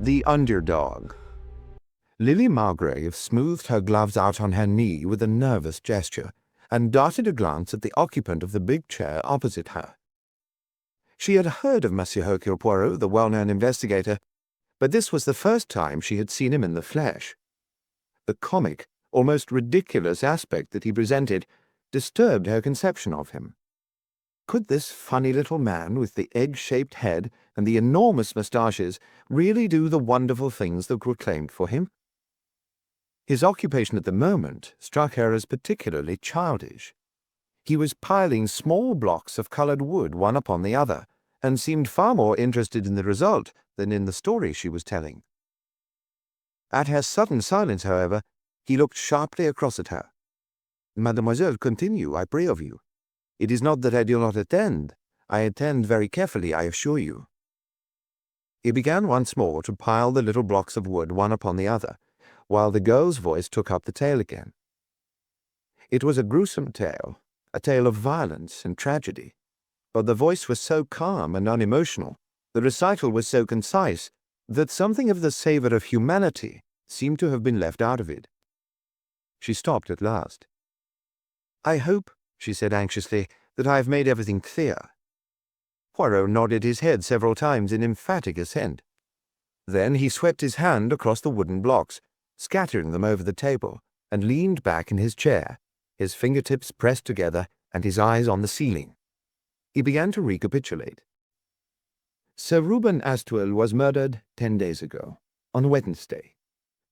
The Underdog. Lily Margrave smoothed her gloves out on her knee with a nervous gesture and darted a glance at the occupant of the big chair opposite her. She had heard of Monsieur Hercule Poirot, the well-known investigator, but this was the first time she had seen him in the flesh. The comic, almost ridiculous aspect that he presented disturbed her conception of him. Could this funny little man with the egg-shaped head and the enormous moustaches really do the wonderful things that were claimed for him? His occupation at the moment struck her as particularly childish. He was piling small blocks of colored wood one upon the other, and seemed far more interested in the result than in the story she was telling. At her sudden silence, however, he looked sharply across at her. "Mademoiselle, continue, I pray of you. It is not that I do not attend. I attend very carefully, I assure you." He began once more to pile the little blocks of wood one upon the other, while the girl's voice took up the tale again. It was a gruesome tale, a tale of violence and tragedy, but the voice was so calm and unemotional, the recital was so concise, that something of the savor of humanity seemed to have been left out of it. She stopped at last. "I hope," she said anxiously, "that I have made everything clear." Poirot nodded his head several times in emphatic assent. Then he swept his hand across the wooden blocks, scattering them over the table, and leaned back in his chair, his fingertips pressed together and his eyes on the ceiling. He began to recapitulate. Sir Reuben Astwell was murdered 10 days ago, on Wednesday,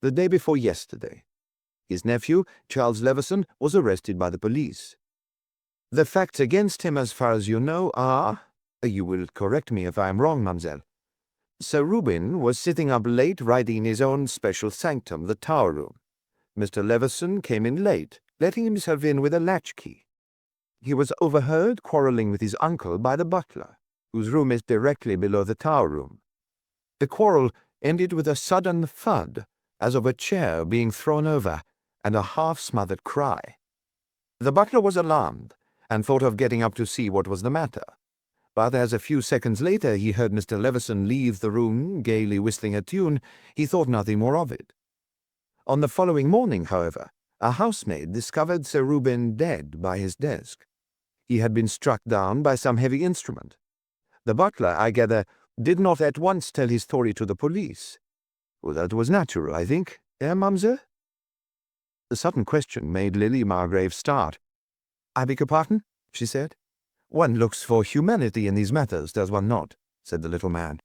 the day before yesterday. His nephew, Charles Levison, was arrested by the police. The facts against him, as far as you know, are— you will correct me if I am wrong, mademoiselle. Sir Reuben was sitting up late writing in his own special sanctum, the tower room. Mr. Levison came in late, letting himself in with a latchkey. He was overheard quarrelling with his uncle by the butler, whose room is directly below the tower room. The quarrel ended with a sudden thud, as of a chair being thrown over, and a half-smothered cry. The butler was alarmed, and thought of getting up to see what was the matter. But as a few seconds later he heard Mr. Levison leave the room, gaily whistling a tune, he thought nothing more of it. On the following morning, however, a housemaid discovered Sir Reuben dead by his desk. He had been struck down by some heavy instrument. The butler, I gather, did not at once tell his story to the police. Well, that was natural, I think, mademoiselle? The sudden question made Lily Margrave start. "I beg your pardon?" she said. "One looks for humanity in these matters, does one not?" said the little man.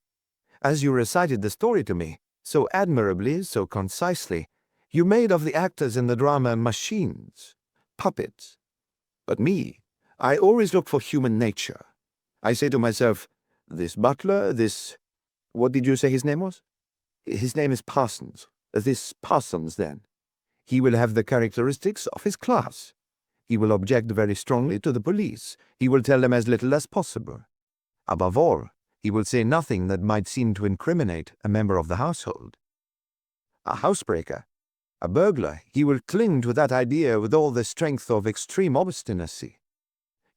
"As you recited the story to me, so admirably, so concisely, you made of the actors in the drama machines, puppets. But me, I always look for human nature. I say to myself, this butler, what did you say his name was? His name is Parsons. This Parsons, then. He will have the characteristics of his class. He will object very strongly to the police. He will tell them as little as possible. Above all, he will say nothing that might seem to incriminate a member of the household. A housebreaker, a burglar, he will cling to that idea with all the strength of extreme obstinacy.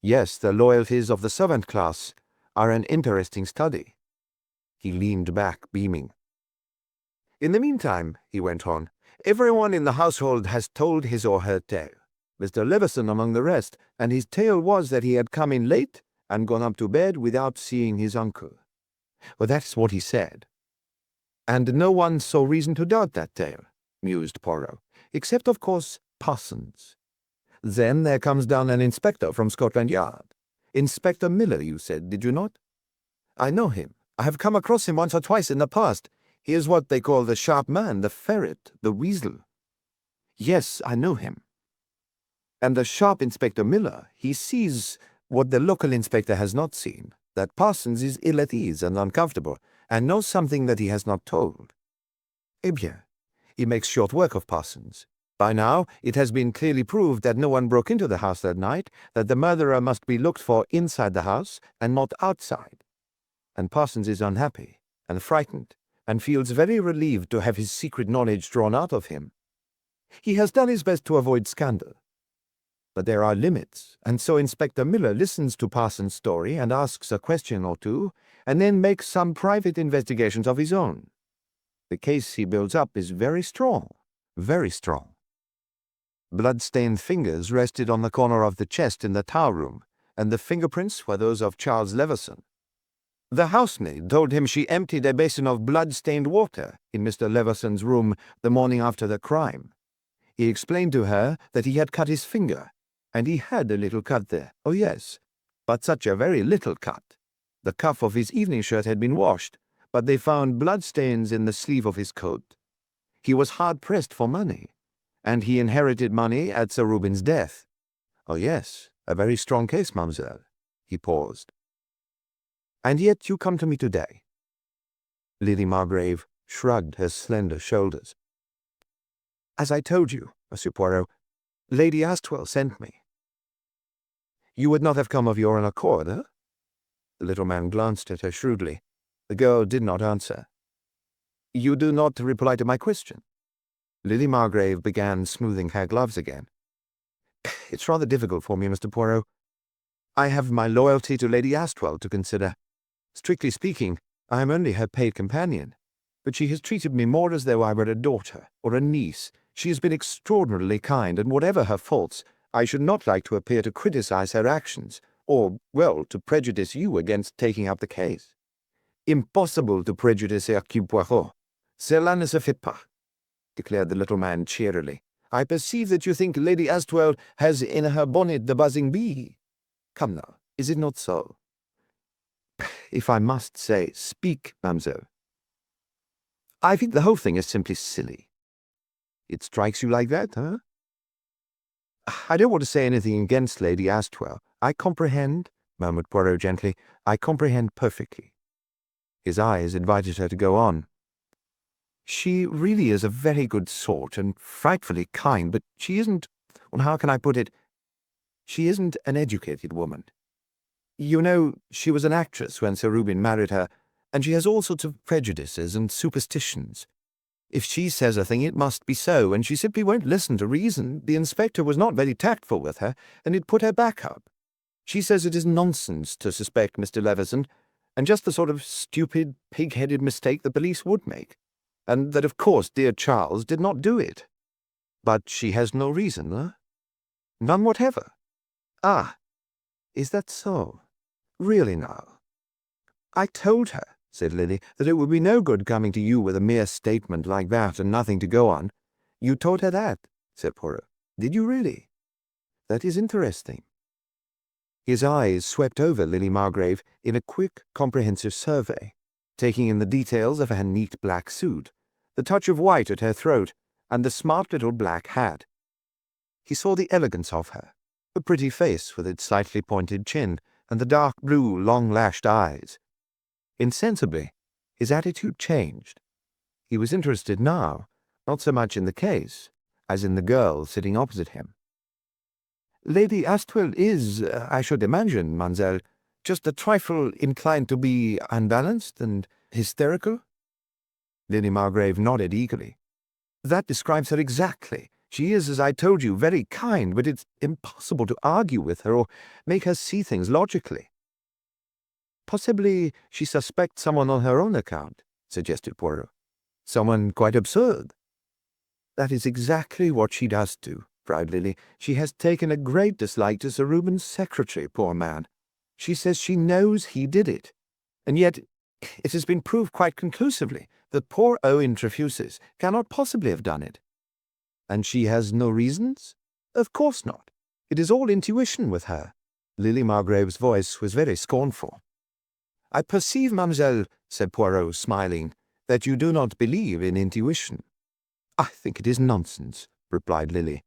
Yes, the loyalties of the servant class are an interesting study." He leaned back, beaming. "In the meantime," he went on, "everyone in the household has told his or her tale, Mr. Levison among the rest, and his tale was that he had come in late and gone up to bed without seeing his uncle. Well, that's what he said. And no one saw reason to doubt that tale," mused Poirot, "except, of course, Parsons. Then there comes down an inspector from Scotland Yard. Inspector Miller, you said, did you not? I know him. I have come across him once or twice in the past. He is what they call the sharp man, the ferret, the weasel. Yes, I know him. And the sharp Inspector Miller, he sees what the local inspector has not seen, that Parsons is ill at ease and uncomfortable, and knows something that he has not told. Eh bien, he makes short work of Parsons. By now, it has been clearly proved that no one broke into the house that night, that the murderer must be looked for inside the house and not outside. And Parsons is unhappy and frightened, and feels very relieved to have his secret knowledge drawn out of him. He has done his best to avoid scandal. But there are limits, and so Inspector Miller listens to Parsons' story and asks a question or two, and then makes some private investigations of his own. The case he builds up is very strong, very strong." Blood-stained fingers rested on the corner of the chest in the tower room, and the fingerprints were those of Charles Leveson. The housemaid told him she emptied a basin of blood-stained water in Mr. Leveson's room the morning after the crime. He explained to her that he had cut his finger, and he had a little cut there. Oh yes, but such a very little cut. The cuff of his evening shirt had been washed, but they found bloodstains in the sleeve of his coat. He was hard-pressed for money, and he inherited money at Sir Reuben's death. Oh yes, a very strong case, mademoiselle. He paused. And yet you come to me today. Lady Margrave shrugged her slender shoulders. As I told you, Monsieur Poirot, Lady Astwell sent me. You would not have come of your own accord, eh? The little man glanced at her shrewdly. The girl did not answer. You do not reply to my question. Lady Margrave began smoothing her gloves again. It's rather difficult for me, Mr. Poirot. I have my loyalty to Lady Astwell to consider. Strictly speaking, I am only her paid companion, but she has treated me more as though I were a daughter or a niece. She has been extraordinarily kind, and whatever her faults, I should not like to appear to criticize her actions, or, well, to prejudice you against taking up the case. Impossible to prejudice Hercule Poirot. Cela ne se fait pas, declared the little man cheerily. I perceive that you think Lady Astwell has in her bonnet the buzzing bee. Come now, is it not so? If I must say, speak, mademoiselle. I think the whole thing is simply silly. It strikes you like that, huh? I don't want to say anything against Lady Astwell. I comprehend, murmured Poirot gently. I comprehend perfectly. His eyes invited her to go on. She really is a very good sort and frightfully kind, but she isn't, well, how can I put it? She isn't an educated woman. You know, she was an actress when Sir Reuben married her, and she has all sorts of prejudices and superstitions. If she says a thing, it must be so, and she simply won't listen to reason. The inspector was not very tactful with her, and it put her back up. She says it is nonsense to suspect Mr. Leveson, and just the sort of stupid, pig-headed mistake the police would make, and that of course dear Charles did not do it. But she has no reason, eh? None whatever. Ah, is that so? Really now? I told her, said Lily, that it would be no good coming to you with a mere statement like that and nothing to go on. You told her that, said Poirot. Did you really? That is interesting. His eyes swept over Lily Margrave in a quick, comprehensive survey, taking in the details of her neat black suit, the touch of white at her throat, and the smart little black hat. He saw the elegance of her, the pretty face with its slightly pointed chin, and the dark blue, long-lashed eyes. Insensibly, his attitude changed. He was interested now, not so much in the case, as in the girl sitting opposite him. Lady Astwell is, I should imagine, mademoiselle, just a trifle inclined to be unbalanced and hysterical? Lady Margrave nodded eagerly. That describes her exactly. She is, as I told you, very kind, but it's impossible to argue with her or make her see things logically. Possibly she suspects someone on her own account, suggested Poirot. Someone quite absurd. That is exactly what she does do, cried Lily. She has taken a great dislike to Sir Reuben's secretary, poor man. She says she knows he did it. And yet it has been proved quite conclusively that poor Owen Trefusis cannot possibly have done it. And she has no reasons? Of course not. It is all intuition with her. Lily Margrave's voice was very scornful. I perceive, mademoiselle, said Poirot, smiling, that you do not believe in intuition. I think it is nonsense, replied Lily.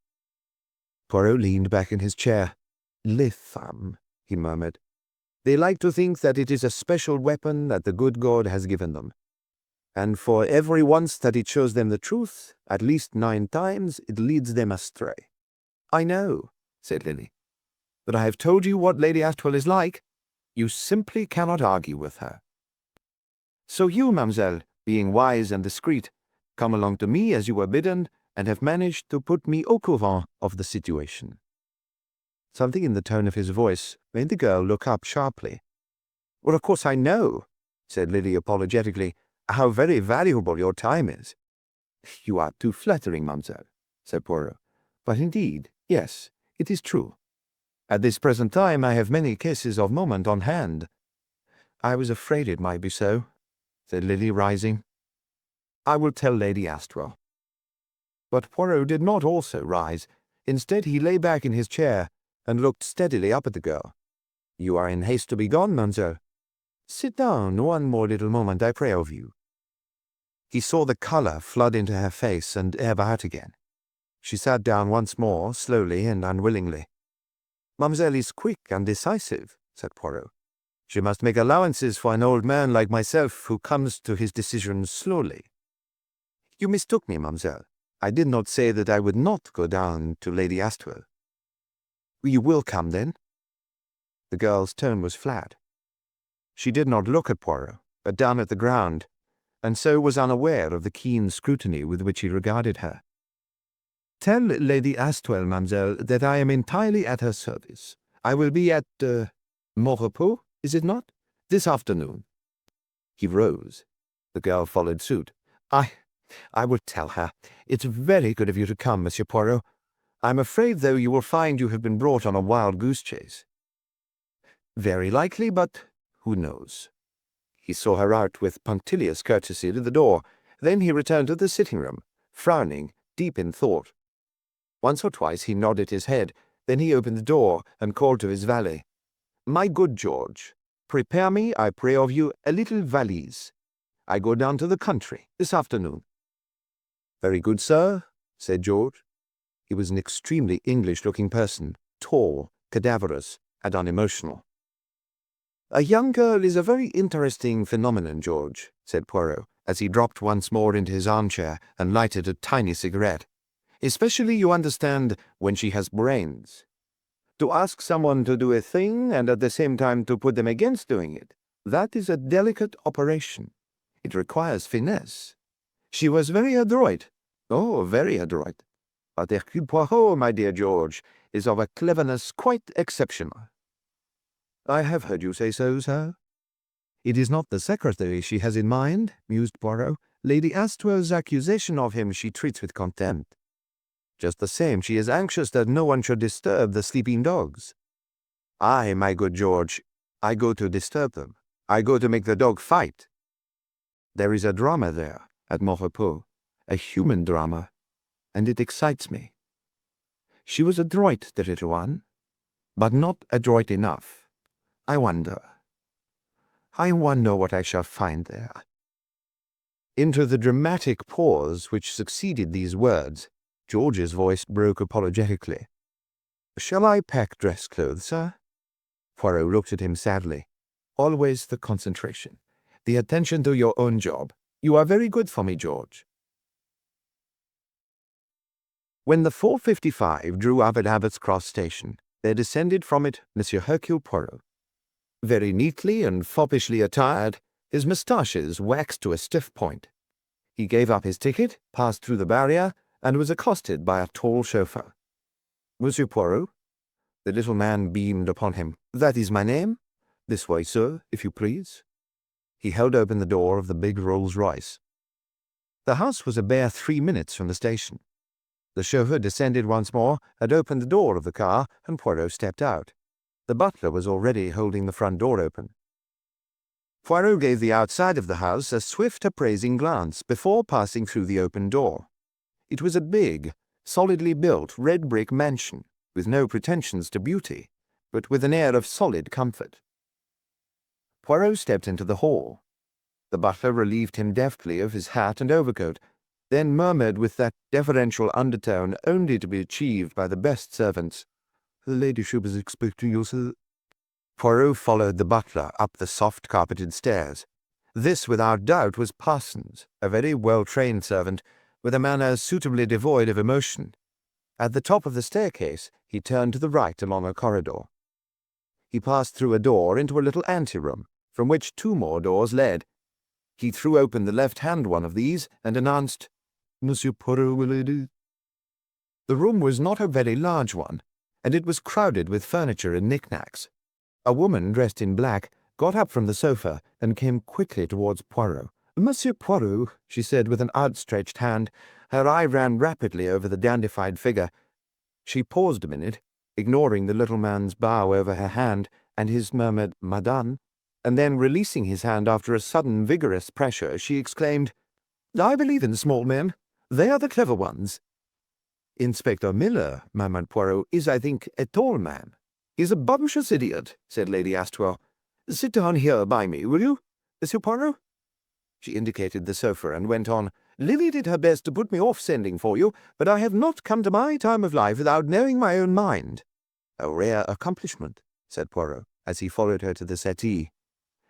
Poirot leaned back in his chair. Les femmes, he murmured. They like to think that it is a special weapon that the good God has given them. And for every once that it shows them the truth, at least 9 times, it leads them astray. I know, said Lily, but I have told you what Lady Astwell is like. You simply cannot argue with her. So you, mademoiselle, being wise and discreet, come along to me as you were bidden, and have managed to put me au courant of the situation. Something in the tone of his voice made the girl look up sharply. Well, of course I know, said Lily apologetically. How very valuable your time is." "You are too flattering, mademoiselle," said Poirot. "But indeed, yes, it is true. At this present time I have many cases of moment on hand." "I was afraid it might be so," said Lily, rising. "I will tell Lady Astwell." But Poirot did not also rise. Instead, he lay back in his chair and looked steadily up at the girl. "You are in haste to be gone, mademoiselle. Sit down one more little moment, I pray of you." He saw the colour flood into her face and ebb out again. She sat down once more, slowly and unwillingly. "Mademoiselle is quick and decisive," said Poirot. "She must make allowances for an old man like myself who comes to his decisions slowly." "You mistook me, mademoiselle. I did not say that I would not go down to Lady Astwell." "You will come, then?" The girl's tone was flat. She did not look at Poirot, but down at the ground, and so was unaware of the keen scrutiny with which he regarded her. "Tell Lady Astwell, mademoiselle, that I am entirely at her service. I will be at Maurepas, is it not? This afternoon." He rose. The girl followed suit. I will tell her. It's very good of you to come, Monsieur Poirot. I'm afraid, though, you will find you have been brought on a wild goose chase." "Very likely, but who knows?" He saw her out with punctilious courtesy to the door. Then he returned to the sitting-room, frowning, deep in thought. Once or twice he nodded his head. Then he opened the door and called to his valet. "My good George, prepare me, I pray of you, a little valise. I go down to the country this afternoon." "Very good, sir," said George. He was an extremely English-looking person, tall, cadaverous, and unemotional. "A young girl is a very interesting phenomenon, George," said Poirot, as he dropped once more into his armchair and lighted a tiny cigarette. "Especially, you understand, when she has brains. To ask someone to do a thing and at the same time to put them against doing it, that is a delicate operation. It requires finesse. She was very adroit. Oh, very adroit. But Hercule Poirot, my dear George, is of a cleverness quite exceptional." "I have heard you say so, sir." "It is not the secretary she has in mind," mused Poirot. "Lady Astwell's accusation of him she treats with contempt. Just the same, she is anxious that no one should disturb the sleeping dogs." "I, my good George, I go to disturb them. I go to make the dog fight. There is a drama there, at Maurepas, a human drama, and it excites me. She was adroit, the little one, but not adroit enough. I wonder what I shall find there." Into the dramatic pause which succeeded these words, George's voice broke apologetically. "Shall I pack dress clothes, sir?" Poirot looked at him sadly. "Always the concentration, the attention to your own job. You are very good for me, George." When the 4:55 drew up at Abbots Cross Station, there descended from it Monsieur Hercule Poirot. Very neatly and foppishly attired, his moustaches waxed to a stiff point. He gave up his ticket, passed through the barrier, and was accosted by a tall chauffeur. "Monsieur Poirot?" The little man beamed upon him. "That is my name. This way, sir, if you please." He held open the door of the big Rolls-Royce. The house was a bare 3 minutes from the station. The chauffeur descended once more and opened the door of the car, and Poirot stepped out. The butler was already holding the front door open. Poirot gave the outside of the house a swift appraising glance before passing through the open door. It was a big, solidly built red brick mansion, with no pretensions to beauty, but with an air of solid comfort. Poirot stepped into the hall. The butler relieved him deftly of his hat and overcoat, then murmured with that deferential undertone only to be achieved by the best servants, "Her ladyship is expecting you, sir." Poirot followed the butler up the soft-carpeted stairs. This, without doubt, was Parsons, a very well-trained servant, with a manner suitably devoid of emotion. At the top of the staircase, he turned to the right along a corridor. He passed through a door into a little anteroom, from which 2 more doors led. He threw open the left-hand one of these and announced, "Monsieur Poirot, milady." The room was not a very large one, and it was crowded with furniture and knick-knacks. A woman dressed in black got up from the sofa and came quickly towards Poirot. Monsieur Poirot, she said with an outstretched hand. Her eye ran rapidly over the dandified figure. She paused a minute, ignoring the little man's bow over her hand and his murmured "Madame," and then, releasing his hand after a sudden vigorous pressure, she exclaimed, "I believe in small men. They are the clever ones." "Inspector Miller," murmured Poirot, "is, I think, a tall man." "He's a bumptious idiot," said Lady Astwell. "Sit down here by me, will you, Monsieur Poirot?" She indicated the sofa and went on, "Lily did her best to put me off sending for you, but I have not come to my time of life without knowing my own mind." "A rare accomplishment," said Poirot, as he followed her to the settee.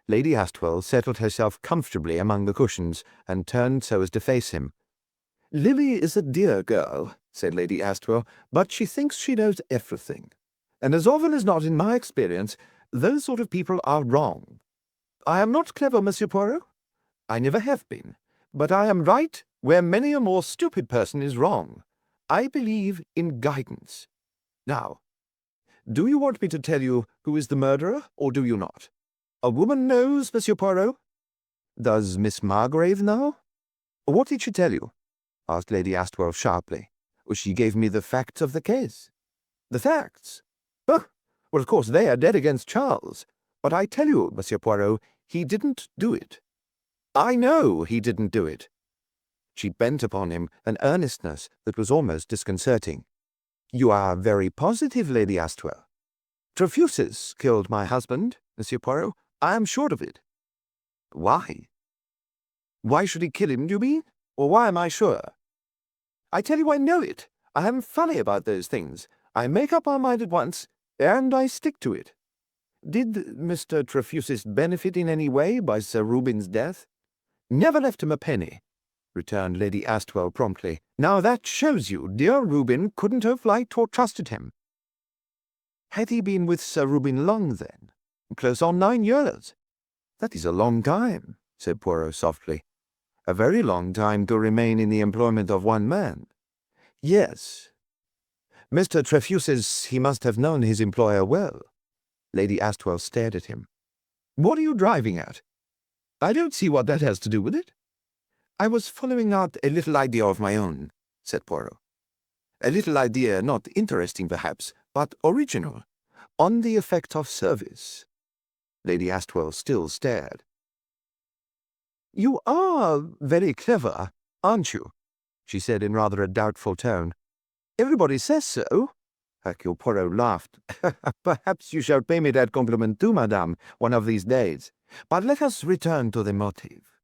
Lady Astwell settled herself comfortably among the cushions and turned so as to face him. "Lily is a dear girl," said Lady Astwell, "but she thinks she knows everything. And as often as not, in my experience, those sort of people are wrong. I am not clever, Monsieur Poirot. I never have been. But I am right where many a more stupid person is wrong. I believe in guidance. Now, do you want me to tell you who is the murderer, or do you not? A woman knows, Monsieur Poirot." "Does Miss Margrave know?" "What did she tell you?" asked Lady Astwell sharply. "She gave me the facts of the case." "The facts? Oh, well, of course, they are dead against Charles. But I tell you, Monsieur Poirot, he didn't do it. I know he didn't do it." She bent upon him an earnestness that was almost disconcerting. "You are very positive, Lady Astwell." "Trefusis killed my husband, Monsieur Poirot. I am sure of it." "Why?" "Why should he kill him, do you mean? Or why am I sure? I tell you I know it. I am funny about those things. I make up my mind at once, and I stick to it." "Did Mr. Trefusis benefit in any way by Sir Reuben's death?" "Never left him a penny," returned Lady Astwell promptly. "Now that shows you dear Reuben couldn't have liked or trusted him." "Had he been with Sir Reuben long, then?" "Close on 9 years." "That is a long time," said Poirot softly. "A very long time to remain in the employment of one man." "Yes. Mr. Trefusis, he must have known his employer well." Lady Astwell stared at him. "What are you driving at? I don't see what that has to do with it." "I was following out a little idea of my own," said Poirot. "A little idea not interesting, perhaps, but original, on the effect of service." Lady Astwell still stared. "You are very clever, aren't you?" she said in rather a doubtful tone. "Everybody says so." Hercule Poirot laughed. "Perhaps you shall pay me that compliment too, madame, one of these days. But let us return to the motive.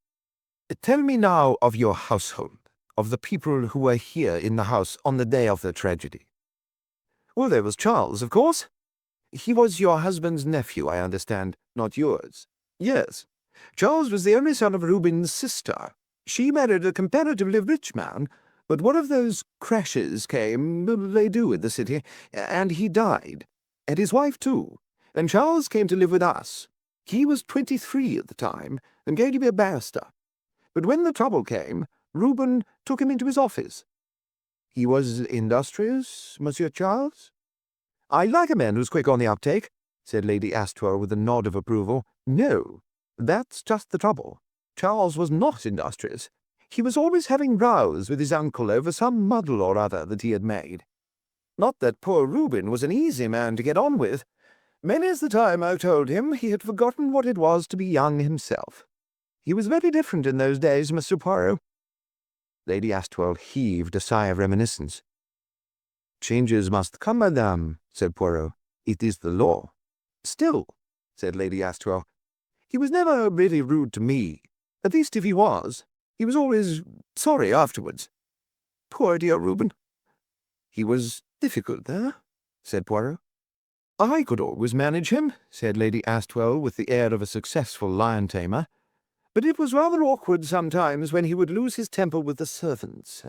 Tell me now of your household, of the people who were here in the house on the day of the tragedy." "Well, there was Charles, of course." "He was your husband's nephew, I understand, not yours." "Yes. Charles was the only son of Reuben's sister. She married a comparatively rich man, but one of those crashes came, they do in the city, and he died. And his wife, too. And Charles came to live with us. He was 23 at the time, and going to be a barrister. But when the trouble came, Reuben took him into his office." "He was industrious, Monsieur Charles?" "I like a man who's quick on the uptake," said Lady Astwell with a nod of approval. "No, that's just the trouble. Charles was not industrious. He was always having rows with his uncle over some muddle or other that he had made. Not that poor Reuben was an easy man to get on with. Many's the time I told him he had forgotten what it was to be young himself. He was very different in those days, Monsieur Poirot." Lady Astwell heaved a sigh of reminiscence. "Changes must come, madame," said Poirot. "It is the law." "Still," said Lady Astwell, "he was never really rude to me. At least, if he was, he was always sorry afterwards. Poor dear Reuben." "He was difficult there," said Poirot. "I could always manage him," said Lady Astwell with the air of a successful lion-tamer. "But it was rather awkward sometimes when he would lose his temper with the servants.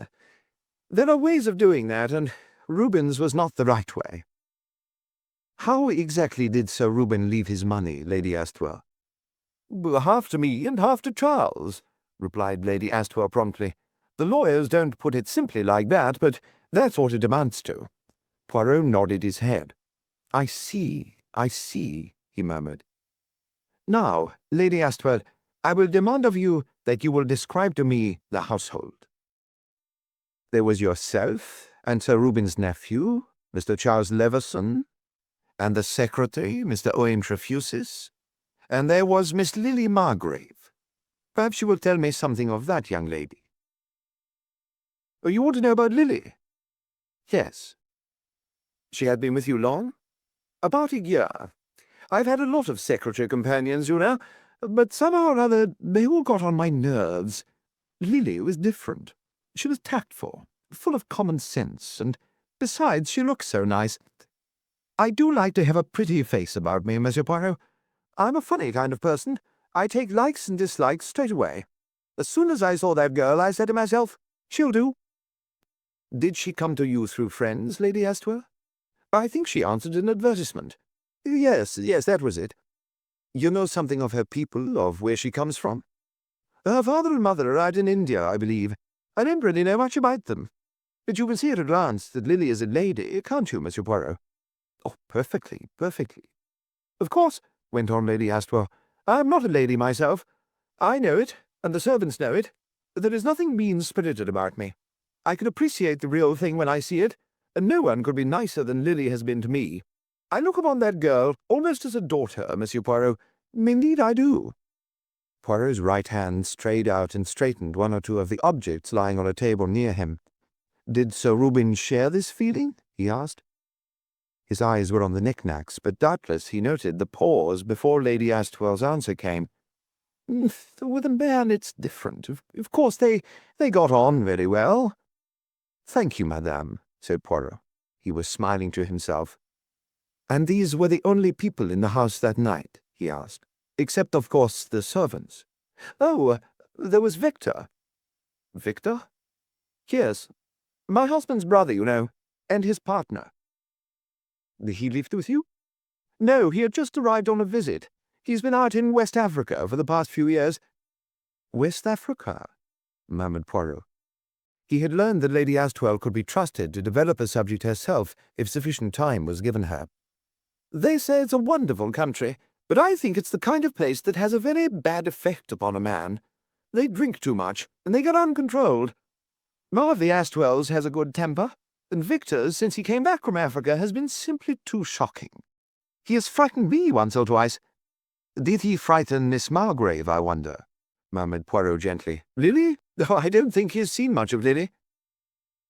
There are ways of doing that, and Reuben's was not the right way." "How exactly did Sir Reuben leave his money, Lady Astwell?" "Half to me and half to Charles," replied Lady Astwell promptly. "The lawyers don't put it simply like that, but that's what it amounts to." Poirot nodded his head. I see, he murmured. "Now, Lady Astwell, I will demand of you that you will describe to me the household. There was yourself and Sir Reuben's nephew, Mr. Charles Leveson, and the secretary, Mr. Owen Trefusis, and there was Miss Lily Margrave. Perhaps you will tell me something of that young lady. Oh, you want to know about Lily? Yes. She had been with you long? About a year. I've had a lot of secretary companions, you know, but somehow or other they all got on my nerves. Lily was different. She was tactful, full of common sense, and besides, she looked so nice. I do like to have a pretty face about me, Monsieur Poirot. I'm a funny kind of person. I take likes and dislikes straight away. As soon as I saw that girl, I said to myself, she'll do. Did she come to you through friends, Lady Astwell? I think she answered an advertisement. Yes, that was it. You know something of her people, of where she comes from? Her father and mother are out in India, I believe. I don't really know much about them. But you can see at a glance that Lily is a lady, can't you, Monsieur Poirot? Oh, perfectly, perfectly. Of course, went on Lady Astwell, I am not a lady myself. I know it, and the servants know it. There is nothing mean-spirited about me. I can appreciate the real thing when I see it, and no one could be nicer than Lily has been to me. I look upon that girl almost as a daughter, Monsieur Poirot. Indeed I do. Poirot's right hand strayed out and straightened one or two of the objects lying on a table near him. Did Sir Reuben share this feeling? He asked. His eyes were on the knickknacks, but doubtless he noted the pause before Lady Astwell's answer came. With a man it's different. Of course, they got on very well. Thank you, madame, said Poirot. He was smiling to himself. And these were the only people in the house that night, he asked, except, of course, the servants. Oh, there was Victor. Victor? Yes, my husband's brother, you know, and his partner. He lived with you? No, he had just arrived on a visit. He's been out in West Africa for the past few years. West Africa? Murmured Poirot. He had learned that Lady Astwell could be trusted to develop a subject herself if sufficient time was given her. They say it's a wonderful country, but I think it's the kind of place that has a very bad effect upon a man. They drink too much, and they get uncontrolled. One of the Astwells has a good temper, and Victor, since he came back from Africa, has been simply too shocking. He has frightened me once or twice. Did he frighten Miss Margrave, I wonder? Murmured Poirot gently. Lily? Oh, I don't think he has seen much of Lily.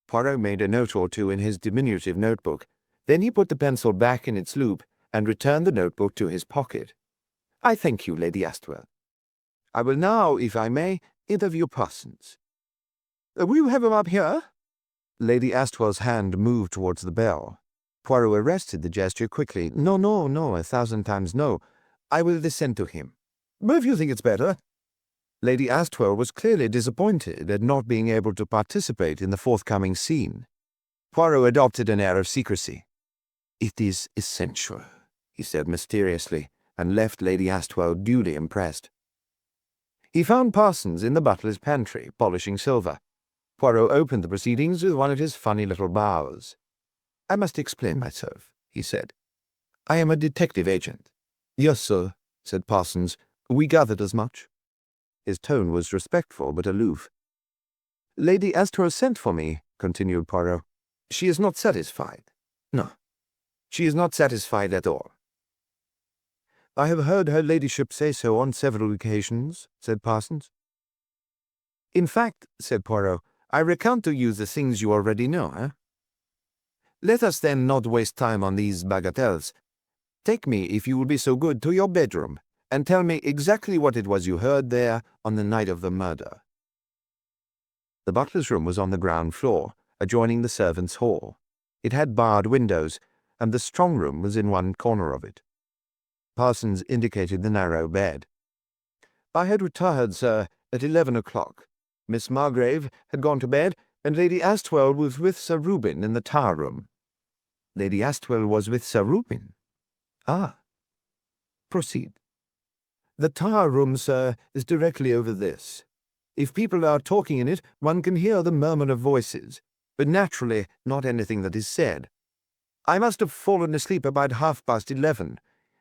Poirot made a note or two in his diminutive notebook. Then he put the pencil back in its loop and returned the notebook to his pocket. I thank you, Lady Astwell. I will now, if I may, interview Parsons. Will you have him up here? Lady Astwell's hand moved towards the bell. Poirot arrested the gesture quickly. No, 1,000 times no. I will descend to him. If you think it's better. Lady Astwell was clearly disappointed at not being able to participate in the forthcoming scene. Poirot adopted an air of secrecy. It is essential, he said mysteriously, and left Lady Astwell duly impressed. He found Parsons in the butler's pantry, polishing silver. Poirot opened the proceedings with one of his funny little bows. I must explain myself, he said. I am a detective agent. Yes, sir, said Parsons. We gathered as much. His tone was respectful but aloof. Lady Astwell sent for me, continued Poirot. She is not satisfied. No, she is not satisfied at all. I have heard her ladyship say so on several occasions, said Parsons. In fact, said Poirot, I recount to you the things you already know, eh? Let us then not waste time on these bagatelles. Take me, if you will be so good, to your bedroom, and tell me exactly what it was you heard there on the night of the murder. The butler's room was on the ground floor, adjoining the servants' hall. It had barred windows, and the strong room was in one corner of it. Parsons indicated the narrow bed. I had retired, sir, at 11 o'clock. Miss Margrave had gone to bed, and Lady Astwell was with Sir Reuben in the tower room. Lady Astwell was with Sir Reuben? Ah. Proceed. The tower room, sir, is directly over this. If people are talking in it, one can hear the murmur of voices, but naturally not anything that is said. I must have fallen asleep about 11:30.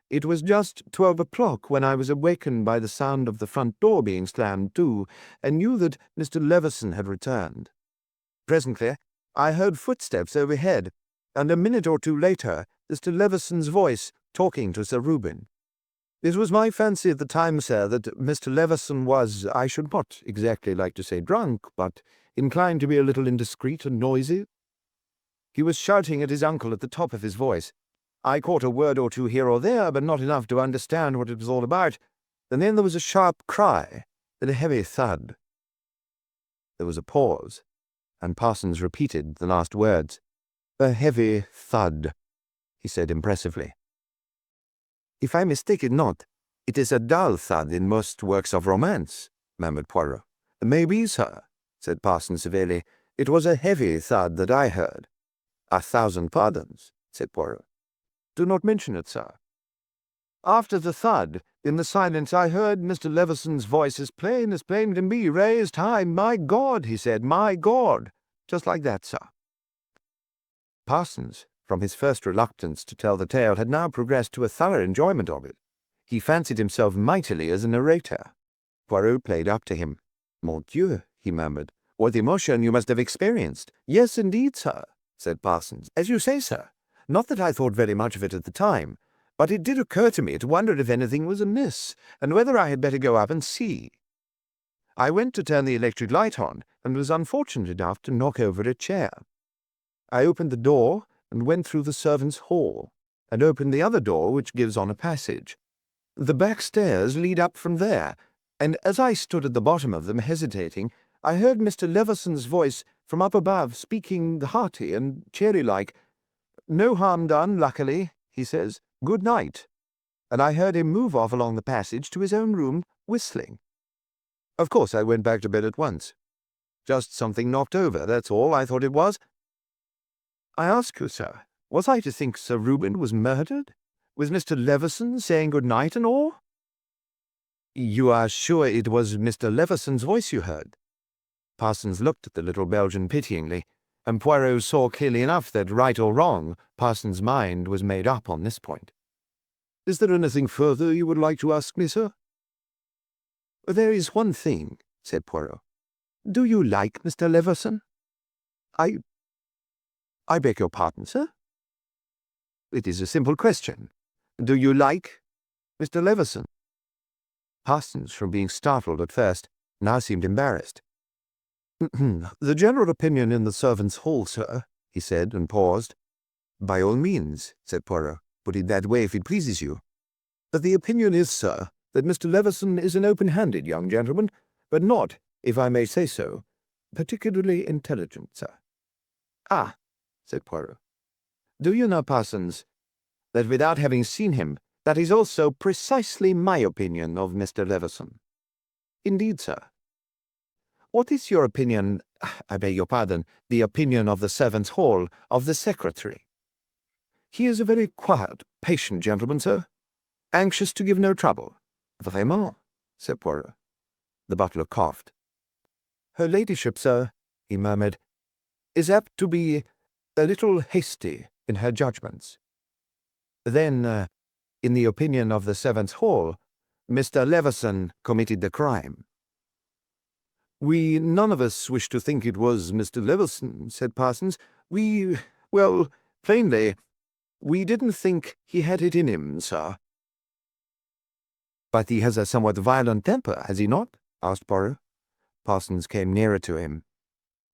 It was just 12 o'clock when I was awakened by the sound of the front door being slammed to, and knew that Mr. Leveson had returned. Presently, I heard footsteps overhead, and a minute or two later, Mr. Leveson's voice talking to Sir Reuben. It was my fancy at the time, sir, that Mr. Leveson was, I should not exactly like to say drunk, but inclined to be a little indiscreet and noisy. He was shouting at his uncle at the top of his voice. I caught a word or two here or there, but not enough to understand what it was all about. And then there was a sharp cry, and a heavy thud. There was a pause, and Parsons repeated the last words. "A heavy thud," he said impressively. "If I mistake it not, it is a dull thud in most works of romance," murmured Poirot. "Maybe, sir," said Parsons severely. "It was a heavy thud that I heard." "A thousand pardons," said Poirot. "Do not mention it, sir." "After the thud, in the silence, I heard Mr. Leveson's voice as plain can be, raised high. 'My God,' he said, 'my God,' just like that, sir." Parsons, from his first reluctance to tell the tale, had now progressed to a thorough enjoyment of it. He fancied himself mightily as a narrator. Poirot played up to him. "Mon Dieu," he murmured, "what emotion you must have experienced." "Yes, indeed, sir," said Parsons. "As you say, sir. Not that I thought very much of it at the time, but it did occur to me to wonder if anything was amiss, and whether I had better go up and see. I went to turn the electric light on, and was unfortunate enough to knock over a chair. I opened the door, and went through the servants' hall, and opened the other door which gives on a passage. The back stairs lead up from there, and as I stood at the bottom of them hesitating, I heard Mr. Leveson's voice from up above speaking hearty and cheery-like. 'No harm done, luckily,' he says. 'Good night.' And I heard him move off along the passage to his own room, whistling. Of course I went back to bed at once. Just something knocked over, that's all I thought it was. I ask you, sir, was I to think Sir Reuben was murdered, with Mr. Leveson saying good night and all?" "You are sure it was Mr. Leveson's voice you heard?" Parsons looked at the little Belgian pityingly, and Poirot saw clearly enough that, right or wrong, Parsons' mind was made up on this point. "Is there anything further you would like to ask me, sir?" "There is one thing," said Poirot. "Do you like Mr. Leveson?" I beg your pardon, sir?" "It is a simple question. Do you like Mr. Leveson?" Parsons, from being startled at first, now seemed embarrassed. "The general opinion in the servants' hall, sir," he said, and paused. "By all means," said Poirot. "Put it that way if it pleases you." "The opinion is, sir, that Mr. Leveson is an open-handed young gentleman, but not, if I may say so, particularly intelligent, sir." "Ah," said Poirot. "Do you know, Parsons, that without having seen him, that is also precisely my opinion of Mr. Leveson?" "Indeed, sir." "What is your opinion, I beg your pardon, the opinion of the servants' hall, of the secretary?" "He is a very quiet, patient gentleman, sir, anxious to give no trouble." "Vraiment," said Poirot. The butler coughed. "Her ladyship, sir," he murmured, "is apt to be a little hasty in her judgments." "Then, in the opinion of the servants' hall, Mr. Leveson committed the crime?" "We none of us wish to think it was Mr. Leveson," said Parsons. Well, plainly, we didn't think he had it in him, sir." "But he has a somewhat violent temper, has he not?" asked Poirot. Parsons came nearer to him.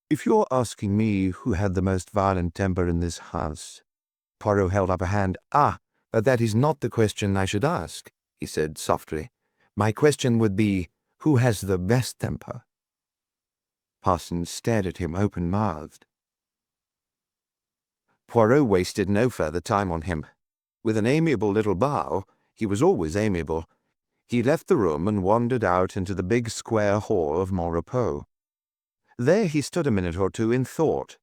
"If you're asking me who had the most violent temper in this house—" Poirot held up a hand. "But that is not the question I should ask," he said softly. "My question would be, who has the best temper?" Parsons stared at him open-mouthed. Poirot wasted no further time on him. With an amiable little bow, he was always amiable, he left the room and wandered out into the big square hall of Montrepos. There he stood a minute or two in thought.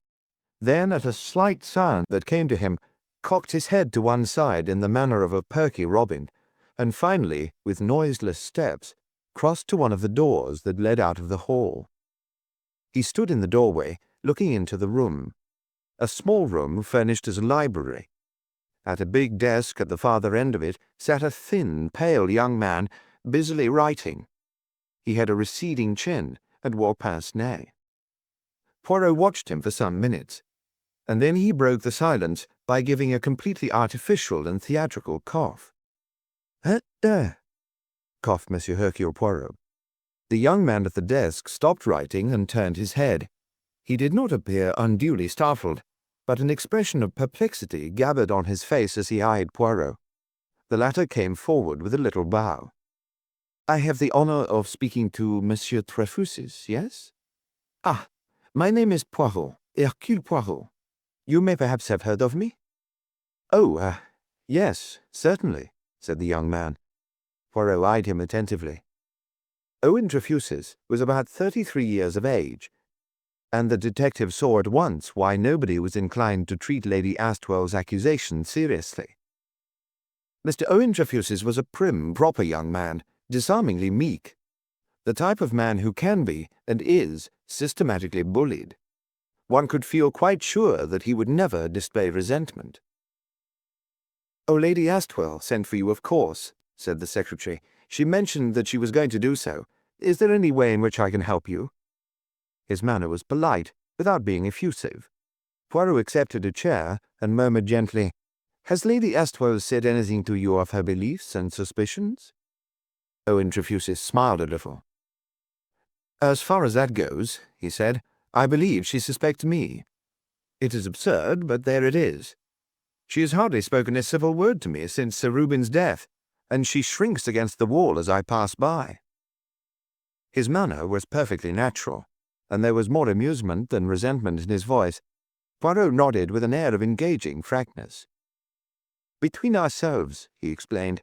Then, at a slight sound that came to him, cocked his head to one side in the manner of a perky robin, and finally, with noiseless steps, crossed to one of the doors that led out of the hall. He stood in the doorway, looking into the room, a small room furnished as a library. At a big desk at the farther end of it sat a thin, pale young man, busily writing. He had a receding chin and wore pince-nez. Poirot watched him for some minutes, and then he broke the silence by giving a completely artificial and theatrical cough. Coughed Monsieur Hercule Poirot. The young man at the desk stopped writing and turned his head. He did not appear unduly startled, but an expression of perplexity gathered on his face as he eyed Poirot. The latter came forward with a little bow. "I have the honor of speaking to Monsieur Trefusis, yes? Ah, my name is Poirot, Hercule Poirot. You may perhaps have heard of me?" "Oh, yes, certainly," said the young man. Poirot eyed him attentively. Owen Trefusis was about 33 years of age, and the detective saw at once why nobody was inclined to treat Lady Astwell's accusation seriously. Mr. Owen Trefusis was a prim, proper young man, disarmingly meek, the type of man who can be, and is, systematically bullied. One could feel quite sure that he would never display resentment. "Oh, Lady Astwell sent for you, of course," said the secretary. "She mentioned that she was going to do so. Is there any way in which I can help you?" His manner was polite, without being effusive. Poirot accepted a chair and murmured gently, "Has Lady Astwell said anything to you of her beliefs and suspicions?" Owen Trefusis smiled a little. "As far as that goes," he said, "I believe she suspects me. It is absurd, but there it is. She has hardly spoken a civil word to me since Sir Reuben's death, and she shrinks against the wall as I pass by." His manner was perfectly natural, and there was more amusement than resentment in his voice. Poirot nodded with an air of engaging frankness. "Between ourselves," he explained,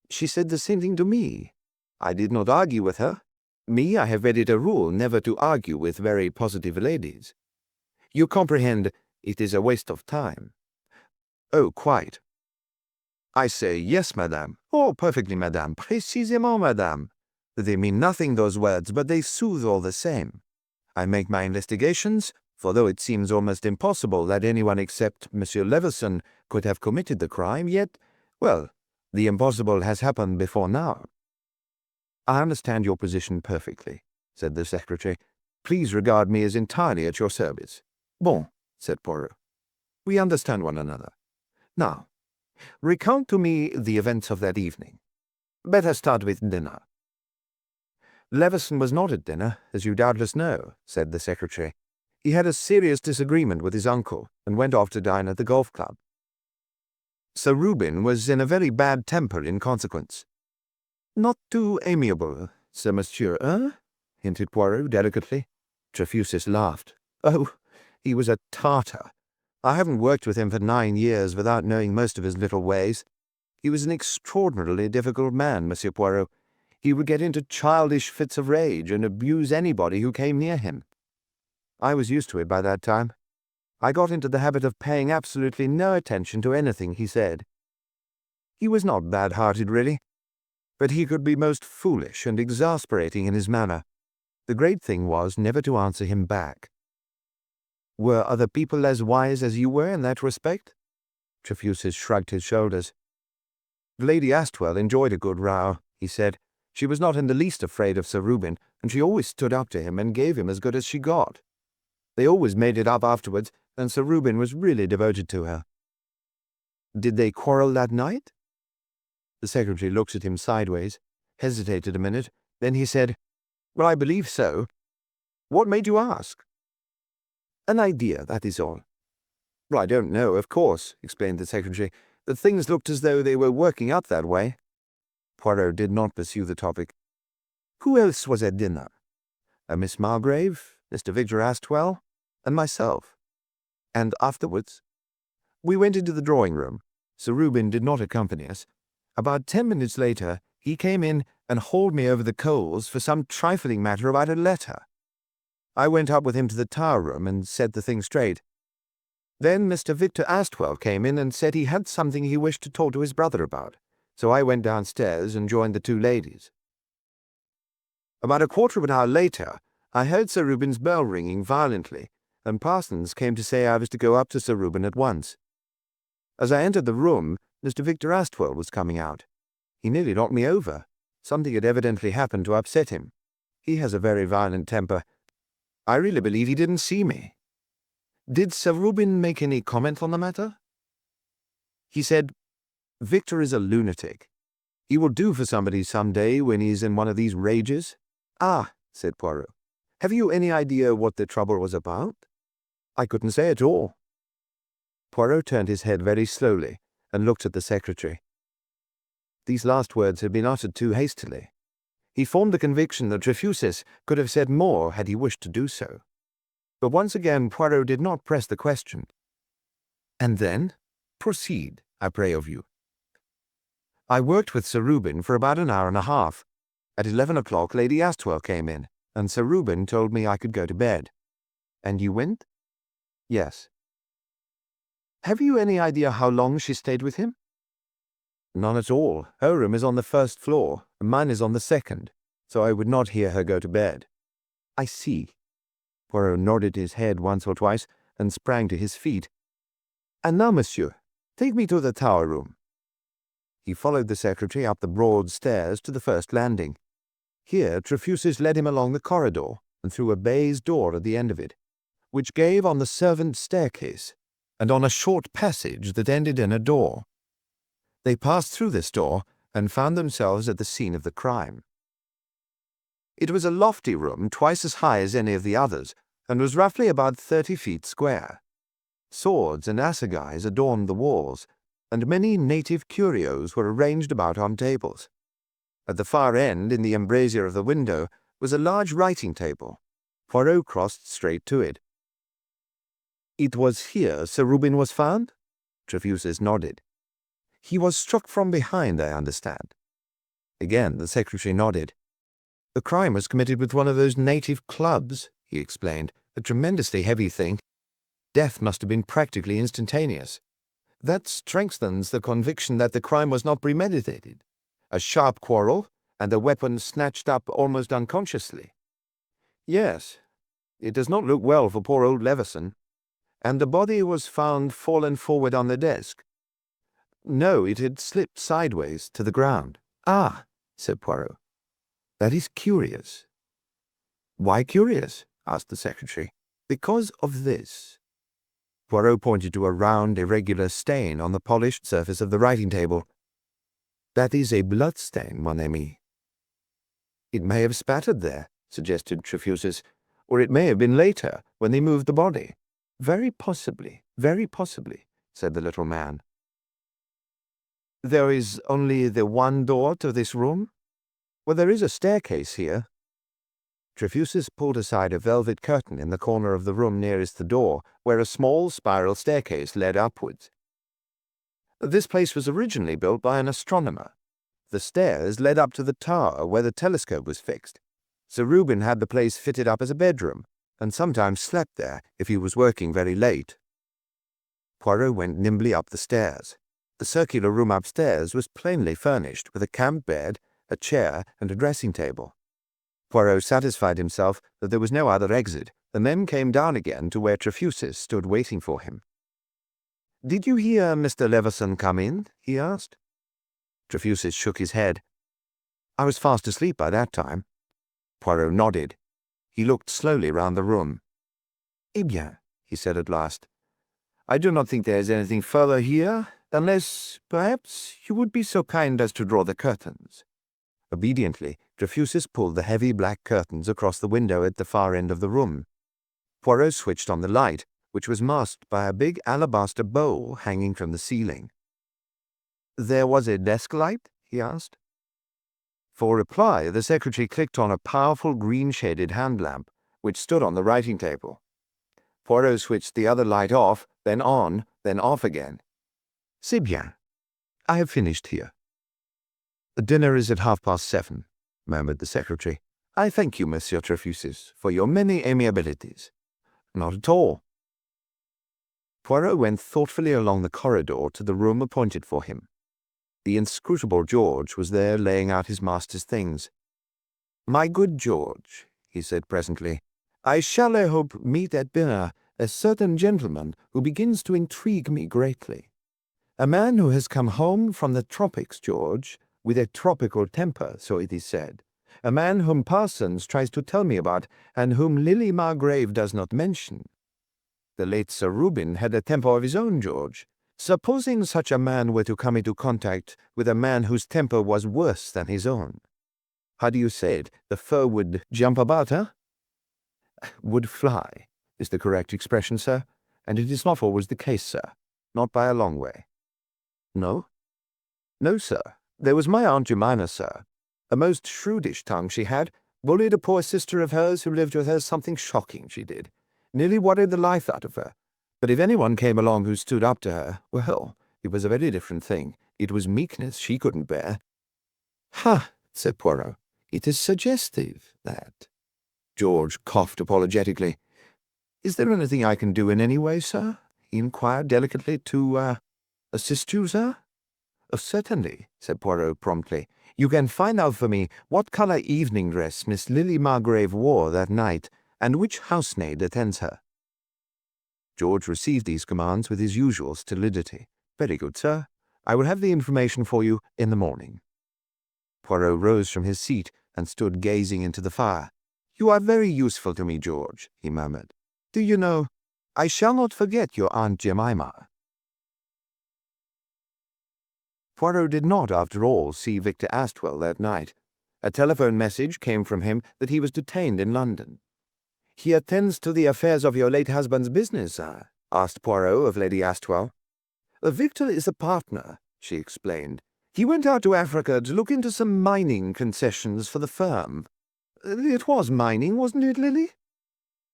"she said the same thing to me. I did not argue with her. Me, I have made it a rule never to argue with very positive ladies. You comprehend, it is a waste of time." "Oh, quite." "I say, yes, madame. Oh, perfectly, madame. Précisément, madame. They mean nothing, those words, but they soothe all the same. I make my investigations, for though it seems almost impossible that anyone except Monsieur Leveson could have committed the crime, yet, well, the impossible has happened before now." "I understand your position perfectly," said the secretary. "Please regard me as entirely at your service." "Bon," said Poirot. "We understand one another. Now, recount to me the events of that evening. Better start with dinner." "Leveson was not at dinner, as you doubtless know," said the secretary. "He had a serious disagreement with his uncle, and went off to dine at the golf club. Sir Reuben was in a very bad temper in consequence." "Not too amiable, Sir Monsieur, hinted Poirot delicately. Trefusis laughed. "Oh, he was a Tartar. I haven't worked with him for 9 years without knowing most of his little ways. He was an extraordinarily difficult man, Monsieur Poirot. He would get into childish fits of rage and abuse anybody who came near him. I was used to it by that time. I got into the habit of paying absolutely no attention to anything he said. He was not bad-hearted, really, but he could be most foolish and exasperating in his manner. The great thing was never to answer him back." "Were other people as wise as you were in that respect?" Trefusis shrugged his shoulders. "Lady Astwell enjoyed a good row," he said. "She was not in the least afraid of Sir Reuben, and she always stood up to him and gave him as good as she got. They always made it up afterwards, and Sir Reuben was really devoted to her." "Did they quarrel that night?" The secretary looked at him sideways, hesitated a minute, then he said, "Well, I believe so. What made you ask?" "An idea, that is all." "Well, I don't know, of course," explained the secretary. "The things looked as though they were working out that way." Poirot did not pursue the topic. "Who else was at dinner?" "Miss Margrave, Mr. Victor Astwell, and myself." "And afterwards?" "We went into the drawing-room. Sir Reuben did not accompany us. About 10 minutes later, he came in and hauled me over the coals for some trifling matter about a letter. I went up with him to the tower room and set the thing straight. Then Mr. Victor Astwell came in and said he had something he wished to talk to his brother about, so I went downstairs and joined the two ladies. About a quarter of an hour later, I heard Sir Reuben's bell ringing violently, and Parsons came to say I was to go up to Sir Reuben at once. As I entered the room, Mr. Victor Astwell was coming out. He nearly knocked me over. Something had evidently happened to upset him. He has a very violent temper. I really believe he didn't see me. Did Sir Reuben make any comment on the matter? He said, Victor is a lunatic. He will do for somebody some day when he's in one of these rages. Ah, said Poirot. Have you any idea what the trouble was about? I couldn't say at all. Poirot turned his head very slowly and looked at the secretary. These last words had been uttered too hastily. He formed the conviction that Trefusis could have said more had he wished to do so. But once again Poirot did not press the question. And then? Proceed, I pray of you. I worked with Sir Reuben for about an hour and a half. At 11 o'clock Lady Astwell came in, and Sir Reuben told me I could go to bed. And you went? Yes. Have you any idea how long she stayed with him? None at all. Her room is on the first floor, and mine is on the second, so I would not hear her go to bed. I see. Poirot nodded his head once or twice, and sprang to his feet. And now, monsieur, take me to the tower room. He followed the secretary up the broad stairs to the first landing. Here Trefusis led him along the corridor and through a baize door at the end of it, which gave on the servants' staircase, and on a short passage that ended in a door. They passed through this door and found themselves at the scene of the crime. It was a lofty room twice as high as any of the others, and was roughly about 30 feet square. Swords and assegais adorned the walls, and many native curios were arranged about on tables. At the far end, in the embrasure of the window, was a large writing table. Poirot crossed straight to it. It was here Sir Reuben was found? Trefusis nodded. He was struck from behind, I understand. Again the secretary nodded. The crime was committed with one of those native clubs, he explained, a tremendously heavy thing. Death must have been practically instantaneous. That strengthens the conviction that the crime was not premeditated. A sharp quarrel, and the weapon snatched up almost unconsciously. Yes, it does not look well for poor old Leveson. And the body was found fallen forward on the desk. No, it had slipped sideways to the ground. Ah, said Poirot. That is curious. Why curious? Asked the secretary. Because of this. Poirot pointed to a round, irregular stain on the polished surface of the writing table. That is a blood stain, mon ami. It may have spattered there, suggested Trefusis, or it may have been later, when they moved the body. Very possibly, said the little man. There is only the one door to this room? Well, there is a staircase here. Trefusis pulled aside a velvet curtain in the corner of the room nearest the door, where a small spiral staircase led upwards. This place was originally built by an astronomer. The stairs led up to the tower where the telescope was fixed. Sir Reuben had the place fitted up as a bedroom, and sometimes slept there if he was working very late. Poirot went nimbly up the stairs. The circular room upstairs was plainly furnished with a camp bed, a chair, and a dressing table. Poirot satisfied himself that there was no other exit, and then came down again to where Trefusis stood waiting for him. "Did you hear Mr. Leveson come in?" he asked. Trefusis shook his head. "I was fast asleep by that time." Poirot nodded. He looked slowly round the room. "Eh bien," he said at last, "I do not think there is anything further here, unless, perhaps, you would be so kind as to draw the curtains." Obediently, Trefusis pulled the heavy black curtains across the window at the far end of the room. Poirot switched on the light, which was masked by a big alabaster bowl hanging from the ceiling. "There was a desk light?" he asked. For reply, the secretary clicked on a powerful green-shaded hand lamp, which stood on the writing table. Poirot switched the other light off, then on, then off again. "C'est bien. I have finished here." "Dinner is at 7:30, murmured the secretary. "I thank you, Monsieur Trefusis, for your many amiabilities." "Not at all." Poirot went thoughtfully along the corridor to the room appointed for him. The inscrutable George was there laying out his master's things. "My good George," he said presently, "I shall, I hope, meet at dinner a certain gentleman who begins to intrigue me greatly. A man who has come home from the tropics, George, with a tropical temper, so it is said. A man whom Parsons tries to tell me about, and whom Lily Margrave does not mention. The late Sir Reuben had a temper of his own, George. Supposing such a man were to come into contact with a man whose temper was worse than his own. How do you say it? The fur would jump about, huh? Would fly is the correct expression, sir, and it is not always the case, sir. Not by a long way. No? No, sir. There was my Aunt Jemima, sir. A most shrewdish tongue she had. Bullied a poor sister of hers who lived with her. Something shocking she did. Nearly worried the life out of her. But if anyone came along who stood up to her, well, it was a very different thing. It was meekness she couldn't bear. Ha, said Poirot. It is suggestive, that. George coughed apologetically. Is there anything I can do in any way, sir? He inquired delicately. To, assist you, sir? Oh, certainly, said Poirot promptly. You can find out for me what colour evening dress Miss Lily Margrave wore that night, and which housemaid attends her. George received these commands with his usual stolidity. Very good, sir. I will have the information for you in the morning. Poirot rose from his seat and stood gazing into the fire. You are very useful to me, George, he murmured. Do you know, I shall not forget your Aunt Jemima. Poirot did not, after all, see Victor Astwell that night. A telephone message came from him that he was detained in London. He attends to the affairs of your late husband's business, sir? Asked Poirot of Lady Astwell. Victor is a partner, she explained. He went out to Africa to look into some mining concessions for the firm. It was mining, wasn't it, Lily?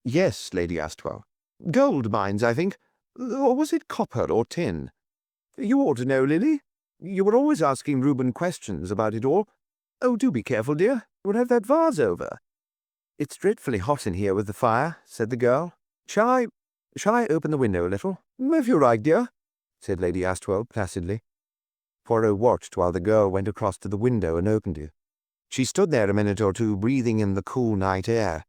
Yes, Lady Astwell. Gold mines, I think. Or was it copper or tin? You ought to know, Lily. You were always asking Reuben questions about it all. Oh, do be careful, dear. We'll have that vase over. It's dreadfully hot in here with the fire, said the girl. Shall I open the window a little? If you like, dear, said Lady Astwell placidly. Poirot watched while the girl went across to the window and opened it. She stood there a minute or two, breathing in the cool night air.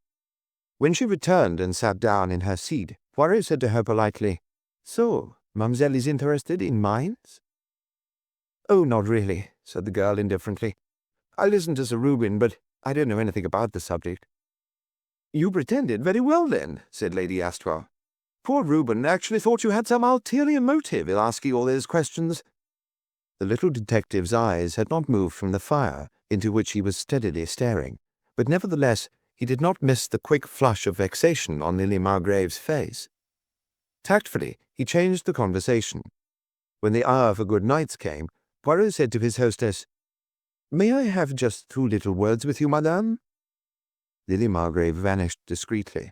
When she returned and sat down in her seat, Poirot said to her politely, So, Mademoiselle is interested in mines? Oh, not really, said the girl indifferently. I listened to Sir Reuben, but I don't know anything about the subject. You pretended very well, then, said Lady Astwell. Poor Reuben actually thought you had some ulterior motive in asking all those questions. The little detective's eyes had not moved from the fire, into which he was steadily staring, but nevertheless he did not miss the quick flush of vexation on Lily Margrave's face. Tactfully, he changed the conversation. When the hour for good nights came, Poirot said to his hostess, May I have just 2 little words with you, madame? Lily Margrave vanished discreetly.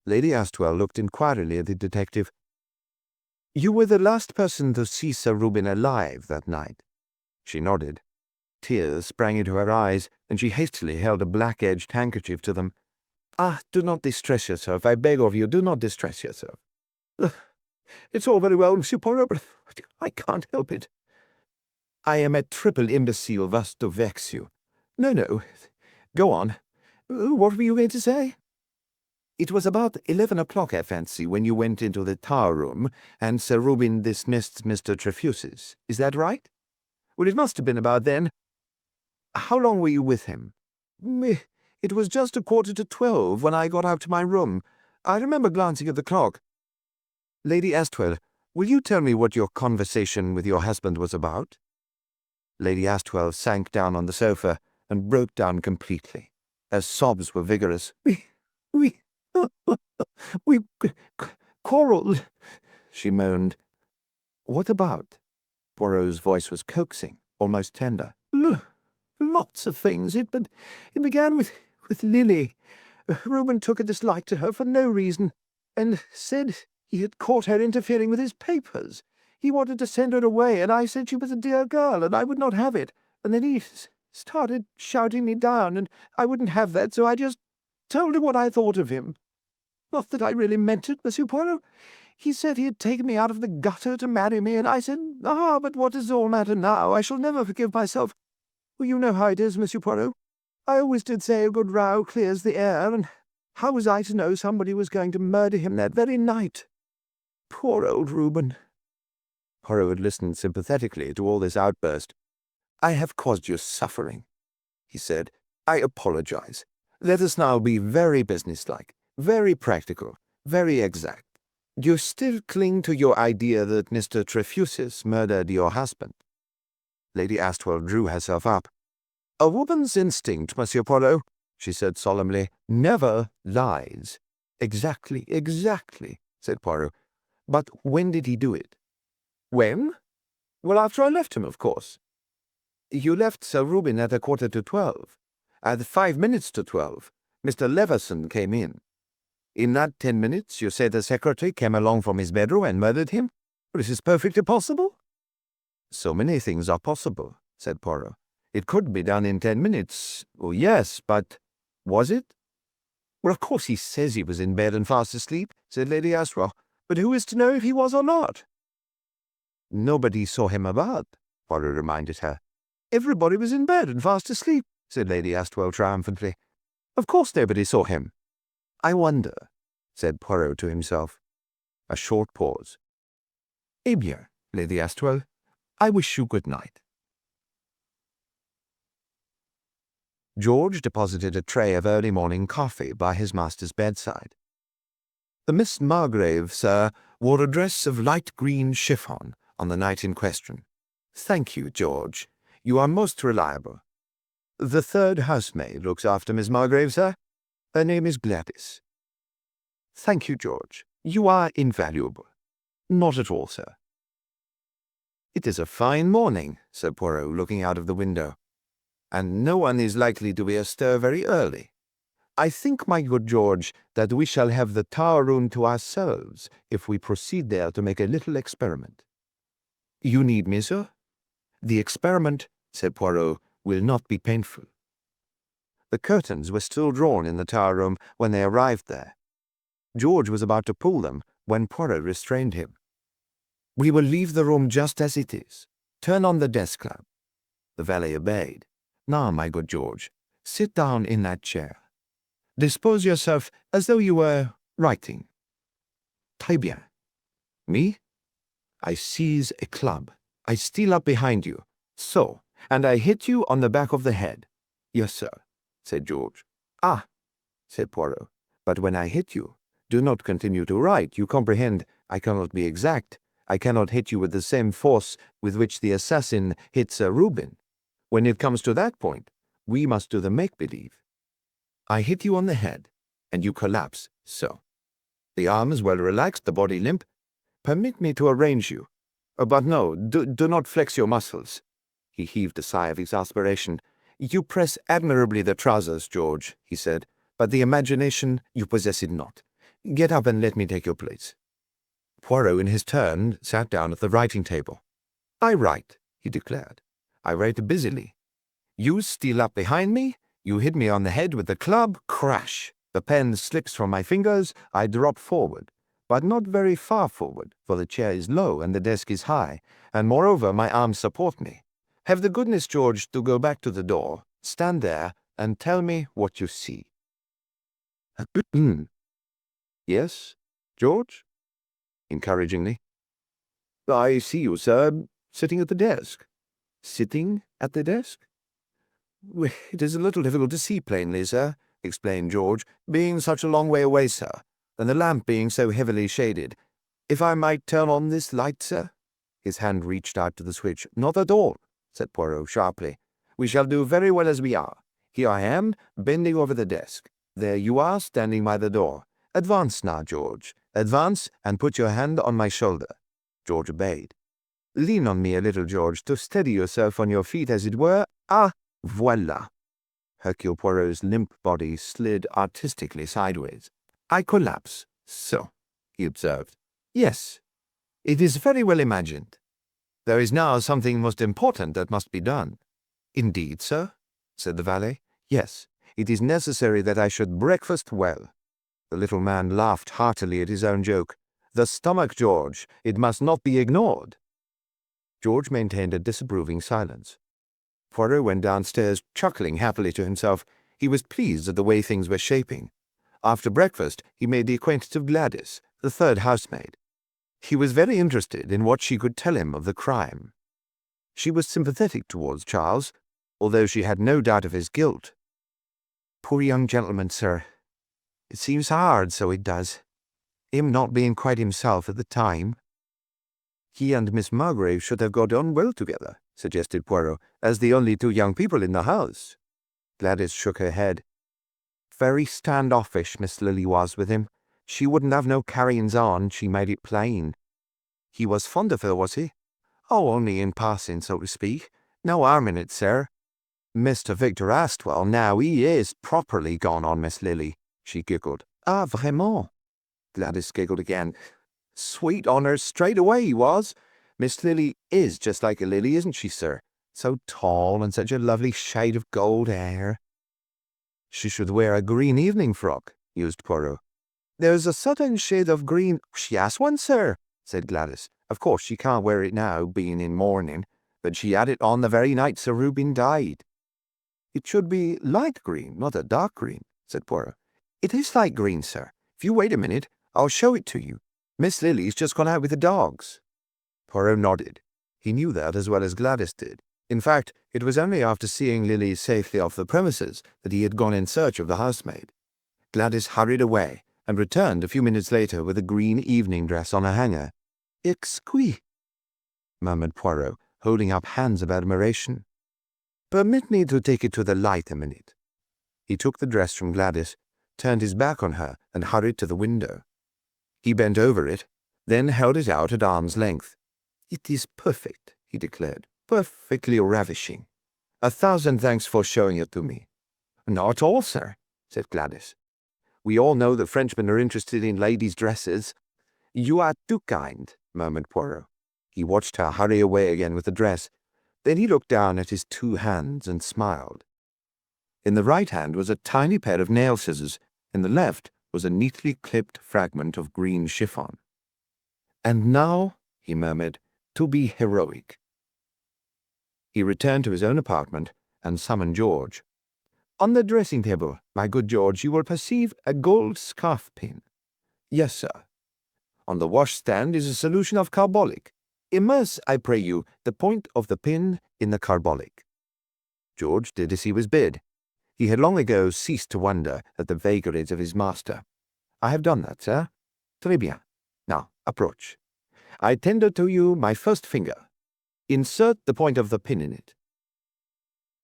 Lady Astwell looked inquiringly at the detective. You were the last person to see Sir Reuben alive that night. She nodded. Tears sprang into her eyes, and she hastily held a black-edged handkerchief to them. Do not distress yourself. I beg of you, do not distress yourself. It's all very well, Monsieur Poirot, but I can't help it. I am a triple imbecile thus to vex you. No. Go on. What were you going to say? It was about 11 o'clock, I fancy, when you went into the tower room, and Sir Reuben dismissed Mr. Trefusis. Is that right? Well, it must have been about then. How long were you with him? It was just 11:45 when I got out to my room. I remember glancing at the clock. Lady Astwell, will you tell me what your conversation with your husband was about? Lady Astwell sank down on the sofa and broke down completely. Her sobs were vigorous. We quarrelled, she moaned. What about? Poirot's voice was coaxing, almost tender. Lots of things. It began with Lily. Reuben took a dislike to her for no reason, and said he had caught her interfering with his papers. He wanted to send her away, and I said she was a dear girl, and I would not have it. And then he started shouting me down, and I wouldn't have that, so I just told him what I thought of him. Not that I really meant it, Monsieur Poirot. He said he had taken me out of the gutter to marry me, and I said, but what does it all matter now? I shall never forgive myself. Well, you know how it is, Monsieur Poirot. I always did say a good row clears the air, and how was I to know somebody was going to murder him that very night? Poor old Reuben. Poirot had listened sympathetically to all this outburst. "I have caused you suffering," he said. "I apologize. Let us now be very businesslike, very practical, very exact. You still cling to your idea that Mr. Trefusis murdered your husband?" Lady Astwell drew herself up. "A woman's instinct, Monsieur Poirot," she said solemnly, "never lies." "Exactly, exactly," said Poirot. "But when did he do it?" "When? Well, after I left him, of course." "You left Sir Reuben at 11:45. At 11:05, Mr. Leveson came in. In that 10 minutes, you say the secretary came along from his bedroom and murdered him? This is perfectly possible." "So many things are possible," said Poirot. "It could be done in 10 minutes. Oh, yes, but was it?" "Well, of course he says he was in bed and fast asleep," said Lady Astwell. "But who is to know if he was or not?" "Nobody saw him about," Poirot reminded her. "Everybody was in bed and fast asleep," said Lady Astwell triumphantly. "Of course nobody saw him." "I wonder," said Poirot to himself. A short pause. "Eh bien, Lady Astwell, I wish you good night." George deposited a tray of early morning coffee by his master's bedside. "The Miss Margrave, sir, wore a dress of light green chiffon on the night in question." "Thank you, George. You are most reliable." "The third housemaid looks after Miss Margrave, sir. Her name is Gladys." "Thank you, George. You are invaluable." "Not at all, sir." "It is a fine morning," said Poirot, looking out of the window, "and no one is likely to be astir very early. I think, my good George, that we shall have the tower room to ourselves if we proceed there to make a little experiment." "You need me, sir?" "The experiment," said Poirot, "will not be painful." The curtains were still drawn in the tower room when they arrived there. George was about to pull them when Poirot restrained him. "We will leave the room just as it is. Turn on the desk lamp." The valet obeyed. "Now, my good George, sit down in that chair. Dispose yourself as though you were writing. Très bien. Me? I seize a club. I steal up behind you. So, and I hit you on the back of the head." "Yes, sir," said George. "Ah," said Poirot, "but when I hit you, do not continue to write. You comprehend, I cannot be exact. I cannot hit you with the same force with which the assassin hit Sir Reuben. When it comes to that point, we must do the make-believe. I hit you on the head, and you collapse, so. The arm is well relaxed, the body limp. Permit me to arrange you. But no, do not flex your muscles." He heaved a sigh of exasperation. "You press admirably the trousers, George," he said, "but the imagination, you possess it not. Get up and let me take your place." Poirot, in his turn, sat down at the writing table. "I write," he declared. "I write busily. You steal up behind me, you hit me on the head with the club, crash. The pen slips from my fingers, I drop forward, but not very far forward, for the chair is low and the desk is high, and moreover my arms support me. Have the goodness, George, to go back to the door, stand there, and tell me what you see." "Yes, George?" encouragingly. "I see you, sir, sitting at the desk." "Sitting at the desk?" "It is a little difficult to see plainly, sir," explained George, "being such a long way away, sir, and the lamp being so heavily shaded. If I might turn on this light, sir?" His hand reached out to the switch. "Not at all," said Poirot sharply. "We shall do very well as we are. Here I am, bending over the desk. There you are, standing by the door. Advance now, George. Advance, and put your hand on my shoulder." George obeyed. "Lean on me a little, George, to steady yourself on your feet, as it were. Ah, voilà." Hercule Poirot's limp body slid artistically sideways. "I collapse. So," he observed. "Yes, it is very well imagined. There is now something most important that must be done." "Indeed, sir?" said the valet. "Yes, it is necessary that I should breakfast well." The little man laughed heartily at his own joke. "The stomach, George, it must not be ignored." George maintained a disapproving silence. Poirot went downstairs, chuckling happily to himself. He was pleased at the way things were shaping. After breakfast, he made the acquaintance of Gladys, the third housemaid. He was very interested in what she could tell him of the crime. She was sympathetic towards Charles, although she had no doubt of his guilt. "Poor young gentleman, sir. It seems hard, so it does. Him not being quite himself at the time." "He and Miss Margrave should have got on well together," suggested Poirot, "as the only two young people in the house." Gladys shook her head. "Very standoffish Miss Lily was with him. She wouldn't have no carryings on, she made it plain." "He was fond of her, was he?" "Oh, only in passing, so to speak. No harm in it, sir. Mr. Victor Astwell, now, he is properly gone on Miss Lily," she giggled. "Ah, vraiment?" Gladys giggled again. "Sweet on her straight away, he was. Miss Lily is just like a lily, isn't she, sir? So tall and such a lovely shade of gold hair." "She should wear a green evening frock," mused Poirot. "There's a certain shade of green—" "She has one, sir," said Gladys. "Of course she can't wear it now, being in mourning, but she had it on the very night Sir Reuben died." "It should be light green, not a dark green," said Poirot. "It is light green, sir. If you wait a minute, I'll show it to you. Miss Lily's just gone out with the dogs." Poirot nodded. He knew that as well as Gladys did. In fact, it was only after seeing Lily safely off the premises that he had gone in search of the housemaid. Gladys hurried away and returned a few minutes later with a green evening dress on a hanger. "Exquis," murmured Poirot, holding up hands of admiration. "Permit me to take it to the light a minute." He took the dress from Gladys, turned his back on her, and hurried to the window. He bent over it, then held it out at arm's length. "It is perfect," he declared. "Perfectly ravishing. 1,000 thanks for showing it to me." "Not at all, sir," said Gladys. "We all know that Frenchmen are interested in ladies' dresses." "You are too kind," murmured Poirot. He watched her hurry away again with the dress. Then he looked down at his 2 hands and smiled. In the right hand was a tiny pair of nail scissors. In the left was a neatly clipped fragment of green chiffon. "And now," he murmured, "to be heroic." He returned to his own apartment and summoned George. "On the dressing-table, my good George, you will perceive a gold scarf-pin." "Yes, sir." "On the washstand is a solution of carbolic. Immerse, I pray you, the point of the pin in the carbolic." George did as he was bid. He had long ago ceased to wonder at the vagaries of his master. "I have done that, sir." "Très bien. Now, approach. I tender to you my first finger. Insert the point of the pin in it."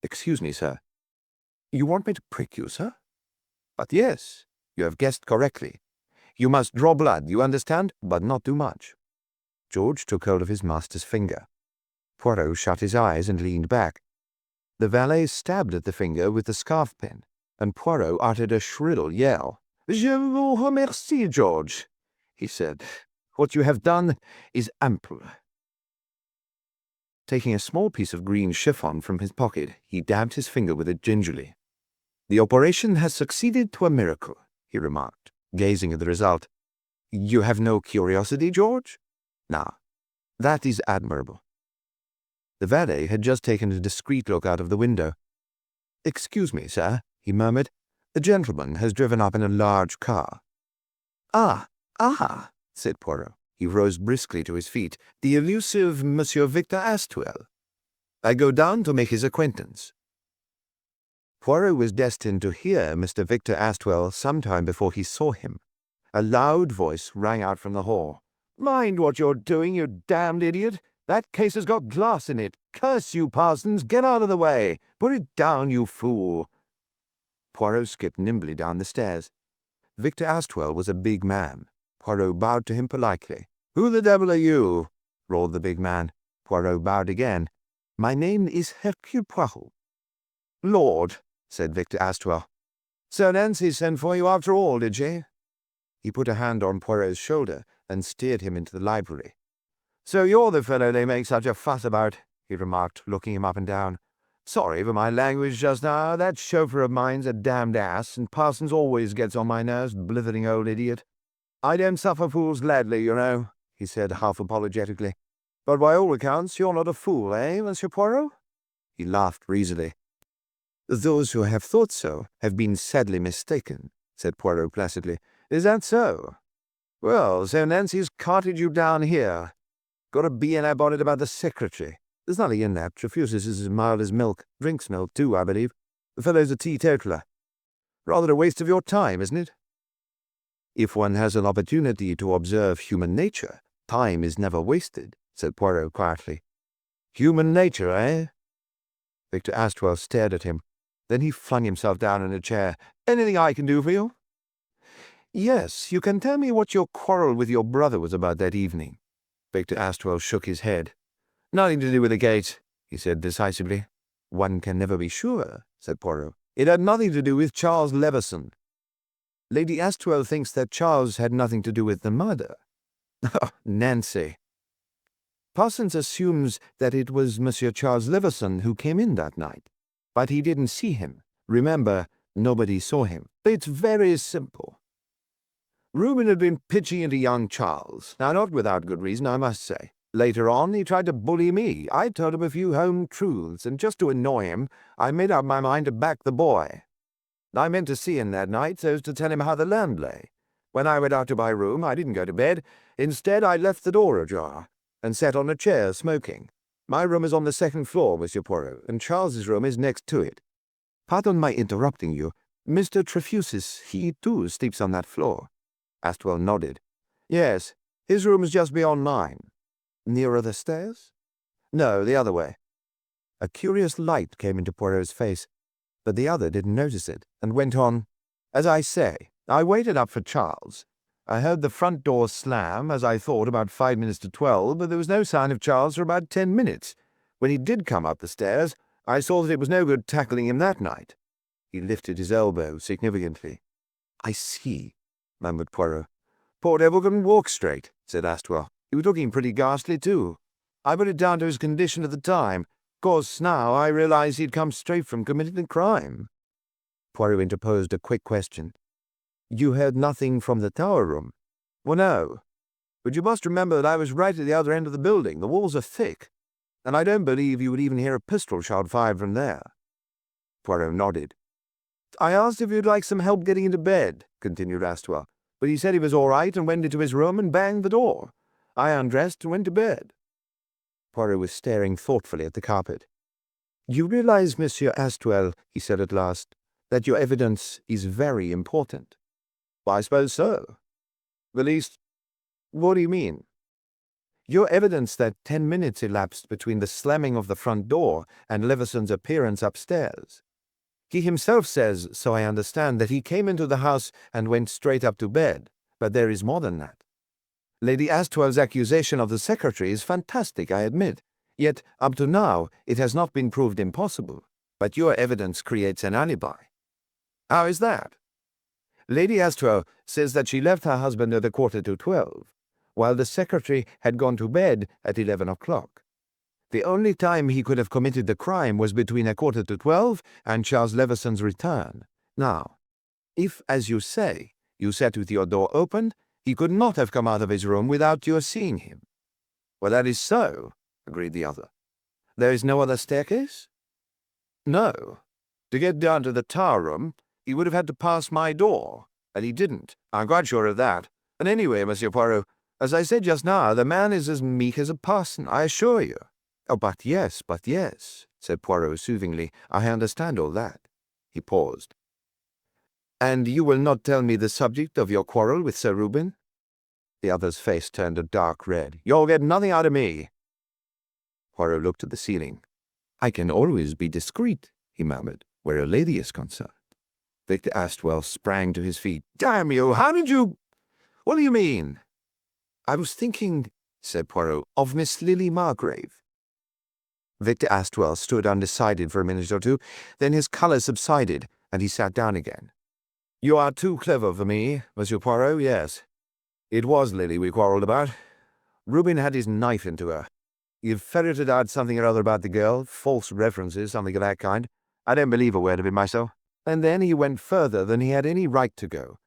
"Excuse me, sir." "You want me to prick you, sir?" "But yes, you have guessed correctly. You must draw blood, you understand, but not too much." George took hold of his master's finger. Poirot shut his eyes and leaned back. The valet stabbed at the finger with the scarf-pin, and Poirot uttered a shrill yell. "Je vous remercie, George," he said. "What you have done is ample." Taking a small piece of green chiffon from his pocket, he dabbed his finger with it gingerly. "The operation has succeeded to a miracle," he remarked, gazing at the result. "You have no curiosity, George? Now, that is admirable." The valet had just taken a discreet look out of the window. "Excuse me, sir," he murmured. "The gentleman has driven up in a large car." "Ah, said Poirot. He rose briskly to his feet. "The elusive Monsieur Victor Astwell. I go down to make his acquaintance." Poirot was destined to hear Mr. Victor Astwell sometime before he saw him. A loud voice rang out from the hall. "Mind what you're doing, you damned idiot! That case has got glass in it. Curse you, Parsons! Get out of the way! Put it down, you fool!" Poirot skipped nimbly down the stairs. Victor Astwell was a big man. Poirot bowed to him politely. "Who the devil are you?" roared the big man. Poirot bowed again. "My name is Hercule Poirot." "Lord," said Victor Astwell. "Sir Nancy sent for you after all, did she?" He put a hand on Poirot's shoulder and steered him into the library. "So you're the fellow they make such a fuss about," he remarked, looking him up and down. "Sorry for my language just now. That chauffeur of mine's a damned ass, and Parsons always gets on my nerves, blithering old idiot. I don't suffer fools gladly, you know," he said half apologetically. "But by all accounts you're not a fool, eh, Monsieur Poirot?" He laughed breezily. "Those who have thought so have been sadly mistaken," said Poirot placidly. "Is that so?" Well, so Nancy's carted you down here. Got a bee in her bonnet about the secretary. There's nothing in that. Trefusis is as mild as milk. Drinks milk, too, I believe. The fellow's a teetotaler. Rather a waste of your time, isn't it? If one has an opportunity to observe human nature, time is never wasted, said Poirot quietly. Human nature, eh? Victor Astwell stared at him. Then he flung himself down in a chair. Anything I can do for you? Yes, you can tell me what your quarrel with your brother was about that evening. Victor Astwell shook his head. Nothing to do with the gate, he said decisively. One can never be sure, said Poirot. It had nothing to do with Charles Leveson. Lady Astwell thinks that Charles had nothing to do with the murder. Oh, Nancy. Parsons assumes that it was Monsieur Charles Leveson who came in that night. But he didn't see him. Remember, nobody saw him. It's very simple. Reuben had been pitching into young Charles. Now, not without good reason, I must say. Later on, he tried to bully me. I told him a few home truths, and just to annoy him, I made up my mind to back the boy. I meant to see him that night so as to tell him how the land lay. When I went out to my room, I didn't go to bed. Instead, I left the door ajar and sat on a chair smoking. My room is on the second floor, Monsieur Poirot, and Charles's room is next to it. Pardon my interrupting you. Mr. Trefusis, he too sleeps on that floor. Astwell nodded. Yes, his room is just beyond mine. Nearer the stairs? No, the other way. A curious light came into Poirot's face, but the other didn't notice it, and went on. As I say, I waited up for Charles. I heard the front door slam, as I thought, about 5 minutes to 12, but there was no sign of Charles for about 10 minutes. When he did come up the stairs, I saw that it was no good tackling him that night. He lifted his elbow significantly. I see, murmured Poirot. Poor devil couldn't walk straight, said Astwell. He was looking pretty ghastly, too. I put it down to his condition at the time. Of course, now I realize he'd come straight from committing a crime. Poirot interposed a quick question. You heard nothing from the tower room? Well, no. But you must remember that I was right at the other end of the building. The walls are thick, and I don't believe you would even hear a pistol shot fired from there. Poirot nodded. I asked if you'd like some help getting into bed, continued Astwell, but he said he was all right and went into his room and banged the door. I undressed and went to bed. Poirot was staring thoughtfully at the carpet. You realize, Monsieur Astwell, he said at last, that your evidence is very important. I suppose so. The least, what do you mean? Your evidence that 10 minutes elapsed between the slamming of the front door and Leveson's appearance upstairs. He himself says, so I understand, that he came into the house and went straight up to bed, but there is more than that. Lady Astwell's accusation of the secretary is fantastic, I admit, yet up to now it has not been proved impossible, but your evidence creates an alibi. How is that? Lady Astwell says that she left her husband at 11:45, while the secretary had gone to bed at 11 o'clock. The only time he could have committed the crime was between 11:45 and Charles Leveson's return. Now, if, as you say, you sat with your door open, he could not have come out of his room without your seeing him. Well, that is so, agreed the other. There is no other staircase? No. To get down to the tower room, he would have had to pass my door, and he didn't. I'm quite sure of that. And anyway, Monsieur Poirot, as I said just now, the man is as meek as a parson, I assure you. Oh, but yes, said Poirot soothingly. I understand all that. He paused. And you will not tell me the subject of your quarrel with Sir Reuben? The other's face turned a dark red. You'll get nothing out of me. Poirot looked at the ceiling. I can always be discreet, he murmured, where a lady is concerned. Victor Astwell sprang to his feet. Damn you, how did you— What do you mean? I was thinking, said Poirot, of Miss Lily Margrave. Victor Astwell stood undecided for a minute or two, then his colour subsided, and he sat down again. You are too clever for me, Monsieur Poirot, yes. It was Lily we quarrelled about. Reuben had his knife into her. He ferreted out something or other about the girl, false references, something of that kind. I don't believe a word of it myself. And then he went further than he had any right to go.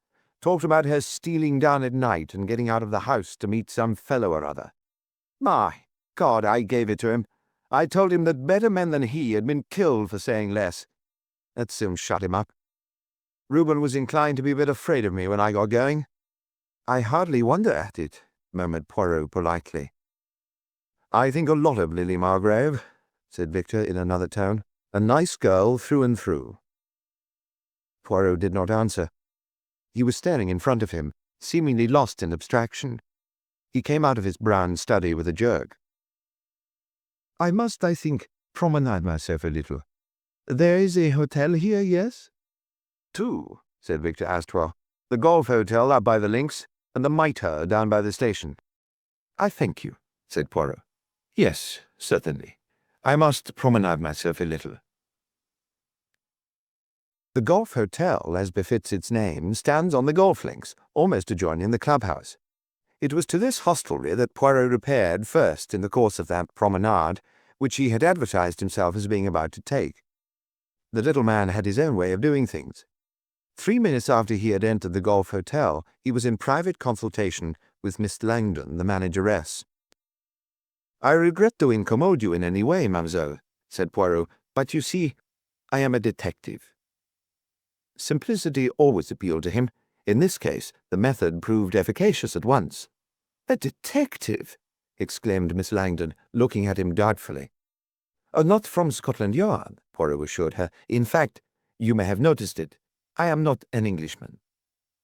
Talked about her stealing down at night and getting out of the house to meet some fellow or other. My God, I gave it to him. I told him that better men than he had been killed for saying less. That soon shut him up. Reuben was inclined to be a bit afraid of me when I got going. I hardly wonder at it, murmured Poirot politely. I think a lot of Lily Margrave, said Victor in another tone. A nice girl through and through. Poirot did not answer. He was staring in front of him, seemingly lost in abstraction. He came out of his brown study with a jerk. I must, I think, promenade myself a little. There is a hotel here, yes? Two, said Victor Astrois. The Golf Hotel up by the links, and the Mitre down by the station. I thank you, said Poirot. Yes, certainly. I must promenade myself a little. The Golf Hotel, as befits its name, stands on the golf links, almost adjoining the clubhouse. It was to this hostelry that Poirot repaired first in the course of that promenade, which he had advertised himself as being about to take. The little man had his own way of doing things. 3 minutes after he had entered the Golf Hotel, he was in private consultation with Miss Langdon, the manageress. I regret to incommode you in any way, mademoiselle, said Poirot, but you see, I am a detective. Simplicity always appealed to him. In this case, the method proved efficacious at once. A detective? Exclaimed Miss Langdon, looking at him doubtfully. Not from Scotland Yard, Poirot assured her. In fact, you may have noticed it. I am not an Englishman.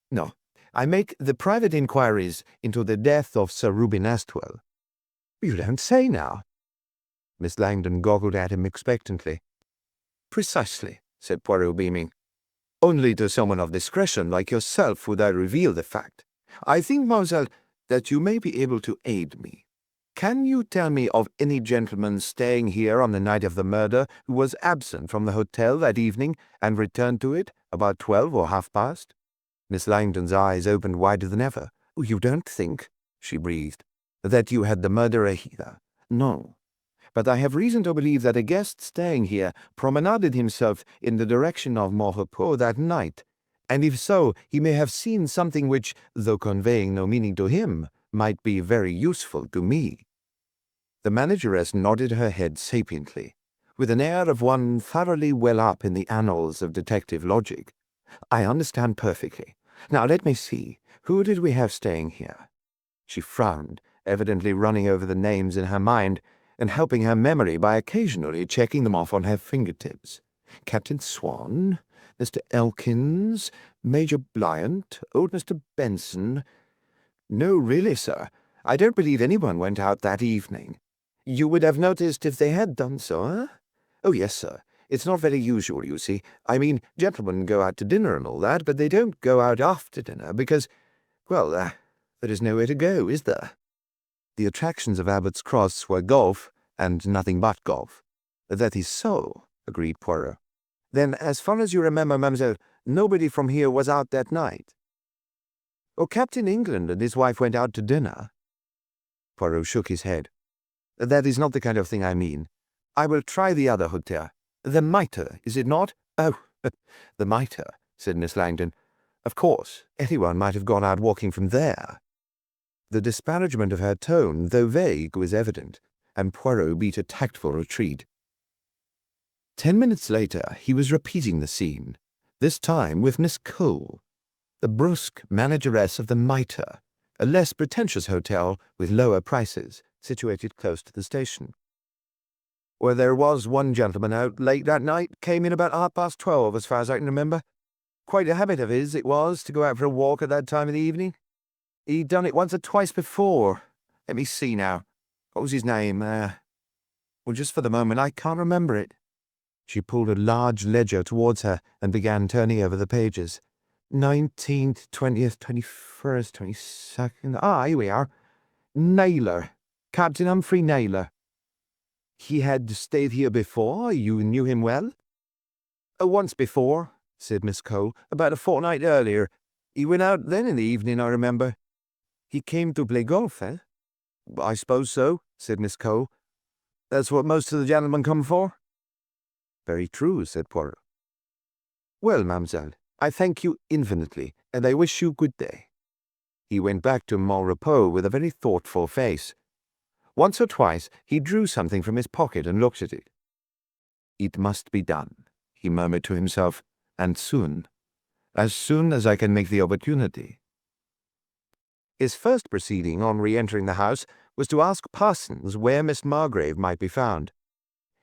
No, I make the private inquiries into the death of Sir Reuben Astwell. You don't say now. Miss Langdon goggled at him expectantly. Precisely, said Poirot, beaming. Only to someone of discretion like yourself would I reveal the fact. I think, mademoiselle, that you may be able to aid me. Can you tell me of any gentleman staying here on the night of the murder who was absent from the hotel that evening and returned to it about 12 or half-past? Miss Langdon's eyes opened wider than ever. You don't think, she breathed, that you had the murderer here? No. But I have reason to believe that a guest staying here promenaded himself in the direction of Maurepas that night, and if so, he may have seen something which, though conveying no meaning to him, might be very useful to me. The manageress nodded her head sapiently, with an air of one thoroughly well up in the annals of detective logic. I understand perfectly. Now let me see. Who did we have staying here? She frowned, evidently running over the names in her mind, and helping her memory by occasionally checking them off on her fingertips. Captain Swan, Mr. Elkins, Major Blyant, old Mr. Benson. No, really, sir, I don't believe anyone went out that evening. You would have noticed if they had done so, eh? Oh, yes, sir. It's not very usual, you see. I mean, gentlemen go out to dinner and all that, but they don't go out after dinner because, well, there is nowhere to go, is there? The attractions of Abbott's Cross were golf, and nothing but golf. That is so, agreed Poirot. Then, as far as you remember, mademoiselle, nobody from here was out that night. Oh, Captain England and his wife went out to dinner. Poirot shook his head. That is not the kind of thing I mean. I will try the other hotel. The Mitre, is it not? Oh, the Mitre, said Miss Langdon. Of course, anyone might have gone out walking from there. The disparagement of her tone, though vague, was evident, and Poirot beat a tactful retreat. 10 minutes later, he was repeating the scene, this time with Miss Cole, the brusque manageress of the Mitre, a less pretentious hotel with lower prices, situated close to the station. Well, there was one gentleman out late that night, came in about 12:30, as far as I can remember. Quite a habit of his, it was, to go out for a walk at that time of the evening. He'd done it once or twice before. Let me see now. What was his name? Well, just for the moment, I can't remember it. She pulled a large ledger towards her and began turning over the pages. 19th, 20th, 21st, 22nd. Ah, here we are. Naylor. Captain Humphrey Naylor. He had stayed here before? You knew him well? Once before, said Miss Cole, about a fortnight earlier. He went out then in the evening, I remember. He came to play golf, eh? I suppose so, said Miss Cole. That's what most of the gentlemen come for. Very true, said Poirot. Well, mademoiselle, I thank you infinitely, and I wish you good day. He went back to Maurepas with a very thoughtful face. Once or twice he drew something from his pocket and looked at it. It must be done, he murmured to himself, and soon. As soon as I can make the opportunity. His first proceeding on re-entering the house was to ask Parsons where Miss Margrave might be found.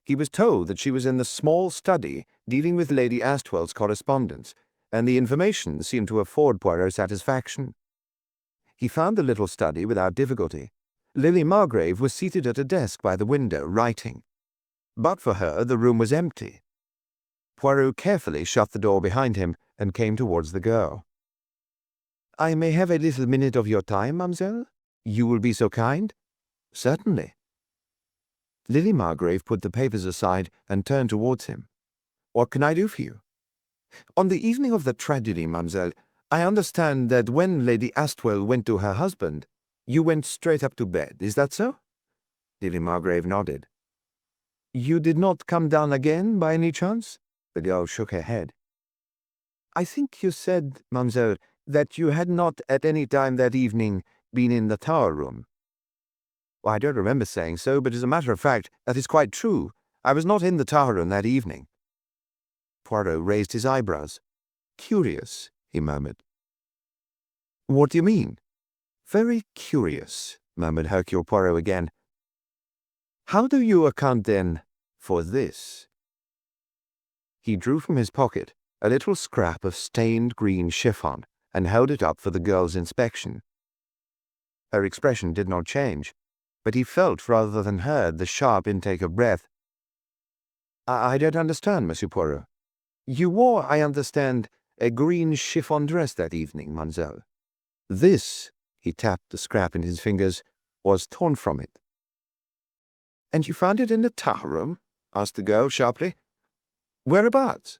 He was told that she was in the small study dealing with Lady Astwell's correspondence, and the information seemed to afford Poirot satisfaction. He found the little study without difficulty. Lily Margrave was seated at a desk by the window, writing. But for her, the room was empty. Poirot carefully shut the door behind him and came towards the girl. "I may have a little minute of your time, mademoiselle? You will be so kind?" "Certainly." Lily Margrave put the papers aside and turned towards him. "What can I do for you?" "On the evening of the tragedy, mademoiselle, I understand that when Lady Astwell went to her husband, you went straight up to bed. Is that so?" Lily Margrave nodded. "You did not come down again, by any chance?" The girl shook her head. "I think you said, mademoiselle, that you had not at any time that evening been in the tower room." "Well, I don't remember saying so, but as a matter of fact, that is quite true. I was not in the tower room that evening." Poirot raised his eyebrows. "Curious," he murmured. "What do you mean?" "Very curious," murmured Hercule Poirot again. "How do you account, then, for this?" He drew from his pocket a little scrap of stained green chiffon and held it up for the girl's inspection. Her expression did not change, but he felt rather than heard the sharp intake of breath. I don't understand, Monsieur Poirot. You wore, I understand, a green chiffon dress that evening, mademoiselle. This," he tapped the scrap in his fingers, "was torn from it." "And you found it in the tower room?" asked the girl sharply. "Whereabouts?"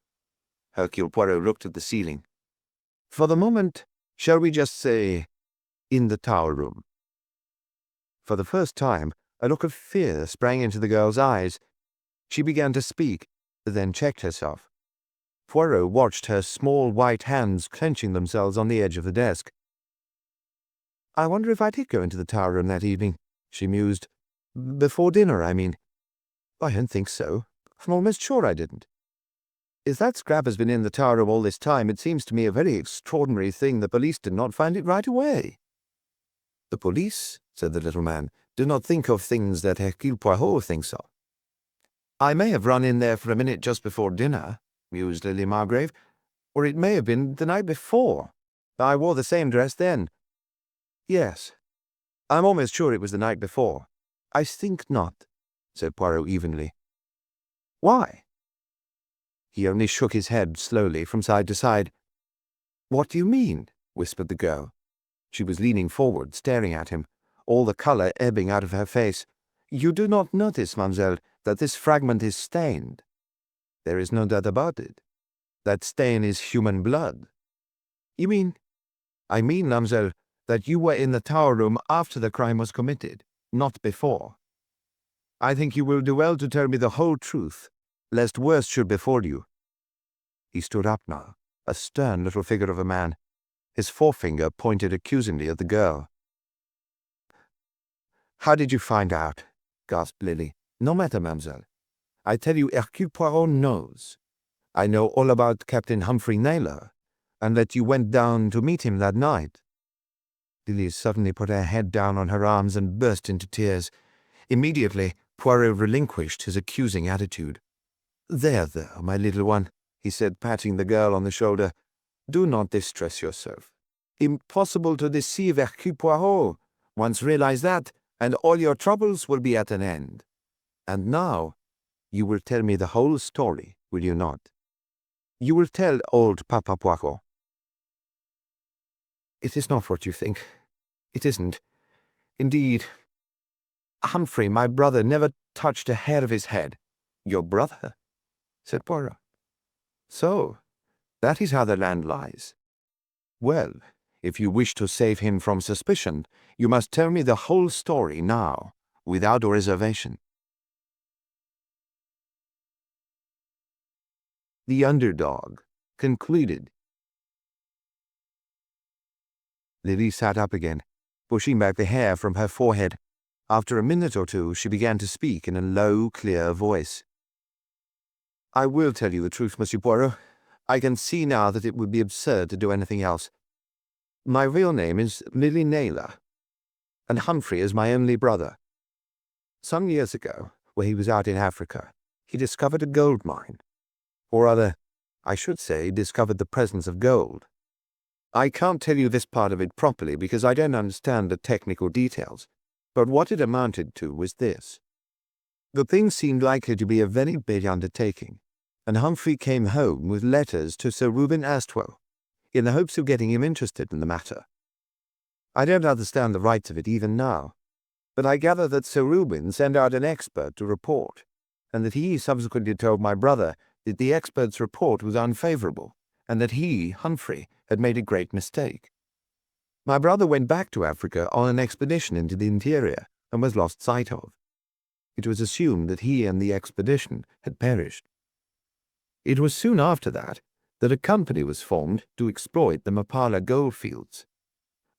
Hercule Poirot looked at the ceiling. "For the moment, shall we just say, in the tower room?" For the first time, a look of fear sprang into the girl's eyes. She began to speak, then checked herself. Poirot watched her small white hands clenching themselves on the edge of the desk. "I wonder if I did go into the tower room that evening," she mused. "Before dinner, I mean. I don't think so. I'm almost sure I didn't. If that scrap has been in the tower room all this time, it seems to me a very extraordinary thing the police did not find it right away." "The police," said the little man, "do not think of things that Hercule Poirot thinks of." "I may have run in there for a minute just before dinner," mused Lily Margrave, "or it may have been the night before. I wore the same dress then. Yes, I'm almost sure it was the night before." "I think not," said Poirot evenly. "Why?" He only shook his head slowly from side to side. "What do you mean?" whispered the girl. She was leaning forward, staring at him, all the colour ebbing out of her face. "You do not notice, mademoiselle, that this fragment is stained? There is no doubt about it. That stain is human blood." "You mean—" "I mean, mademoiselle, that you were in the tower room after the crime was committed, not before. I think you will do well to tell me the whole truth, lest worse should befall you." He stood up now, a stern little figure of a man. His forefinger pointed accusingly at the girl. "How did you find out?" gasped Lily. "No matter, mademoiselle. I tell you, Hercule Poirot knows. I know all about Captain Humphrey Naylor, and that you went down to meet him that night." Lily suddenly put her head down on her arms and burst into tears. Immediately, Poirot relinquished his accusing attitude. "There, my little one," he said, patting the girl on the shoulder. "Do not distress yourself. Impossible to deceive Hercule Poirot. Once realize that, and all your troubles will be at an end. And now, you will tell me the whole story, will you not? You will tell old Papa Poirot." "It is not what you think. It isn't. Indeed, Humphrey, my brother, never touched a hair of his head." "Your brother?" said Poirot. "So, that is how the land lies. Well, if you wish to save him from suspicion, you must tell me the whole story now, without reservation." The Underdog, concluded. Lily sat up again, pushing back the hair from her forehead. After a minute or two, she began to speak in a low, clear voice. "I will tell you the truth, Monsieur Poirot. I can see now that it would be absurd to do anything else. My real name is Millionaire, and Humphrey is my only brother. Some years ago, when he was out in Africa, he discovered a gold mine. Or rather, I should say, discovered the presence of gold. I can't tell you this part of it properly because I don't understand the technical details, but what it amounted to was this. The thing seemed likely to be a very big undertaking, and Humphrey came home with letters to Sir Reuben Astwell, in the hopes of getting him interested in the matter. I don't understand the rights of it even now, but I gather that Sir Reuben sent out an expert to report, and that he subsequently told my brother that the expert's report was unfavorable, and that he, Humphrey, had made a great mistake. My brother went back to Africa on an expedition into the interior, and was lost sight of. It was assumed that he and the expedition had perished. It was soon after that a company was formed to exploit the Mapala goldfields.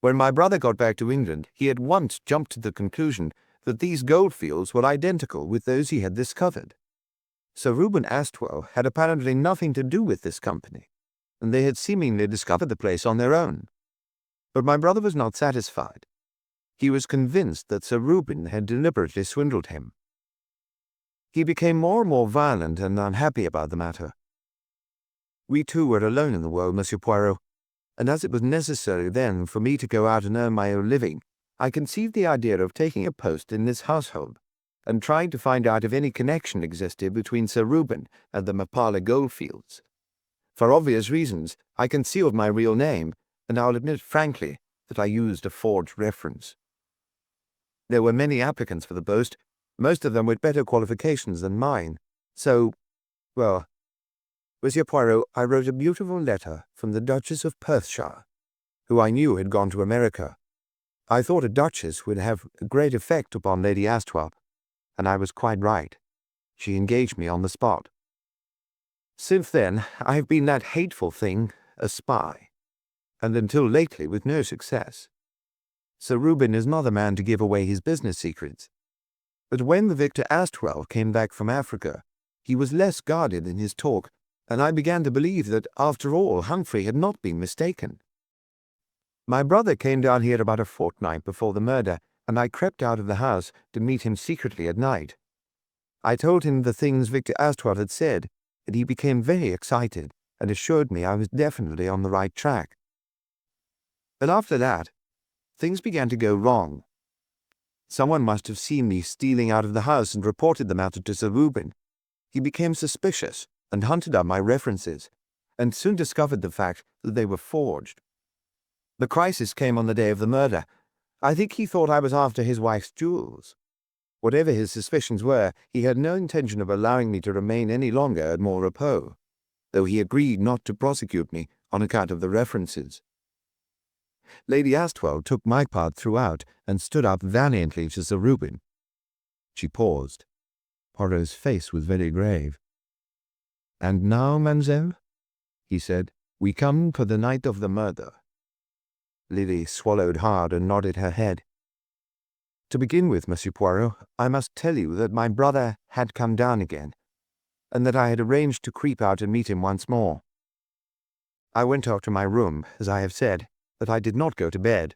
When my brother got back to England, he at once jumped to the conclusion that these goldfields were identical with those he had discovered. Sir Reuben Astwell had apparently nothing to do with this company, and they had seemingly discovered the place on their own. But my brother was not satisfied. He was convinced that Sir Reuben had deliberately swindled him. He became more and more violent and unhappy about the matter. We two were alone in the world, Monsieur Poirot, and as it was necessary then for me to go out and earn my own living, I conceived the idea of taking a post in this household, and trying to find out if any connection existed between Sir Reuben and the Mapala goldfields. For obvious reasons, I concealed my real name, and I'll admit frankly that I used a forged reference. There were many applicants for the post, most of them with better qualifications than mine, so, well, Monsieur Poirot, I wrote a beautiful letter from the Duchess of Perthshire, who I knew had gone to America. I thought a duchess would have a great effect upon Lady Astwell, and I was quite right. She engaged me on the spot. Since then, I have been that hateful thing, a spy, and until lately with no success. Sir Reuben is not a man to give away his business secrets. But when the Victor Astwell came back from Africa, he was less guarded in his talk, and I began to believe that, after all, Humphrey had not been mistaken. My brother came down here about a fortnight before the murder, and I crept out of the house to meet him secretly at night. I told him the things Victor Astwell had said, and he became very excited and assured me I was definitely on the right track. But after that, things began to go wrong. Someone must have seen me stealing out of the house and reported the matter to Sir Reuben. He became suspicious and hunted up my references, and soon discovered the fact that they were forged. The crisis came on the day of the murder. I think he thought I was after his wife's jewels. Whatever his suspicions were, he had no intention of allowing me to remain any longer at Mont Repos, though he agreed not to prosecute me on account of the references. Lady Astwell took my part throughout and stood up valiantly to Sir Reuben. She paused. Poirot's face was very grave. "And now, mademoiselle," he said, "we come to the night of the murder." Lily swallowed hard and nodded her head. "To begin with, Monsieur Poirot, I must tell you that my brother had come down again, and that I had arranged to creep out and meet him once more. I went up to my room, as I have said, but I did not go to bed.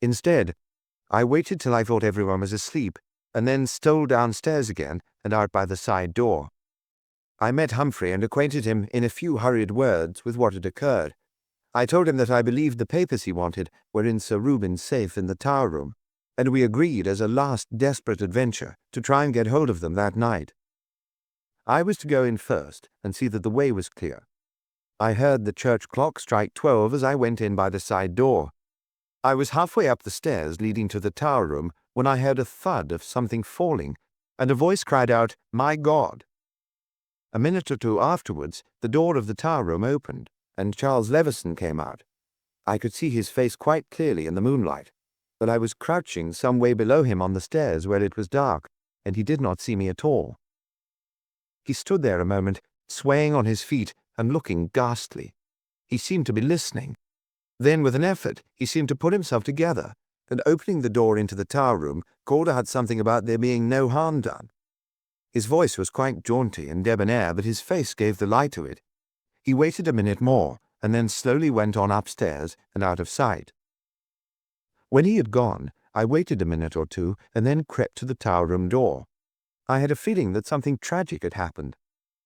Instead, I waited till I thought everyone was asleep, and then stole downstairs again and out by the side door. I met Humphrey and acquainted him in a few hurried words with what had occurred. I told him that I believed the papers he wanted were in Sir Reuben's safe in the tower room, and we agreed as a last desperate adventure to try and get hold of them that night. I was to go in first and see that the way was clear. I heard the church clock strike 12 as I went in by the side door. I was halfway up the stairs leading to the tower room when I heard a thud of something falling, and a voice cried out, 'My God!' A minute or two afterwards, the door of the tower room opened, and Charles Levison came out. I could see his face quite clearly in the moonlight, but I was crouching some way below him on the stairs where it was dark, and he did not see me at all. He stood there a moment, swaying on his feet and looking ghastly. He seemed to be listening. Then, with an effort, he seemed to put himself together, and opening the door into the tower room, called out something about there being no harm done. His voice was quite jaunty and debonair, but his face gave the lie to it. He waited a minute more, and then slowly went on upstairs and out of sight. When he had gone, I waited a minute or two and then crept to the tower room door. I had a feeling that something tragic had happened.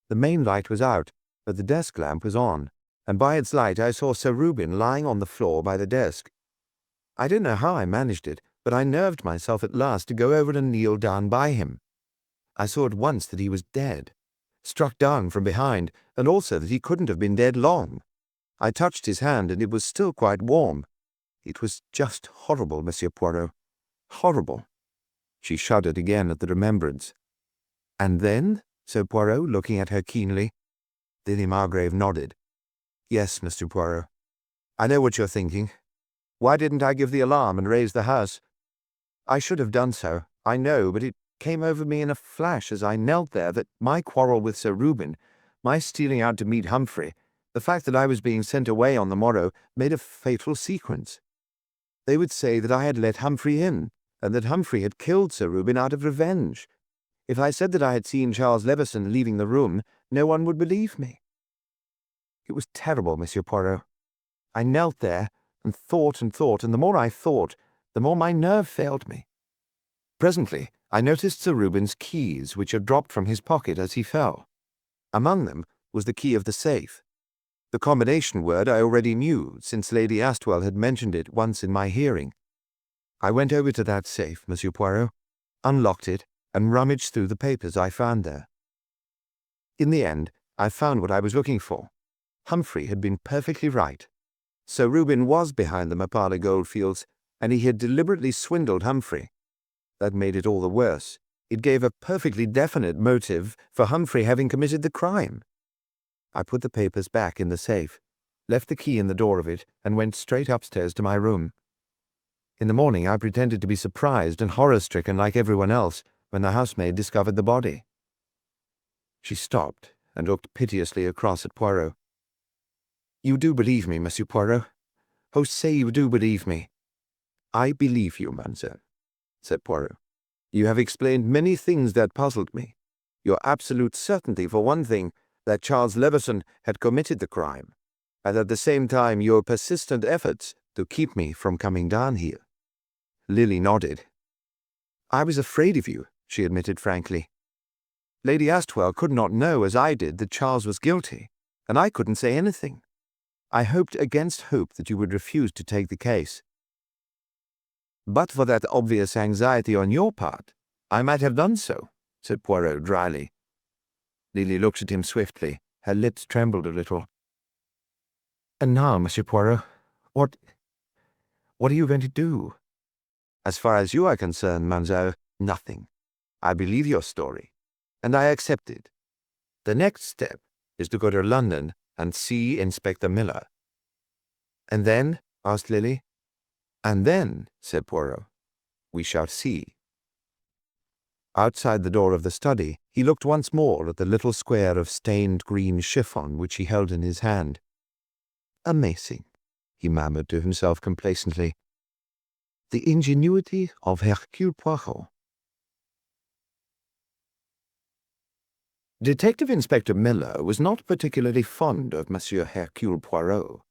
The main light was out, but the desk lamp was on, and by its light I saw Sir Reuben lying on the floor by the desk. I don't know how I managed it, but I nerved myself at last to go over and kneel down by him. I saw at once that he was dead, struck down from behind, and also that he couldn't have been dead long. I touched his hand, and it was still quite warm. It was just horrible, Monsieur Poirot. Horrible. She shuddered again at the remembrance. And then? Said Poirot, looking at her keenly. Lady Margrave nodded. Yes, Mr. Poirot. I know what you're thinking. Why didn't I give the alarm and raise the house? I should have done so, I know, but it came over me in a flash as I knelt there that my quarrel with Sir Reuben, my stealing out to meet Humphrey, the fact that I was being sent away on the morrow, made a fatal sequence. They would say that I had let Humphrey in, and that Humphrey had killed Sir Reuben out of revenge. If I said that I had seen Charles Levison leaving the room, no one would believe me. It was terrible, Monsieur Poirot. I knelt there, and thought, and the more I thought, the more my nerve failed me. Presently, I noticed Sir Reuben's keys, which had dropped from his pocket as he fell. Among them was the key of the safe. The combination word I already knew, since Lady Astwell had mentioned it once in my hearing. I went over to that safe, Monsieur Poirot, unlocked it, and rummaged through the papers I found there. In the end, I found what I was looking for. Humphrey had been perfectly right. Sir Reuben was behind the Mapale goldfields, and he had deliberately swindled Humphrey. That made it all the worse. It gave a perfectly definite motive for Humphrey having committed the crime. I put the papers back in the safe, left the key in the door of it, and went straight upstairs to my room. In the morning I pretended to be surprised and horror-stricken like everyone else when the housemaid discovered the body. She stopped and looked piteously across at Poirot. You do believe me, Monsieur Poirot? Oh, say you do believe me. I believe you, mademoiselle, said Poirot. You have explained many things that puzzled me. Your absolute certainty, for one thing, that Charles Levison had committed the crime, and at the same time your persistent efforts to keep me from coming down here. Lily nodded. I was afraid of you, she admitted frankly. Lady Astwell could not know, as I did, that Charles was guilty, and I couldn't say anything. I hoped against hope that you would refuse to take the case. But for that obvious anxiety on your part, I might have done so, said Poirot dryly. Lily looked at him swiftly. Her lips trembled a little. And now, Monsieur Poirot, what are you going to do? As far as you are concerned, mademoiselle, nothing. I believe your story, and I accept it. The next step is to go to London and see Inspector Miller. And then? Asked Lily. And then, said Poirot, we shall see. Outside the door of the study, he looked once more at the little square of stained green chiffon which he held in his hand. Amazing, he murmured to himself complacently. The ingenuity of Hercule Poirot. Detective Inspector Miller was not particularly fond of Monsieur Hercule Poirot.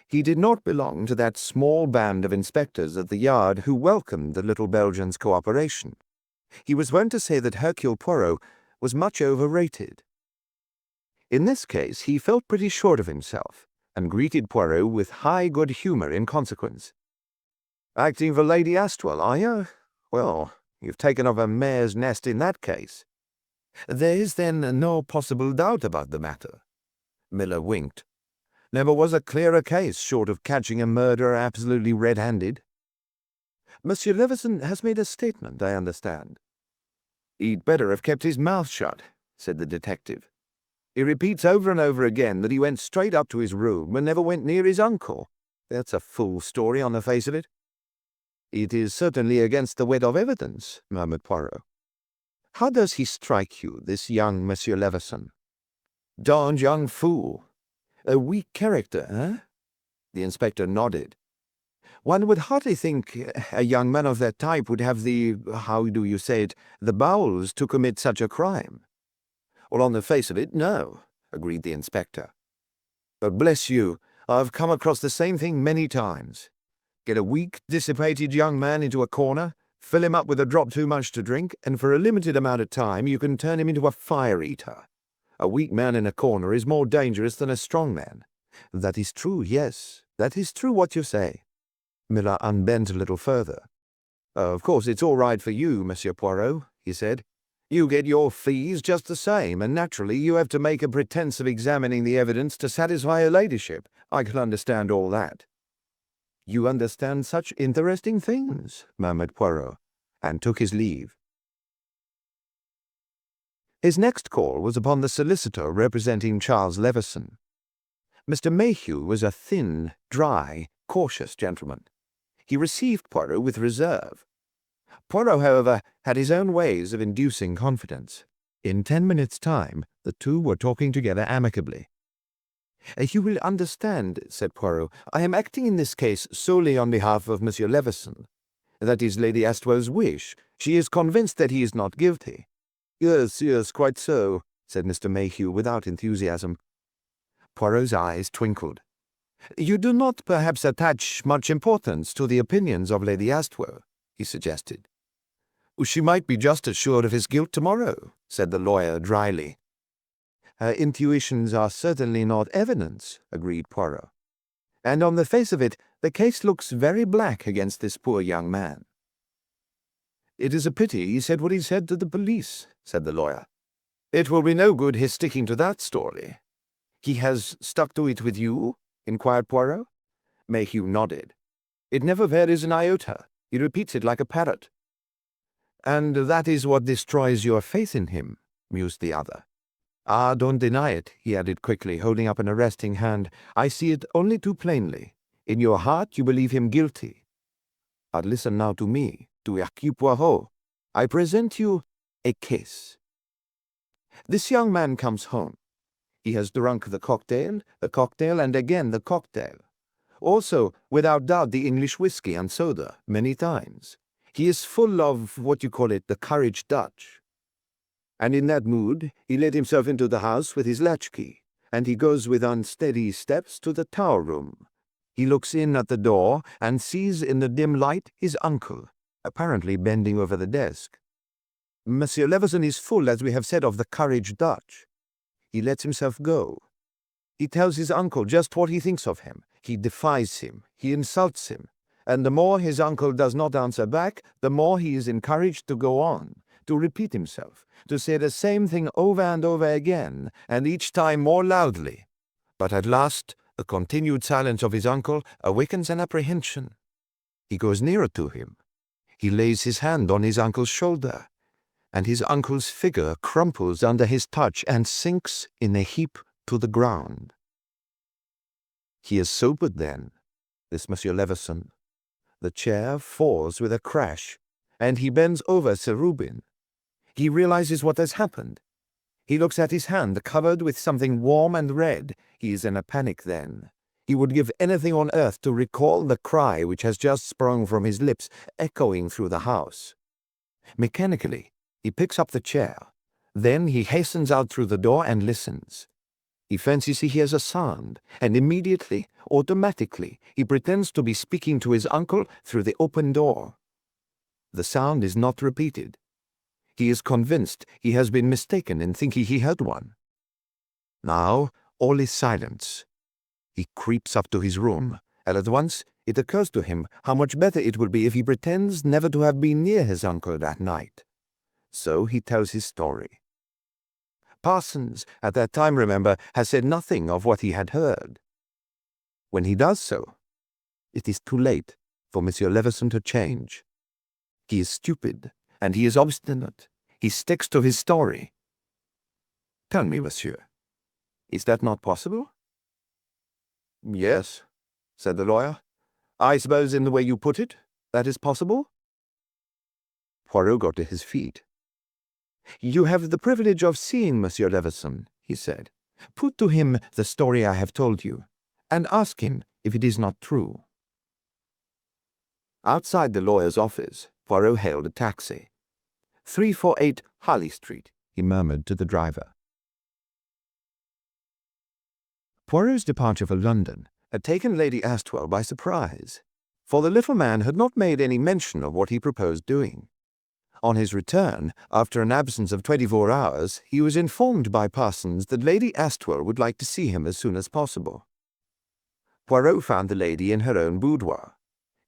He did not belong to that small band of inspectors at the Yard who welcomed the little Belgian's cooperation. He was wont to say that Hercule Poirot was much overrated. In this case, he felt pretty short of himself, and greeted Poirot with high good humour in consequence. Acting for Lady Astwell, are you? Well, you've taken up a mare's nest in that case. There is, then, no possible doubt about the matter. Miller winked. Never was a clearer case, short of catching a murderer absolutely red-handed. Monsieur Levison has made a statement, I understand. He'd better have kept his mouth shut, said the detective. He repeats over and over again that he went straight up to his room and never went near his uncle. That's a fool story on the face of it. It is certainly against the weight of evidence, murmured Poirot. How does he strike you, this young Monsieur Levison? Darned young fool. A weak character, eh? The inspector nodded. One would hardly think a young man of that type would have the, how do you say it, the bowels to commit such a crime. Well, on the face of it, no, agreed the inspector. But bless you, I've come across the same thing many times. Get a weak, dissipated young man into a corner, fill him up with a drop too much to drink, and for a limited amount of time you can turn him into a fire-eater. A weak man in a corner is more dangerous than a strong man. That is true, yes, that is true what you say. Miller unbent a little further. Of course it's all right for you, Monsieur Poirot, he said. You get your fees just the same, and naturally you have to make a pretense of examining the evidence to satisfy your ladyship. I can understand all that. You understand such interesting things, murmured Poirot, and took his leave. His next call was upon the solicitor representing Charles Levison. Mr. Mayhew was a thin, dry, cautious gentleman. He received Poirot with reserve. Poirot, however, had his own ways of inducing confidence. In 10 minutes' time, the two were talking together amicably. You will understand, said Poirot, I am acting in this case solely on behalf of Monsieur Levison. That is Lady Astwell's wish. She is convinced that he is not guilty. Yes, quite so, said Mr. Mayhew without enthusiasm. Poirot's eyes twinkled. You do not perhaps attach much importance to the opinions of Lady Astwell, he suggested. She might be just as sure of his guilt tomorrow, said the lawyer dryly. Her intuitions are certainly not evidence, agreed Poirot. And on the face of it, the case looks very black against this poor young man. It is a pity he said what he said to the police, said the lawyer. It will be no good his sticking to that story. He has stuck to it with you? Inquired Poirot. Mayhew nodded. It never varies an iota. He repeats it like a parrot. And that is what destroys your faith in him, mused the other. Ah, don't deny it, he added quickly, holding up an arresting hand. I see it only too plainly. In your heart you believe him guilty. But listen now to me, to Hercule Poirot. I present you a case. This young man comes home. He has drunk the cocktail, and again the cocktail. Also, without doubt, the English whiskey and soda, many times. He is full of, the courage Dutch. And in that mood, he let himself into the house with his latchkey, and he goes with unsteady steps to the tower room. He looks in at the door and sees in the dim light his uncle, apparently bending over the desk. Monsieur Levison is full, as we have said, of the courage Dutch. He lets himself go. He tells his uncle just what he thinks of him. He defies him. He insults him. And the more his uncle does not answer back, the more he is encouraged to go on, to repeat himself, to say the same thing over and over again, and each time more loudly. But at last, the continued silence of his uncle awakens an apprehension. He goes nearer to him. He lays his hand on his uncle's shoulder, and his uncle's figure crumples under his touch and sinks in a heap to the ground. He is sobered then, this Monsieur Levison. The chair falls with a crash, and he bends over Sir Reuben. He realizes what has happened. He looks at his hand covered with something warm and red. He is in a panic then. He would give anything on earth to recall the cry which has just sprung from his lips, echoing through the house. Mechanically, he picks up the chair. Then he hastens out through the door and listens. He fancies he hears a sound, and immediately, automatically, he pretends to be speaking to his uncle through the open door. The sound is not repeated. He is convinced he has been mistaken in thinking he heard one. Now all is silence. He creeps up to his room, and at once it occurs to him how much better it would be if he pretends never to have been near his uncle that night. So he tells his story. Parsons, at that time, remember, has said nothing of what he had heard. When he does so, it is too late for Monsieur Levison to change. He is stupid, and he is obstinate. He sticks to his story. Tell me, monsieur, is that not possible? Yes, said the lawyer. I suppose in the way you put it, that is possible? Poirot got to his feet. You have the privilege of seeing Monsieur Levison, he said. Put to him the story I have told you, and ask him if it is not true. Outside the lawyer's office, Poirot hailed a taxi. 348 Harley Street, he murmured to the driver. Poirot's departure for London had taken Lady Astwell by surprise, for the little man had not made any mention of what he proposed doing. On his return, after an absence of 24 hours, he was informed by Parsons that Lady Astwell would like to see him as soon as possible. Poirot found the lady in her own boudoir.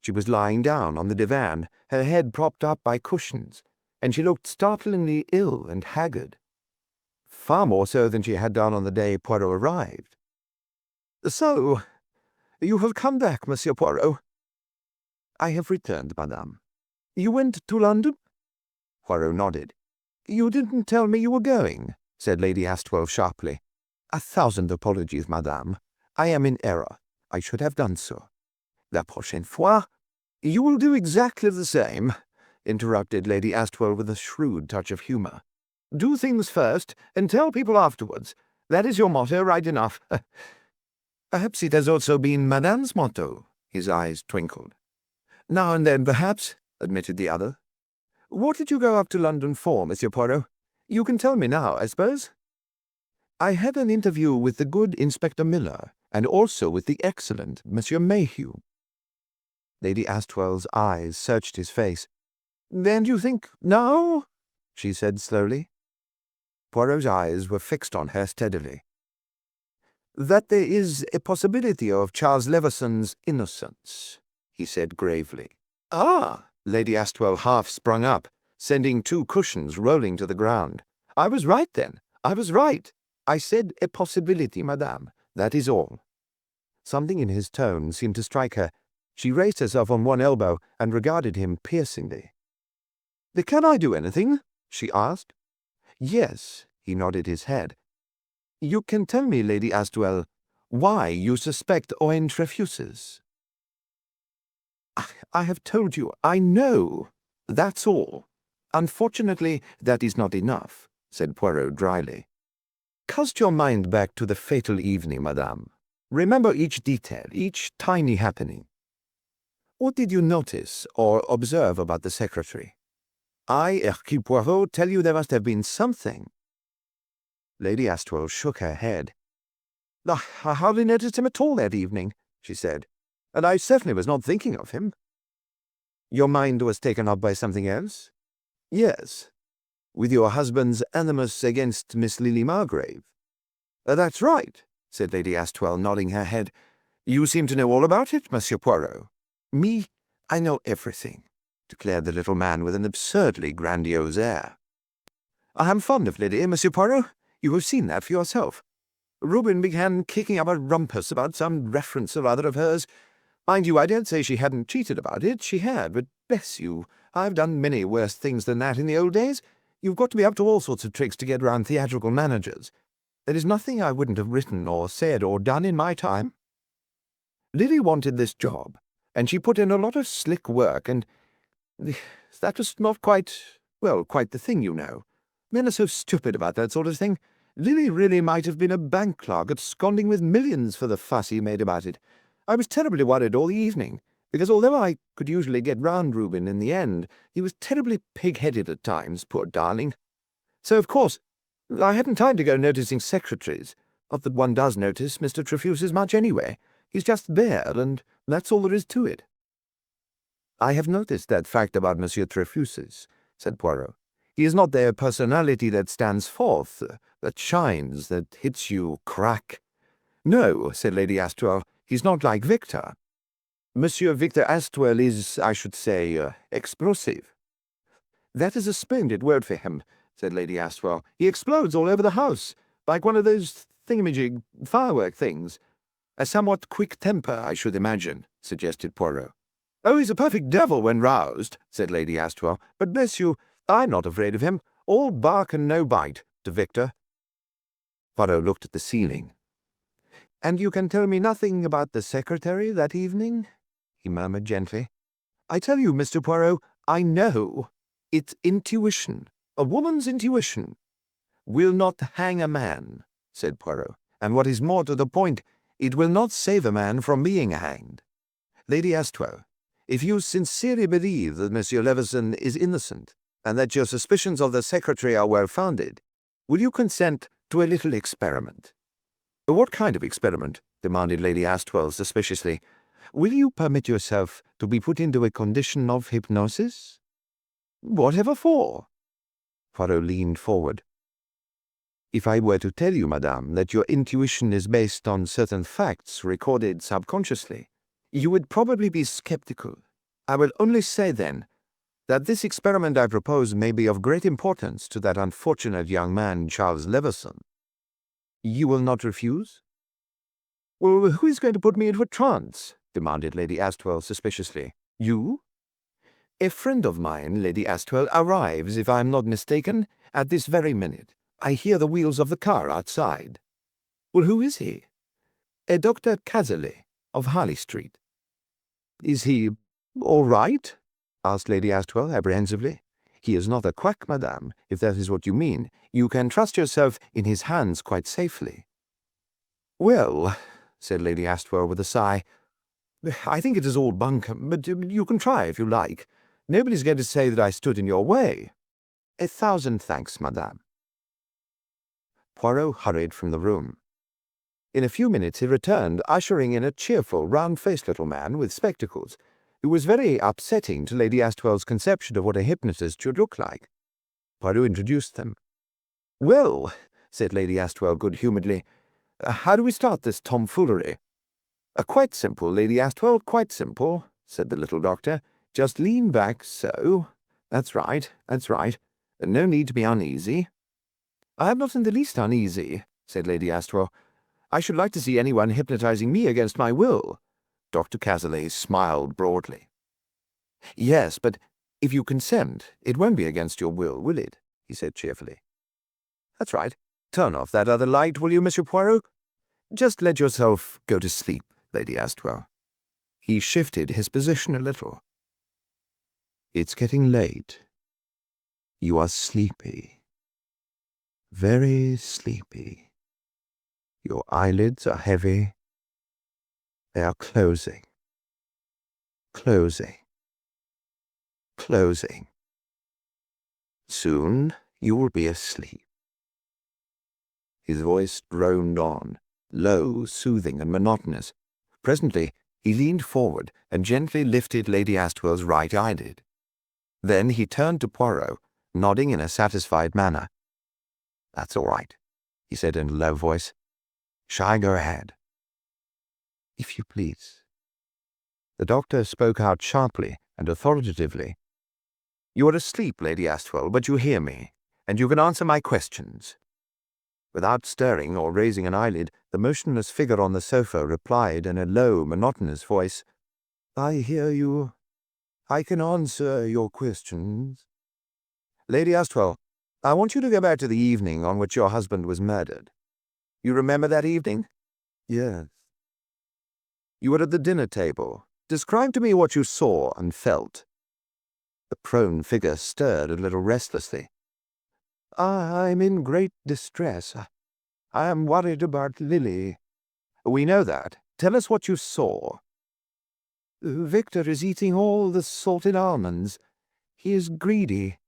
She was lying down on the divan, her head propped up by cushions, and she looked startlingly ill and haggard, far more so than she had done on the day Poirot arrived. "So, you have come back, Monsieur Poirot?" "I have returned, madame." "You went to London?" Poirot nodded. "You didn't tell me you were going," said Lady Astwell sharply. "A thousand apologies, madame. I am in error. I should have done so." "La prochaine fois—" "You will do exactly the same," interrupted Lady Astwell with a shrewd touch of humour. "Do things first, and tell people afterwards. That is your motto, right enough." "Perhaps it has also been Madame's motto." His eyes twinkled. "Now and then, perhaps," admitted the other. "What did you go up to London for, Monsieur Poirot? You can tell me now, I suppose." "I had an interview with the good Inspector Miller, and also with the excellent Monsieur Mayhew." Lady Astwell's eyes searched his face. "Then you think now?" she said slowly. Poirot's eyes were fixed on her steadily. "That there is a possibility of Charles Levison's innocence," he said gravely. "Ah!" Lady Astwell half sprung up, sending 2 cushions rolling to the ground. "I was right, then. I was right. I said a possibility, madame. That is all." Something in his tone seemed to strike her. She raised herself on one elbow and regarded him piercingly. "Can I do anything?" she asked. "Yes," he nodded his head. "You can tell me, Lady Astwell, why you suspect Owen Trefusis." "I have told you. I know. That's all. Unfortunately, that is not enough," said Poirot dryly. "Cast your mind back to the fatal evening, madame. Remember each detail, each tiny happening. What did you notice or observe about the secretary? I, Hercule Poirot, tell you there must have been something." Lady Astwell shook her head. "I hardly noticed him at all that evening," she said, "and I certainly was not thinking of him." "Your mind was taken up by something else?" "Yes, with your husband's animus against Miss Lily Margrave." "That's right," said Lady Astwell, nodding her head. "You seem to know all about it, Monsieur Poirot." "Me? I know everything," declared the little man with an absurdly grandiose air. "I am fond of Lily, Monsieur Poirot. You have seen that for yourself. Reuben began kicking up a rumpus about some reference or other of hers. Mind you, I don't say she hadn't cheated about it. She had, but bless you, I've done many worse things than that in the old days. You've got to be up to all sorts of tricks to get round theatrical managers. There is nothing I wouldn't have written or said or done in my time. Lily wanted this job, and she put in a lot of slick work, and that was not quite the thing, you know. Men are so stupid about that sort of thing. Lily really might have been a bank clerk absconding with millions for the fuss he made about it. I was terribly worried all the evening, because although I could usually get round Reuben in the end, he was terribly pig-headed at times, poor darling. So, of course, I hadn't time to go noticing secretaries. Not that one does notice Mr. Trefusis much anyway. He's just there, and that's all there is to it." "I have noticed that fact about Monsieur Trefusis," said Poirot. "He is not their personality that stands forth, that shines, that hits you crack." "No," said Lady Astwell, "he's not like Victor. Monsieur Victor Astwell is, I should say, explosive." "That is a splendid word for him," said Lady Astwell. "He explodes all over the house, like one of those thingamajig firework things. A somewhat quick temper, I should imagine," suggested Poirot. "Oh, he's a perfect devil when roused," said Lady Astwell. "But bless you, I'm not afraid of him. All bark and no bite, to Victor." Poirot looked at the ceiling. "And you can tell me nothing about the secretary that evening?" he murmured gently. "I tell you, Mr. Poirot, I know. It's intuition, a woman's intuition." "Will not hang a man," said Poirot. "And what is more to the point, it will not save a man from being hanged. Lady Astwell, if you sincerely believe that Monsieur Levison is innocent, and that your suspicions of the secretary are well-founded, will you consent to a little experiment?" What kind of experiment? Demanded Lady Astwell suspiciously. Will you permit yourself to be put into a condition of hypnosis? Whatever for? Poirot leaned forward. If I were to tell you, madame, that your intuition is based on certain facts recorded subconsciously, you would probably be skeptical. I will only say, then, that this experiment I propose may be of great importance to that unfortunate young man, Charles Leveson. You will not refuse? Well, who is going to put me into a trance? Demanded Lady Astwell suspiciously. You? A friend of mine, Lady Astwell, arrives, if I am not mistaken, at this very minute. I hear the wheels of the car outside. Well, who is he? A Dr. Cazalet, of Harley Street. Is he all right? Asked Lady Astwell apprehensively. He is not a quack, madame, if that is what you mean. You can trust yourself in his hands quite safely. Well, said Lady Astwell with a sigh, I think it is all bunkum, but you can try if you like. Nobody's going to say that I stood in your way. 1,000 thanks, madame. Poirot hurried from the room. In a few minutes he returned, ushering in a cheerful, round-faced little man with spectacles, who was very upsetting to Lady Astwell's conception of what a hypnotist should look like. Poirot introduced them. Well, said Lady Astwell good-humouredly, how do we start this tomfoolery? Quite simple, Lady Astwell, quite simple, said the little doctor. Just lean back, so. That's right, that's right. No need to be uneasy. I am not in the least uneasy, said Lady Astwell. I should like to see anyone hypnotizing me against my will. Dr. Cazalet smiled broadly. Yes, but if you consent, it won't be against your will it? He said cheerfully. That's right. Turn off that other light, will you, Monsieur Poirot? Just let yourself go to sleep, Lady Astwell. He shifted his position a little. It's getting late. You are sleepy. Very sleepy. Your eyelids are heavy. They are closing. Closing. Closing. Soon you will be asleep. His voice droned on, low, soothing, and monotonous. Presently he leaned forward and gently lifted Lady Astwell's right eyelid. Then he turned to Poirot, nodding in a satisfied manner. That's all right, he said in a low voice. Shall I go ahead? If you please. The doctor spoke out sharply and authoritatively. You are asleep, Lady Astwell, but you hear me, and you can answer my questions. Without stirring or raising an eyelid, the motionless figure on the sofa replied in a low, monotonous voice, I hear you. I can answer your questions. Lady Astwell, I want you to go back to the evening on which your husband was murdered. You remember that evening? Yes. You were at the dinner table. Describe to me what you saw and felt. The prone figure stirred a little restlessly. I'm in great distress. I am worried about Lily. We know that. Tell us what you saw. Victor is eating all the salted almonds. He is greedy.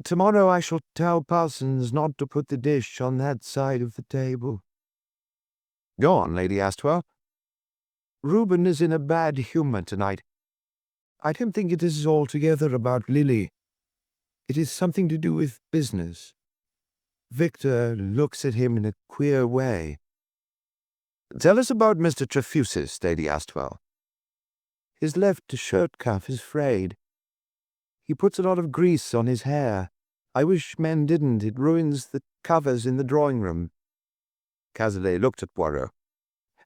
Tomorrow I shall tell Parsons not to put the dish on that side of the table. Go on, Lady Astwell. Reuben is in a bad humour tonight. I don't think it is altogether about Lily. It is something to do with business. Victor looks at him in a queer way. Tell us about Mr. Trefusis, Lady Astwell. His left shirt cuff is frayed. He puts a lot of grease on his hair. I wish men didn't. It ruins the covers in the drawing-room. Cazalet looked at Poirot.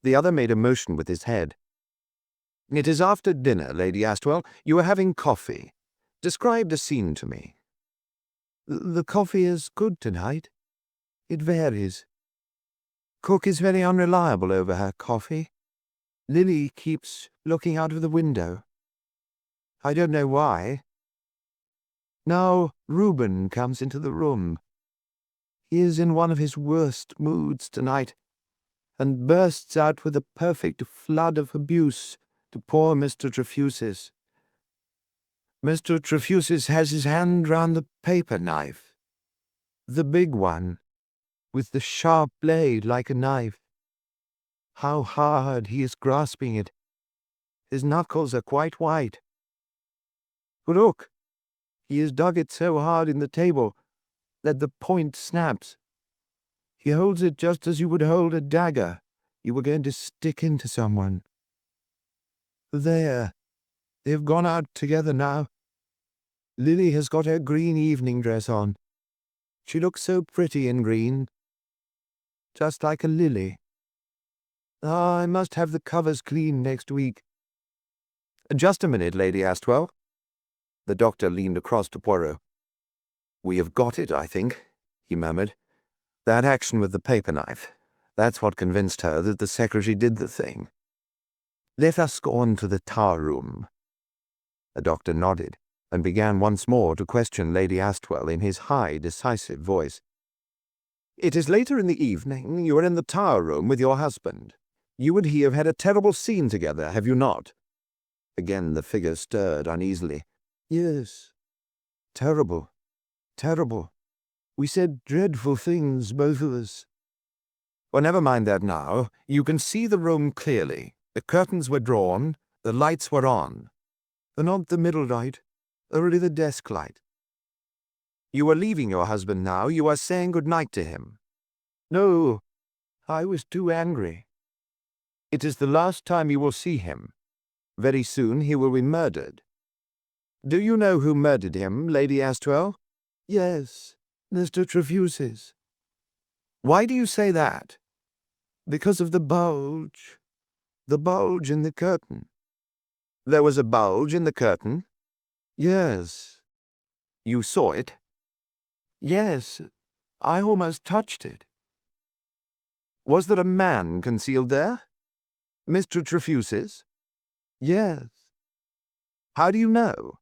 The other made a motion with his head. It is after dinner, Lady Astwell. You are having coffee. Describe the scene to me. The coffee is good tonight. It varies. Cook is very unreliable over her coffee. Lily keeps looking out of the window. I don't know why. Now Reuben comes into the room. He is in one of his worst moods tonight, and bursts out with a perfect flood of abuse to poor Mr. Trefusis. Mr. Trefusis has his hand round the paper knife, the big one, with the sharp blade like a knife. How hard he is grasping it. His knuckles are quite white. Look, he has dug it so hard in the table that the point snaps. He holds it just as you would hold a dagger you were going to stick into someone. There, they've gone out together now. Lily has got her green evening dress on. She looks so pretty in green, just like a lily. I must have the covers cleaned next week. Just a minute, Lady Astwell. The doctor leaned across to Poirot. We have got it, I think, he murmured. That action with the paper knife. That's what convinced her that the secretary did the thing. Let us go on to the tower room. The doctor nodded, and began once more to question Lady Astwell in his high, decisive voice. It is later in the evening. You are in the tower room with your husband. You and he have had a terrible scene together, have you not? Again the figure stirred uneasily. Yes. Terrible. Terrible. We said dreadful things, both of us. Well, never mind that now. You can see the room clearly. The curtains were drawn. The lights were on. Not the middle light, only the desk light. You are leaving your husband now. You are saying good night to him. No, I was too angry. It is the last time you will see him. Very soon he will be murdered. Do you know who murdered him, Lady Astwell? Yes, Mr. Trefusis. Why do you say that? Because of the bulge. The bulge in the curtain. There was a bulge in the curtain? Yes. You saw it? Yes, I almost touched it. Was there a man concealed there? Mr. Trefusis? Yes. How do you know?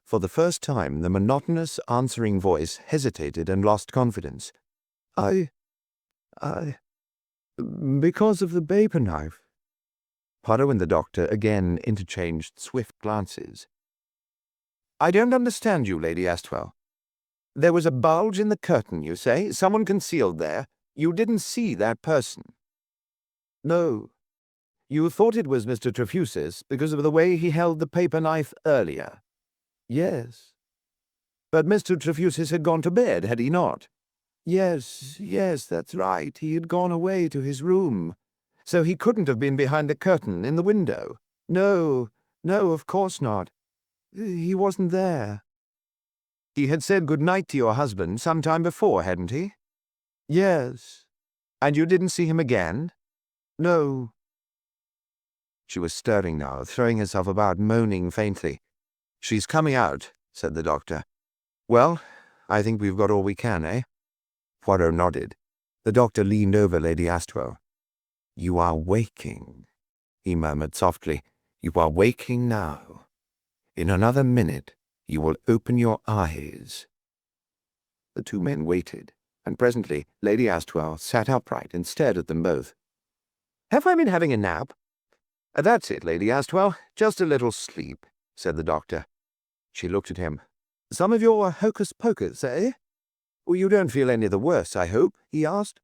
For the first time, the monotonous, answering voice hesitated and lost confidence. Because of the paper knife. Poirot and the doctor again interchanged swift glances. I don't understand you, Lady Astwell. There was a bulge in the curtain, you say? Someone concealed there? You didn't see that person? No. You thought it was Mr. Trefusis because of the way he held the paper knife earlier? Yes. But Mr. Trefusis had gone to bed, had he not? Yes, that's right. He had gone away to his room. So he couldn't have been behind the curtain in the window. No, of course not. He wasn't there. He had said good night to your husband some time before, hadn't he? Yes. And you didn't see him again? No. She was stirring now, throwing herself about, moaning faintly. She's coming out, said the doctor. Well, I think we've got all we can, eh? Poirot nodded. The doctor leaned over Lady Astwell. You are waking, he murmured softly. You are waking now. In another minute, you will open your eyes. The two men waited, and presently Lady Astwell sat upright and stared at them both. Have I been having a nap? That's it, Lady Astwell. Just a little sleep, said the doctor. She looked at him. Some of your hocus-pocus, eh? Well, you don't feel any the worse, I hope, he asked.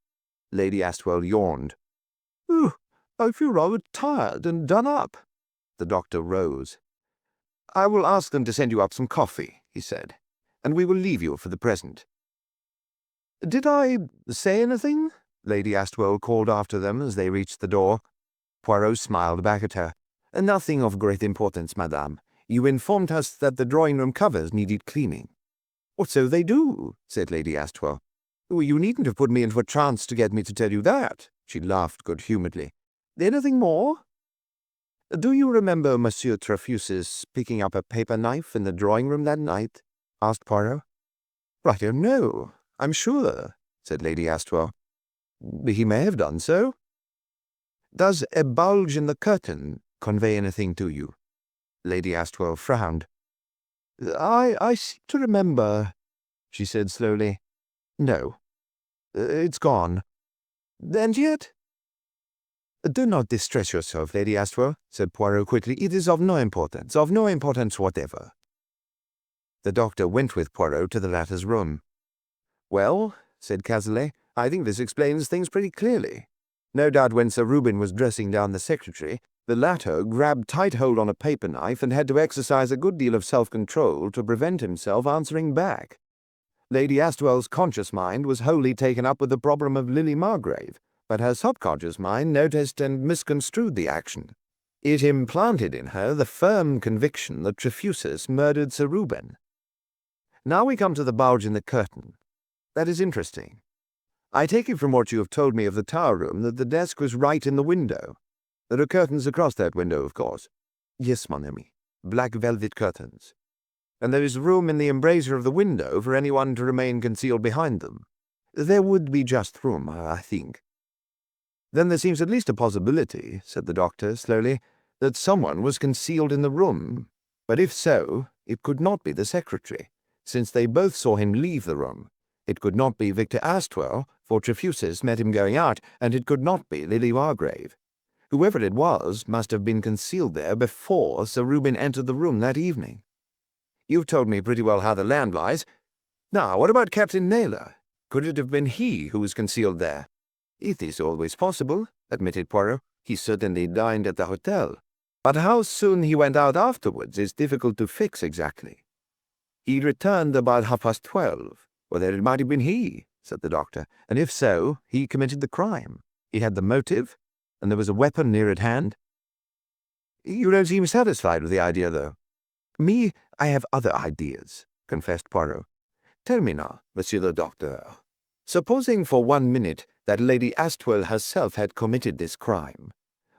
Lady Astwell yawned. Oh, I feel rather tired and done up. The doctor rose. I will ask them to send you up some coffee, he said, and we will leave you for the present. Did I say anything? Lady Astwell called after them as they reached the door. Poirot smiled back at her. Nothing of great importance, madame. You informed us that the drawing-room covers needed cleaning. So they do, said Lady Astwell. You needn't have put me into a trance to get me to tell you that. She laughed good-humouredly. Anything more? Do you remember Monsieur Trefusis picking up a paper knife in the drawing-room that night? Asked Poirot. I don't know, I'm sure, said Lady Astwell. He may have done so. Does a bulge in the curtain convey anything to you? Lady Astwell frowned. I seem to remember, she said slowly. No, it's gone. And yet... Do not distress yourself, Lady Astwell, said Poirot quickly. It is of no importance whatever. The doctor went with Poirot to the latter's room. Well, said Cazalet, I think this explains things pretty clearly. No doubt when Sir Reuben was dressing down the secretary, the latter grabbed tight hold on a paper knife and had to exercise a good deal of self-control to prevent himself answering back. Lady Astwell's conscious mind was wholly taken up with the problem of Lily Margrave, but her subconscious mind noticed and misconstrued the action. It implanted in her the firm conviction that Trefusis murdered Sir Reuben. Now we come to the bulge in the curtain. That is interesting. I take it from what you have told me of the tower room that the desk was right in the window. There are curtains across that window, of course. Yes, mon ami. Black velvet curtains. And there is room in the embrasure of the window for anyone to remain concealed behind them. There would be just room, I think. Then there seems at least a possibility, said the doctor slowly, that someone was concealed in the room. But if so, it could not be the secretary, since they both saw him leave the room. It could not be Victor Astwell, for Trefusis met him going out, and it could not be Lily Margrave. Whoever it was must have been concealed there before Sir Reuben entered the room that evening. You've told me pretty well how the land lies. Now, what about Captain Naylor? Could it have been he who was concealed there? It is always possible, admitted Poirot. He certainly dined at the hotel. But how soon he went out afterwards is difficult to fix exactly. He returned about 12:30. Well, then it might have been he, said the doctor, and if so, he committed the crime. He had the motive, and there was a weapon near at hand. You don't seem satisfied with the idea, though. Me, I have other ideas, confessed Poirot. Tell me now, Monsieur le Docteur, supposing for 1 minute that Lady Astwell herself had committed this crime,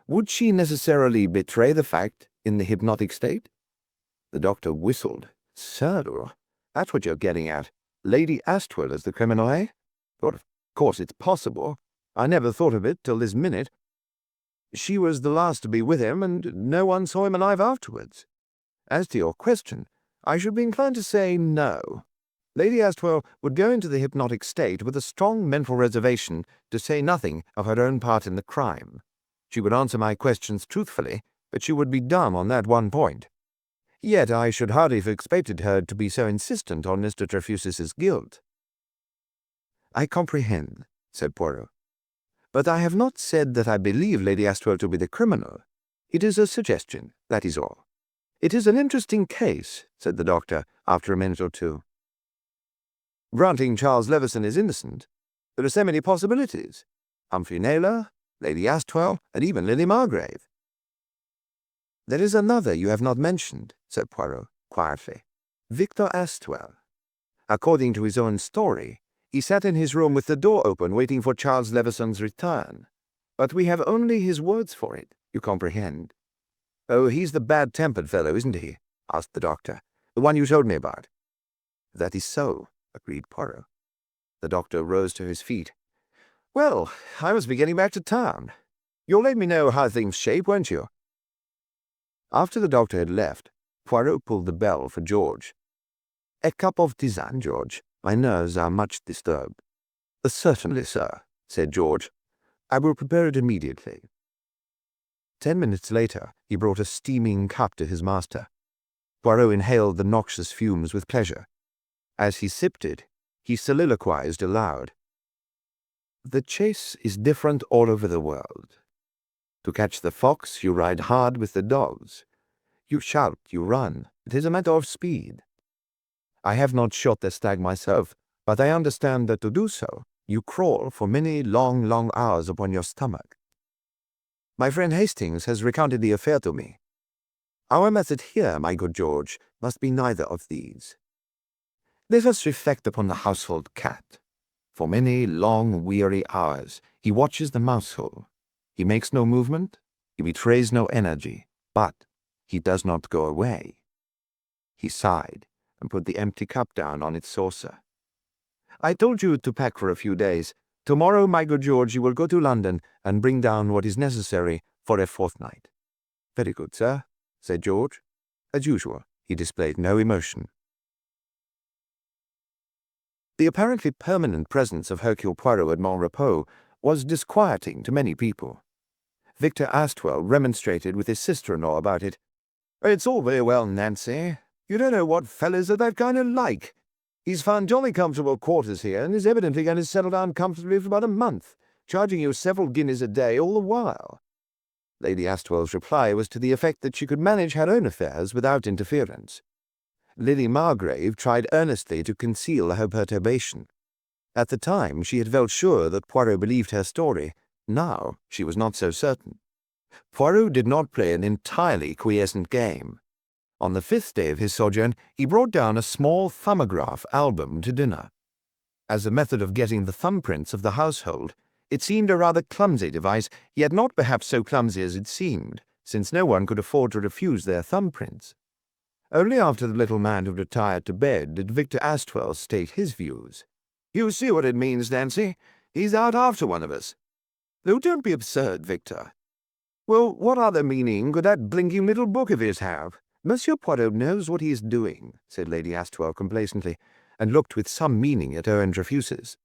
would she necessarily betray the fact in the hypnotic state? The doctor whistled. Sir, that's what you're getting at. Lady Astwell as the criminal, eh? But of course it's possible. I never thought of it till this minute. She was the last to be with him, and no one saw him alive afterwards. As to your question, I should be inclined to say no. Lady Astwell would go into the hypnotic state with a strong mental reservation, to say nothing of her own part in the crime. She would answer my questions truthfully, but she would be dumb on that one point. Yet I should hardly have expected her to be so insistent on Mr. Trefusis's guilt. I comprehend, said Poirot. But I have not said that I believe Lady Astwell to be the criminal. It is a suggestion, that is all. It is an interesting case, said the doctor, after a minute or two. Granting Charles Levison is innocent, there are so many possibilities. Humphrey Naylor, Lady Astwell, and even Lily Margrave. There is another you have not mentioned, said Poirot, quietly. Victor Astwell. According to his own story, he sat in his room with the door open waiting for Charles Levison's return. But we have only his words for it, you comprehend. Oh, he's the bad-tempered fellow, isn't he? Asked the doctor. The one you told me about. That is so, agreed Poirot. The doctor rose to his feet. Well, I must be getting back to town. You'll let me know how things shape, won't you? After the doctor had left, Poirot pulled the bell for George. A cup of tisane, George. My nerves are much disturbed. Certainly, sir, said George. I will prepare it immediately. 10 minutes later, he brought a steaming cup to his master. Poirot inhaled the noxious fumes with pleasure. As he sipped it, he soliloquized aloud. The chase is different all over the world. To catch the fox, you ride hard with the dogs. You shout, you run. It is a matter of speed. I have not shot the stag myself, but I understand that to do so, you crawl for many long, long hours upon your stomach. My friend Hastings has recounted the affair to me. Our method here, my good George, must be neither of these. Let us reflect upon the household cat. For many long, weary hours, he watches the mousehole. He makes no movement, he betrays no energy, but he does not go away. He sighed and put the empty cup down on its saucer. I told you to pack for a few days. Tomorrow, my good George, you will go to London and bring down what is necessary for a fortnight. Very good, sir, said George. As usual, he displayed no emotion. The apparently permanent presence of Hercule Poirot at Montrepos was disquieting to many people. Victor Astwell remonstrated with his sister-in-law about it. It's all very well, Nancy. You don't know what fellows are that kind of like. He's found jolly comfortable quarters here and is evidently going to settle down comfortably for about a month. charging you several guineas a day all the while." Lady Astwell's reply was to the effect that she could manage her own affairs without interference. Lily Margrave tried earnestly to conceal her perturbation. At the time she had felt sure that Poirot believed her story. Now she was not so certain. Poirot did not play an entirely quiescent game. On the 5th day of his sojourn, he brought down a small thumbograph album to dinner. As a method of getting the thumbprints of the household, it seemed a rather clumsy device, yet not perhaps so clumsy as it seemed, since no one could afford to refuse their thumbprints. Only after the little man had retired to bed did Victor Astwell state his views. "You see what it means, Nancy. He's out after one of us." "Oh, don't be absurd, Victor." "Well, what other meaning could that blinking little book of his have?" "Monsieur Poirot knows what he is doing," said Lady Astwell complacently, and looked with some meaning at Owen Trefusis.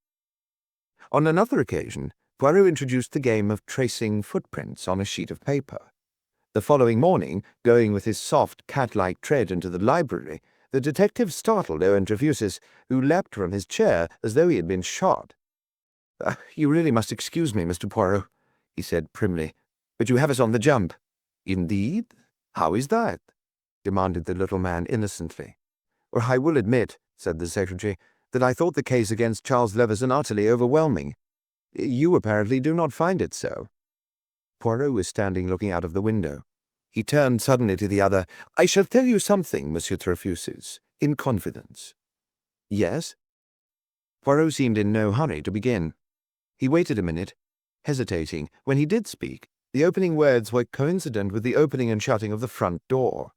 On another occasion, Poirot introduced the game of tracing footprints on a sheet of paper. The following morning, going with his soft, cat-like tread into the library, the detective startled Owen Trefusis, who leapt from his chair as though he had been shot. "You really must excuse me, Mr. Poirot," he said primly, "but you have us on the jump." "Indeed? How is that?" demanded the little man innocently. "Or I will admit," said the secretary, "that I thought the case against Charles Levison utterly overwhelming. You apparently do not find it so." Poirot was standing looking out of the window. He turned suddenly to the other. "I shall tell you something, Monsieur Trefusis, in confidence." "Yes?" Poirot seemed in no hurry to begin. He waited a minute, hesitating. When he did speak, the opening words were coincident with the opening and shutting of the front door.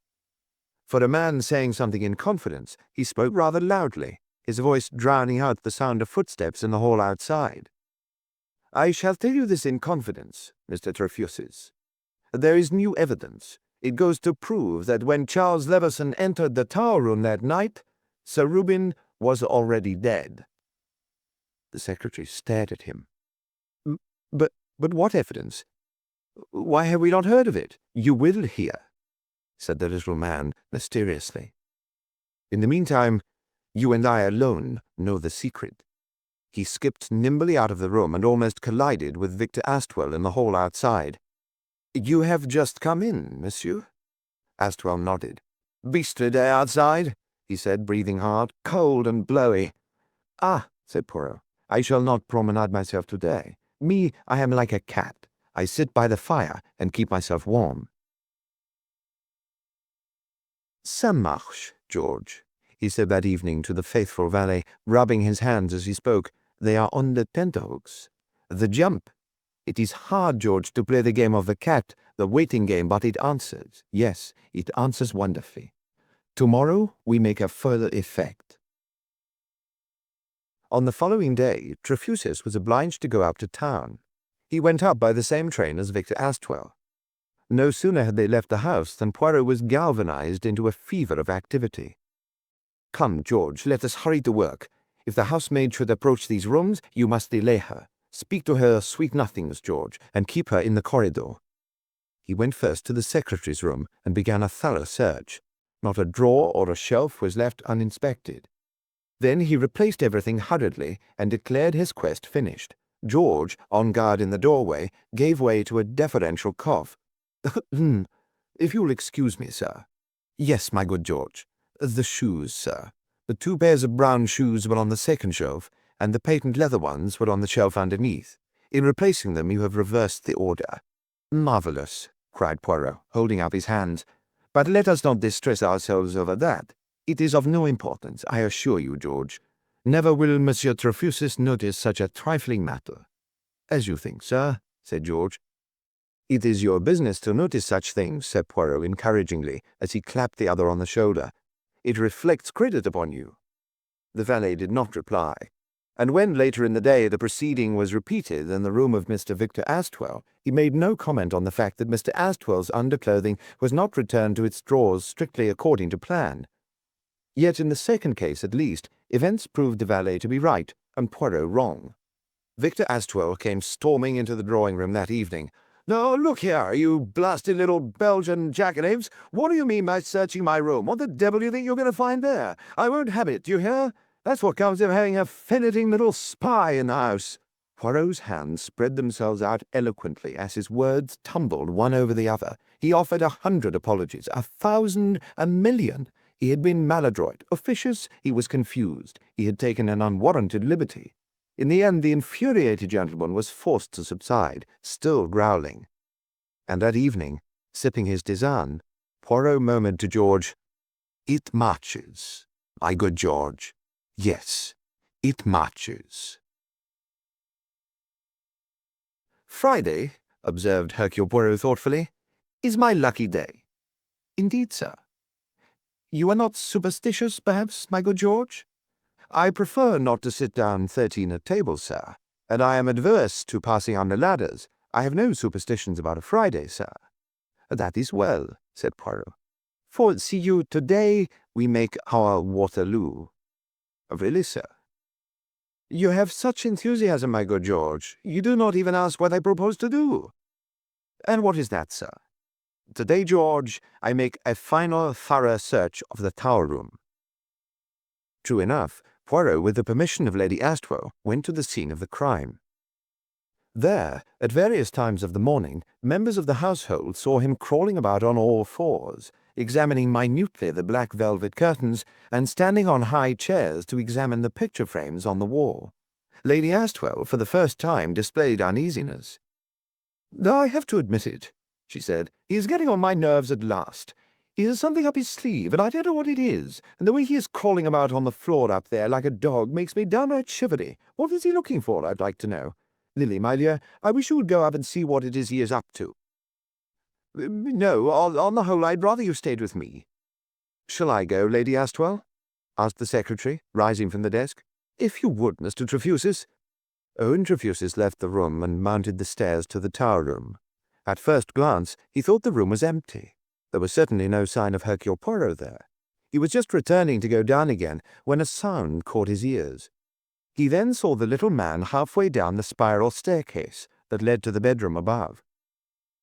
For a man saying something in confidence, he spoke rather loudly, his voice drowning out the sound of footsteps in the hall outside. "I shall tell you this in confidence, Mr. Trefusis. There is new evidence. It goes to prove that when Charles Levison entered the tower room that night, Sir Reuben was already dead." The secretary stared at him. But what evidence? Why have we not heard of it?" "You will hear," said the little man mysteriously. "In the meantime, you and I alone know the secret." He skipped nimbly out of the room and almost collided with Victor Astwell in the hall outside. "You have just come in, monsieur?" Astwell nodded. "Beastly day outside," he said, breathing hard. "Cold and blowy." "Ah," said Poirot, "I shall not promenade myself today. Me, I am like a cat. I sit by the fire and keep myself warm." "Ça marche, George," he said that evening to the faithful valet, rubbing his hands as he spoke. "They are on the tenterhooks. The jump. It is hard, George, to play the game of the cat, the waiting game, but it answers. Yes, it answers wonderfully. Tomorrow we make a further effect." On the following day, Trefusis was obliged to go up to town. He went up by the same train as Victor Astwell. No sooner had they left the house than Poirot was galvanized into a fever of activity. "Come, George, let us hurry to work. If the housemaid should approach these rooms, you must delay her. Speak to her sweet nothings, George, and keep her in the corridor." He went first to the secretary's room and began a thorough search. Not a drawer or a shelf was left uninspected. Then he replaced everything hurriedly and declared his quest finished. George, on guard in the doorway, gave way to a deferential cough. "If you'll excuse me, sir." "Yes, my good George. The shoes, sir. The 2 pairs of brown shoes were on the second shelf, and the patent leather ones were on the shelf underneath. In replacing them, you have reversed the order." "Marvellous," cried Poirot, holding up his hands. "But let us not distress ourselves over that. It is of no importance, I assure you, George. Never will Monsieur Trefusis notice such a trifling matter." "As you think, sir," said George. "It is your business to notice such things," said Poirot encouragingly, as he clapped the other on the shoulder. "It reflects credit upon you." The valet did not reply, and when later in the day the proceeding was repeated in the room of Mr. Victor Astwell, he made no comment on the fact that Mr. Astwell's underclothing was not returned to its drawers strictly according to plan. Yet in the second case, at least, events proved the valet to be right and Poirot wrong. Victor Astwell came storming into the drawing-room that evening. "Now, look here, you blasted little Belgian jackanapes. What do you mean by searching my room? What the devil do you think you're going to find there? I won't have it, do you hear? That's what comes of having a fidgeting little spy in the house." Poirot's hands spread themselves out eloquently as his words tumbled one over the other. He offered 100 apologies, 1,000, a million. He had been maladroit, officious, he was confused. He had taken an unwarranted liberty. In the end, the infuriated gentleman was forced to subside, still growling. And that evening, sipping his tisane, Poirot murmured to George, "It marches, my good George. Yes, it marches." "Friday," observed Hercule Poirot thoughtfully, "is my lucky day." "Indeed, sir." "You are not superstitious, perhaps, my good George?" "I prefer not to sit down 13 at table, sir, and I am averse to passing under ladders. I have no superstitions about a Friday, sir." "That is well," said Poirot. "For, see you, today we make our Waterloo." "Really, sir?" "You have such enthusiasm, my good George. You do not even ask what I propose to do." "And what is that, sir?" "Today, George, I make a final thorough search of the tower room." True enough, Poirot, with the permission of Lady Astwell, went to the scene of the crime. There, at various times of the morning, members of the household saw him crawling about on all fours, examining minutely the black velvet curtains, and standing on high chairs to examine the picture frames on the wall. Lady Astwell, for the first time, displayed uneasiness. "I have to admit it," she said. "He is getting on my nerves at last. He has something up his sleeve, and I don't know what it is, and the way he is crawling about on the floor up there like a dog makes me downright shivery. What is he looking for, I'd like to know? Lily, my dear, I wish you would go up and see what it is he is up to." "No, on the whole, I'd rather you stayed with me." "Shall I go, Lady Astwell?" asked the secretary, rising from the desk. "If you would, Mr. Trefusis." Owen Trefusis left the room and mounted the stairs to the tower room. At first glance, he thought the room was empty. There was certainly no sign of Hercule Poirot there. He was just returning to go down again when a sound caught his ears. He then saw the little man halfway down the spiral staircase that led to the bedroom above.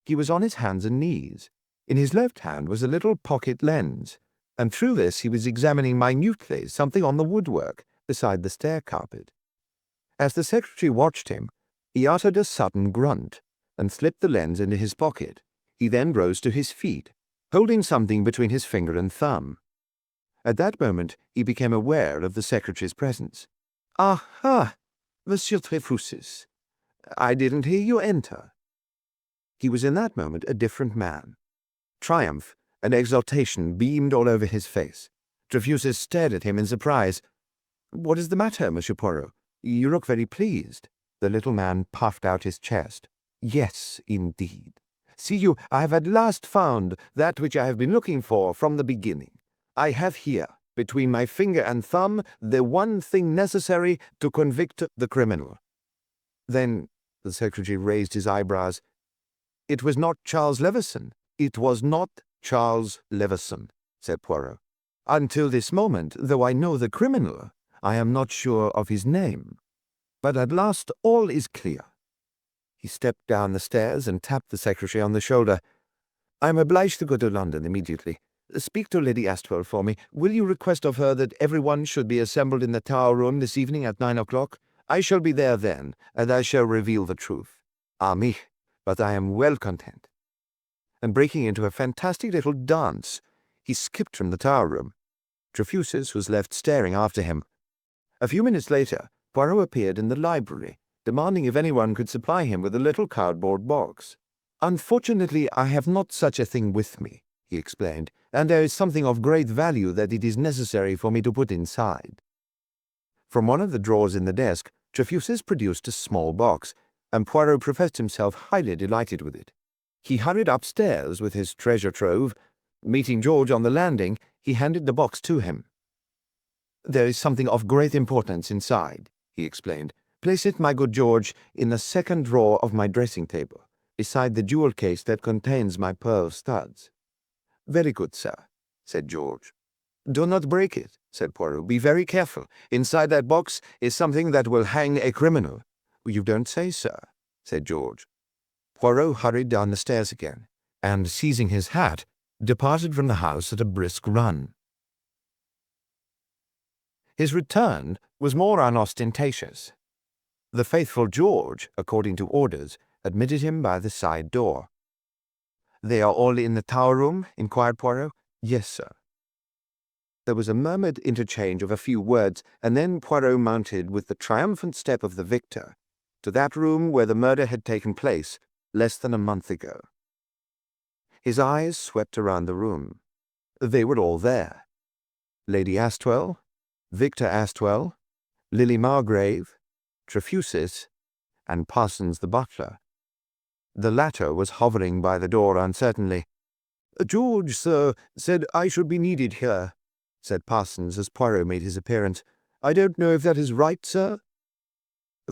He was on his hands and knees. In his left hand was a little pocket lens, and through this he was examining minutely something on the woodwork beside the stair carpet. As the secretary watched him, he uttered a sudden grunt and slipped the lens into his pocket. He then rose to his feet, holding something between his finger and thumb. At that moment he became aware of the secretary's presence. "Aha, Monsieur Trefusis. I didn't hear you enter." He was in that moment a different man. Triumph and exultation beamed all over his face. Trefusis stared at him in surprise. "What is the matter, Monsieur Poirot? You look very pleased." The little man puffed out his chest. "Yes, indeed. See you, I have at last found that which I have been looking for from the beginning. I have here, between my finger and thumb, the one thing necessary to convict the criminal." "Then," the secretary raised his eyebrows, "it was not Charles Levison." "It was not Charles Levison," said Poirot. "Until this moment, though I know the criminal, I am not sure of his name. But at last all is clear." He stepped down the stairs and tapped the secretary on the shoulder. "I am obliged to go to London immediately. Speak to Lady Astwell for me. Will you request of her that everyone should be assembled in the tower room this evening at 9 o'clock? I shall be there then, and I shall reveal the truth. Ah me, but I am well content." And breaking into a fantastic little dance, he skipped from the tower room. Trefusis was left staring after him. A few minutes later, Poirot appeared in the library, demanding if anyone could supply him with a little cardboard box. "Unfortunately, I have not such a thing with me," he explained, "and there is something of great value that it is necessary for me to put inside." From one of the drawers in the desk, Trefusis produced a small box, and Poirot professed himself highly delighted with it. He hurried upstairs with his treasure trove. Meeting George on the landing, he handed the box to him. "There is something of great importance inside," he explained. "Place it, my good George, in the second drawer of my dressing-table, beside the jewel case that contains my pearl studs." "Very good, sir," said George. "Do not break it," said Poirot. "Be very careful. Inside that box is something that will hang a criminal." "You don't say, sir," said George. Poirot hurried down the stairs again, and, seizing his hat, departed from the house at a brisk run. His return was more unostentatious. The faithful George, according to orders, admitted him by the side door. "They are all in the tower room?" inquired Poirot. "Yes, sir." There was a murmured interchange of a few words, and then Poirot mounted with the triumphant step of the victor to that room where the murder had taken place less than a month ago. His eyes swept around the room. They were all there. Lady Astwell, Victor Astwell, Lily Margrave, Trefusis, and Parsons the butler. The latter was hovering by the door uncertainly. "George, sir, said I should be needed here," said Parsons as Poirot made his appearance. "I don't know if that is right, sir?"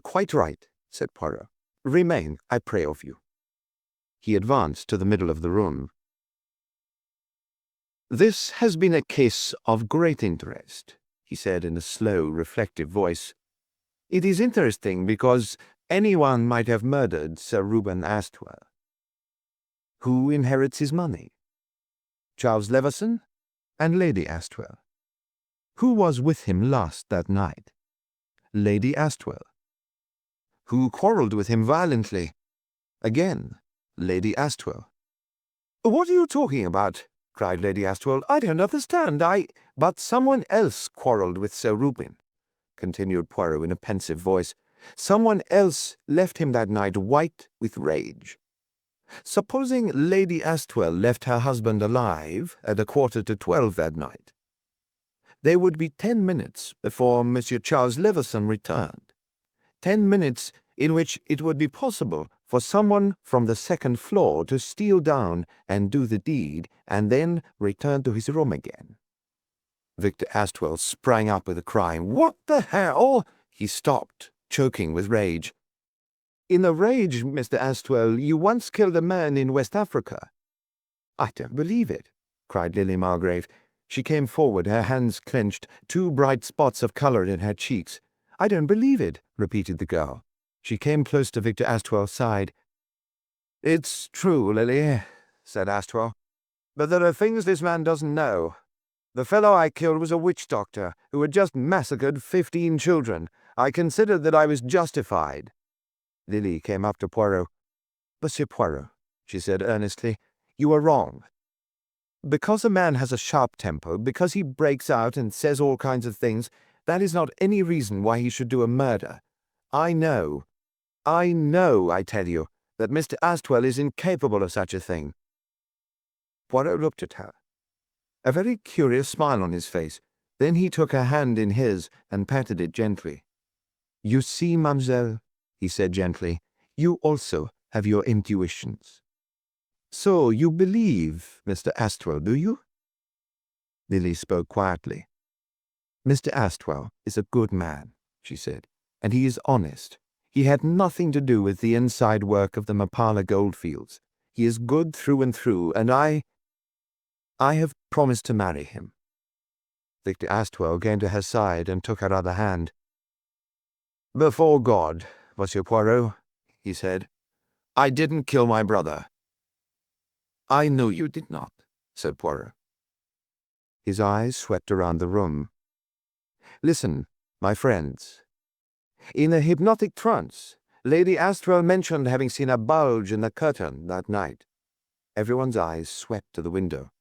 "Quite right," said Poirot. "Remain, I pray of you." He advanced to the middle of the room. "This has been a case of great interest," he said in a slow, reflective voice. "It is interesting because anyone might have murdered Sir Reuben Astwell. Who inherits his money? Charles Leveson and Lady Astwell. Who was with him last that night? Lady Astwell. Who quarrelled with him violently? Again, Lady Astwell." "What are you talking about?" cried Lady Astwell. "I don't understand. But someone else quarrelled with Sir Reuben," continued Poirot in a pensive voice. "Someone else left him that night white with rage. Supposing Lady Astwell left her husband alive at 11:45 that night. There would be 10 minutes before Monsieur Charles Leveson returned. 10 minutes in which it would be possible for someone from the second floor to steal down and do the deed, and then return to his room again." Victor Astwell sprang up with a cry. "What the hell?" He stopped, choking with rage. "In a rage, Mr. Astwell, you once killed a man in West Africa." "I don't believe it," cried Lily Margrave. She came forward, her hands clenched, 2 bright spots of colour in her cheeks. "I don't believe it," repeated the girl. She came close to Victor Astwell's side. "It's true, Lily," said Astwell. "But there are things this man doesn't know. The fellow I killed was a witch-doctor who had just massacred 15 children. I considered that I was justified." Lily came up to Poirot. "Monsieur Poirot," she said earnestly, "you are wrong. Because a man has a sharp temper, because he breaks out and says all kinds of things, that is not any reason why he should do a murder. I know, I tell you, that Mr. Astwell is incapable of such a thing." Poirot looked at her, a very curious smile on his face. Then he took her hand in his and patted it gently. "You see, mademoiselle," he said gently, "you also have your intuitions. So you believe Mr. Astwell, do you?" Lily spoke quietly. "Mr. Astwell is a good man," she said, "and he is honest. He had nothing to do with the inside work of the Mapala goldfields. He is good through and through, and I have promised to marry him." Victor Astwell came to her side and took her other hand. "Before God, Monsieur Poirot," he said, "I didn't kill my brother." "I know you did not," said Poirot. His eyes swept around the room. "Listen, my friends. In a hypnotic trance, Lady Astwell mentioned having seen a bulge in the curtain that night." Everyone's eyes swept to the window.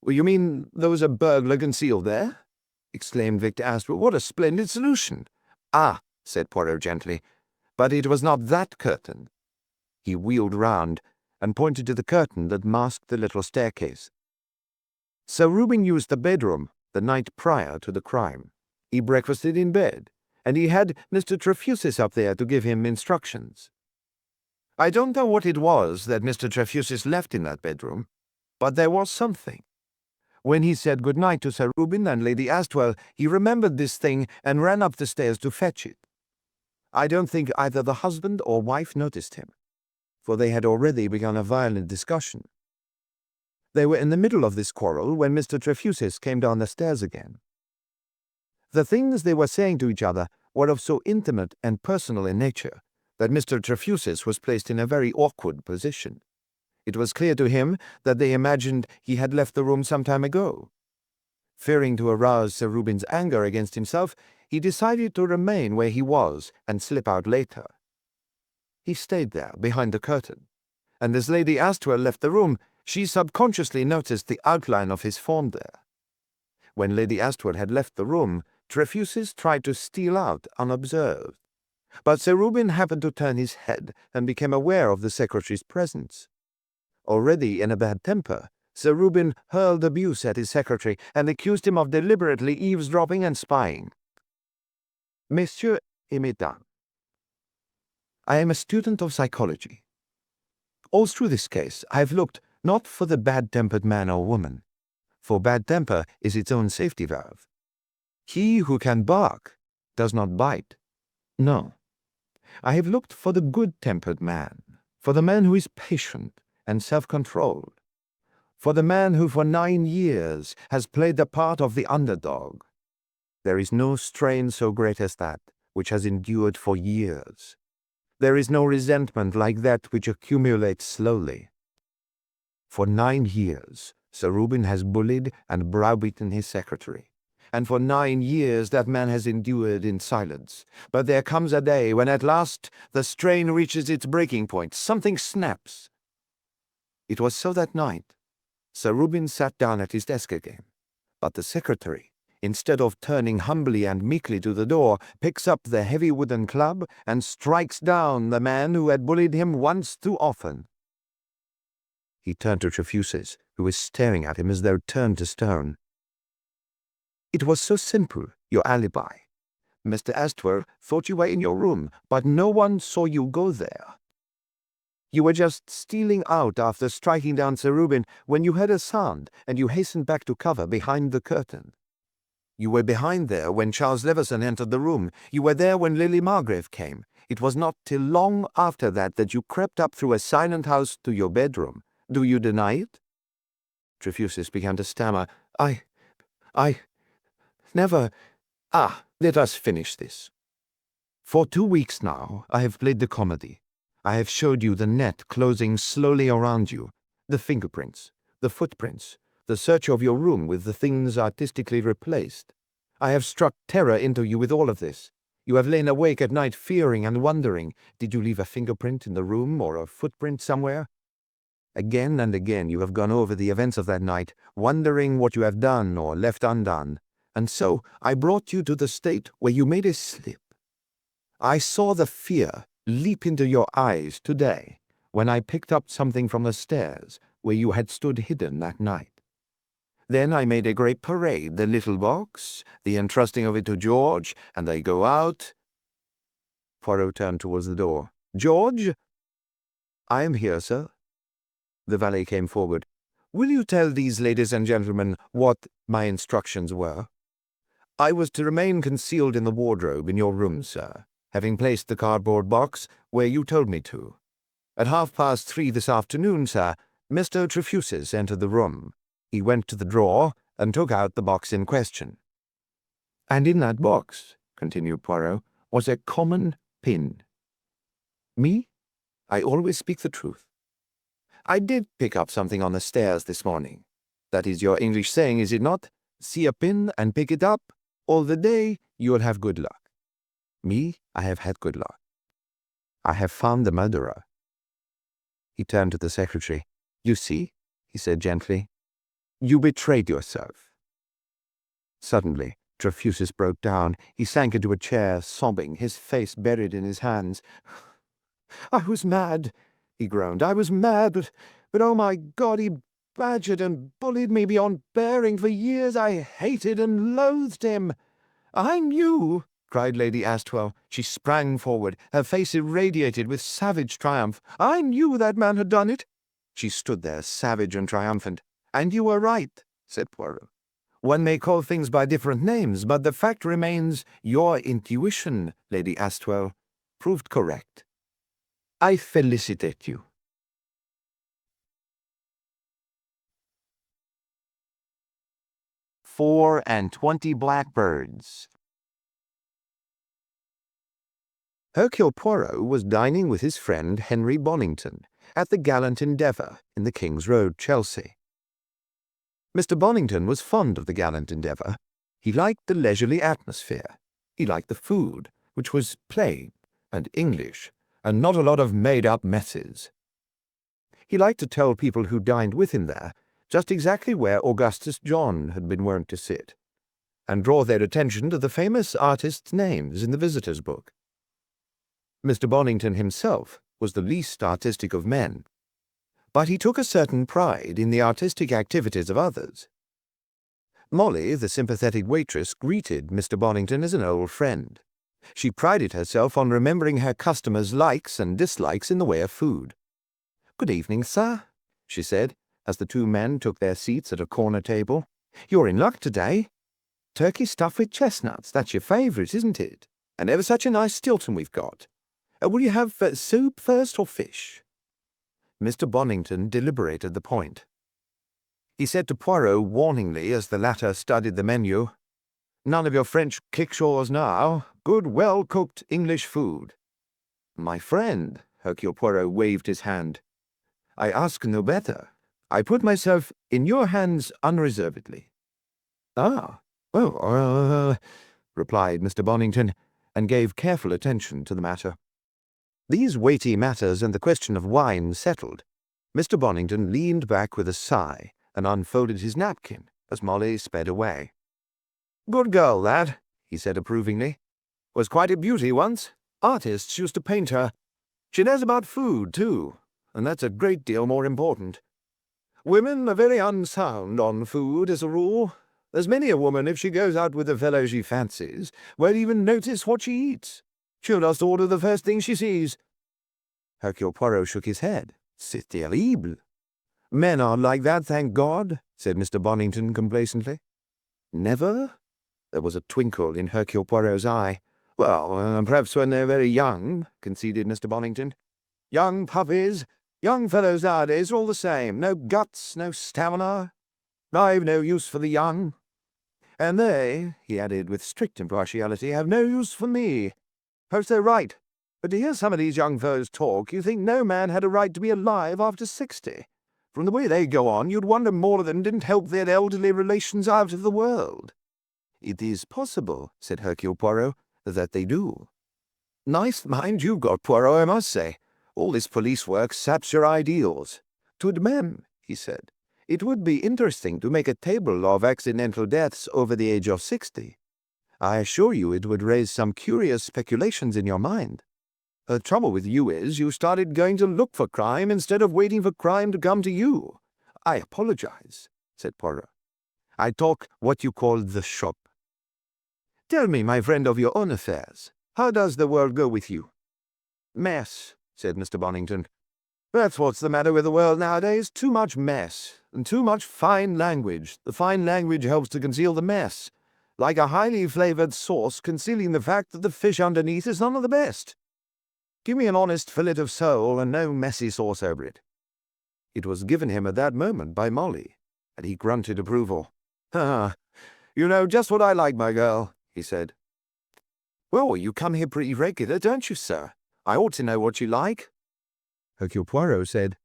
"You mean there was a burglar concealed there?" exclaimed Victor Astwell. "What a splendid solution!" "Ah," said Poirot gently, "but it was not that curtain." He wheeled round and pointed to the curtain that masked the little staircase. "Sir Reuben used the bedroom the night prior to the crime. He breakfasted in bed, and he had Mr. Trefusis up there to give him instructions. I don't know what it was that Mr. Trefusis left in that bedroom, but there was something. When he said good night to Sir Reuben and Lady Astwell, he remembered this thing and ran up the stairs to fetch it. I don't think either the husband or wife noticed him, for they had already begun a violent discussion. They were in the middle of this quarrel when Mr. Trefusis came down the stairs again. The things they were saying to each other were of so intimate and personal in nature that Mr. Trefusis was placed in a very awkward position. It was clear to him that they imagined he had left the room some time ago. Fearing to arouse Sir Reuben's anger against himself, he decided to remain where he was and slip out later. He stayed there, behind the curtain, and as Lady Astwell left the room, she subconsciously noticed the outline of his form there. When Lady Astwell had left the room, Trefusis tried to steal out unobserved, but Sir Reuben happened to turn his head and became aware of the secretary's presence. Already in a bad temper, Sir Reuben hurled abuse at his secretary and accused him of deliberately eavesdropping and spying. Messieurs et mesdames, I am a student of psychology. All through this case, I have looked not for the bad-tempered man or woman, for bad temper is its own safety valve. He who can bark does not bite. No. I have looked for the good-tempered man, for the man who is patient and self-controlled, for the man who for 9 years has played the part of the underdog. There is no strain so great as that which has endured for years. There is no resentment like that which accumulates slowly. For 9 years, Sir Reuben has bullied and browbeaten his secretary, and for 9 years that man has endured in silence. But there comes a day when at last the strain reaches its breaking point. Something snaps. It was so that night. Sir Reuben sat down at his desk again, but the secretary, instead of turning humbly and meekly to the door, picks up the heavy wooden club and strikes down the man who had bullied him once too often. He turned to Trefusis, who was staring at him as though turned to stone. It was so simple, your alibi. Mr. Astwell thought you were in your room, but no one saw you go there. You were just stealing out after striking down Sir Reuben when you heard a sound, and you hastened back to cover behind the curtain. You were behind there when Charles Leveson entered the room. You were there when Lily Margrave came. It was not till long after that you crept up through a silent house to your bedroom. Do you deny it? Trefusis began to stammer. I never... let us finish this. For 2 weeks now, I have played the comedy. I have showed you the net closing slowly around you, the fingerprints, the footprints, the search of your room with the things artistically replaced. I have struck terror into you with all of this. You have lain awake at night fearing and wondering, did you leave a fingerprint in the room or a footprint somewhere? Again and again you have gone over the events of that night, wondering what you have done or left undone, and so I brought you to the state where you made a slip. I saw the fear leap into your eyes today when I picked up something from the stairs where you had stood hidden that night. Then I made a great parade, the little box, the entrusting of it to George, and they go out. Poirot turned towards the door. George? I am here, sir. The valet came forward. Will you tell these ladies and gentlemen what my instructions were? I was to remain concealed in the wardrobe in your room, sir, having placed the cardboard box where you told me to. At 3:30 this afternoon, sir, Mr. Trefusis entered the room. He went to the drawer and took out the box in question. And in that box, continued Poirot, was a common pin. Me? I always speak the truth. I did pick up something on the stairs this morning. That is your English saying, is it not? See a pin and pick it up. All the day you'll have good luck. Me, I have had good luck. I have found the murderer. He turned to the secretary. You see, he said gently, you betrayed yourself. Suddenly, Trefusis broke down. He sank into a chair, sobbing, his face buried in his hands. I was mad, he groaned. I was mad, but oh my God, he badgered and bullied me beyond bearing. For years I hated and loathed him. I knew, cried Lady Astwell. She sprang forward, her face irradiated with savage triumph. I knew that man had done it. She stood there, savage and triumphant. And you were right, said Poirot. One may call things by different names, but the fact remains your intuition, Lady Astwell, proved correct. I felicitate you. 24 blackbirds. Hercule Poirot was dining with his friend Henry Bonington at the Gallant Endeavour in the King's Road, Chelsea. Mr. Bonington was fond of the Gallant Endeavour. He liked the leisurely atmosphere. He liked the food, which was plain and English, and not a lot of made-up messes. He liked to tell people who dined with him there just exactly where Augustus John had been wont to sit, and draw their attention to the famous artists' names in the visitors' book. Mr. Bonington himself was the least artistic of men, but he took a certain pride in the artistic activities of others. Molly, the sympathetic waitress, greeted Mr. Bonington as an old friend. She prided herself on remembering her customers' likes and dislikes in the way of food. "Good evening, sir," she said, as the two men took their seats at a corner table. "You're in luck today. Turkey stuffed with chestnuts, that's your favourite, isn't it? And ever such a nice Stilton we've got. Will you have soup first or fish?" Mr. Bonington deliberated the point. He said to Poirot warningly as the latter studied the menu, "None of your French kickshaws now. Good, well-cooked English food." "My friend," Hercule Poirot waved his hand, "I ask no better. I put myself in your hands unreservedly." "Ah, well, replied Mr. Bonington, and gave careful attention to the matter. These weighty matters and the question of wine settled, Mr. Bonington leaned back with a sigh and unfolded his napkin as Molly sped away. "Good girl, that," he said approvingly. "Was quite a beauty once. Artists used to paint her. She knows about food, too, and that's a great deal more important. Women are very unsound on food, as a rule. There's many a woman, if she goes out with a fellow she fancies, won't even notice what she eats. She'll just order the first thing she sees." Hercule Poirot shook his head. "C'est terrible." "Men aren't like that, thank God," said Mr. Bonington complacently. "Never?" There was a twinkle in Hercule Poirot's eye. "Well, perhaps when they're very young," conceded Mr. Bonington. "Young puppies, young fellows nowadays are all the same. No guts, no stamina. I've no use for the young. And they," he added with strict impartiality, "have no use for me. Perhaps they're right, but to hear some of these young fellows talk, you think no man had a right to be alive after 60. From the way they go on, you'd wonder more of them didn't help their elderly relations out of the world." "It is possible," said Hercule Poirot, "that they do." "Nice mind you've got, Poirot, I must say. All this police work saps your ideals." "Tout de même," he said, "it would be interesting to make a table of accidental deaths over the age of 60. I assure you it would raise some curious speculations in your mind. The trouble with you is you started going to look for crime instead of waiting for crime to come to you." "I apologize," said Poirot. "I talk what you call the shop. Tell me, my friend, of your own affairs. How does the world go with you?" "Mess," said Mr. Bonington. "That's what's the matter with the world nowadays. Too much mess, and too much fine language. The fine language helps to conceal the mess, like a highly flavoured sauce concealing the fact that the fish underneath is none of the best. Give me an honest fillet of sole and no messy sauce over it." It was given him at that moment by Molly, and he grunted approval. "Ah, you know just what I like, my girl," he said. "Well, you come here pretty regular, don't you, sir? I ought to know what you like." Hercule Poirot said,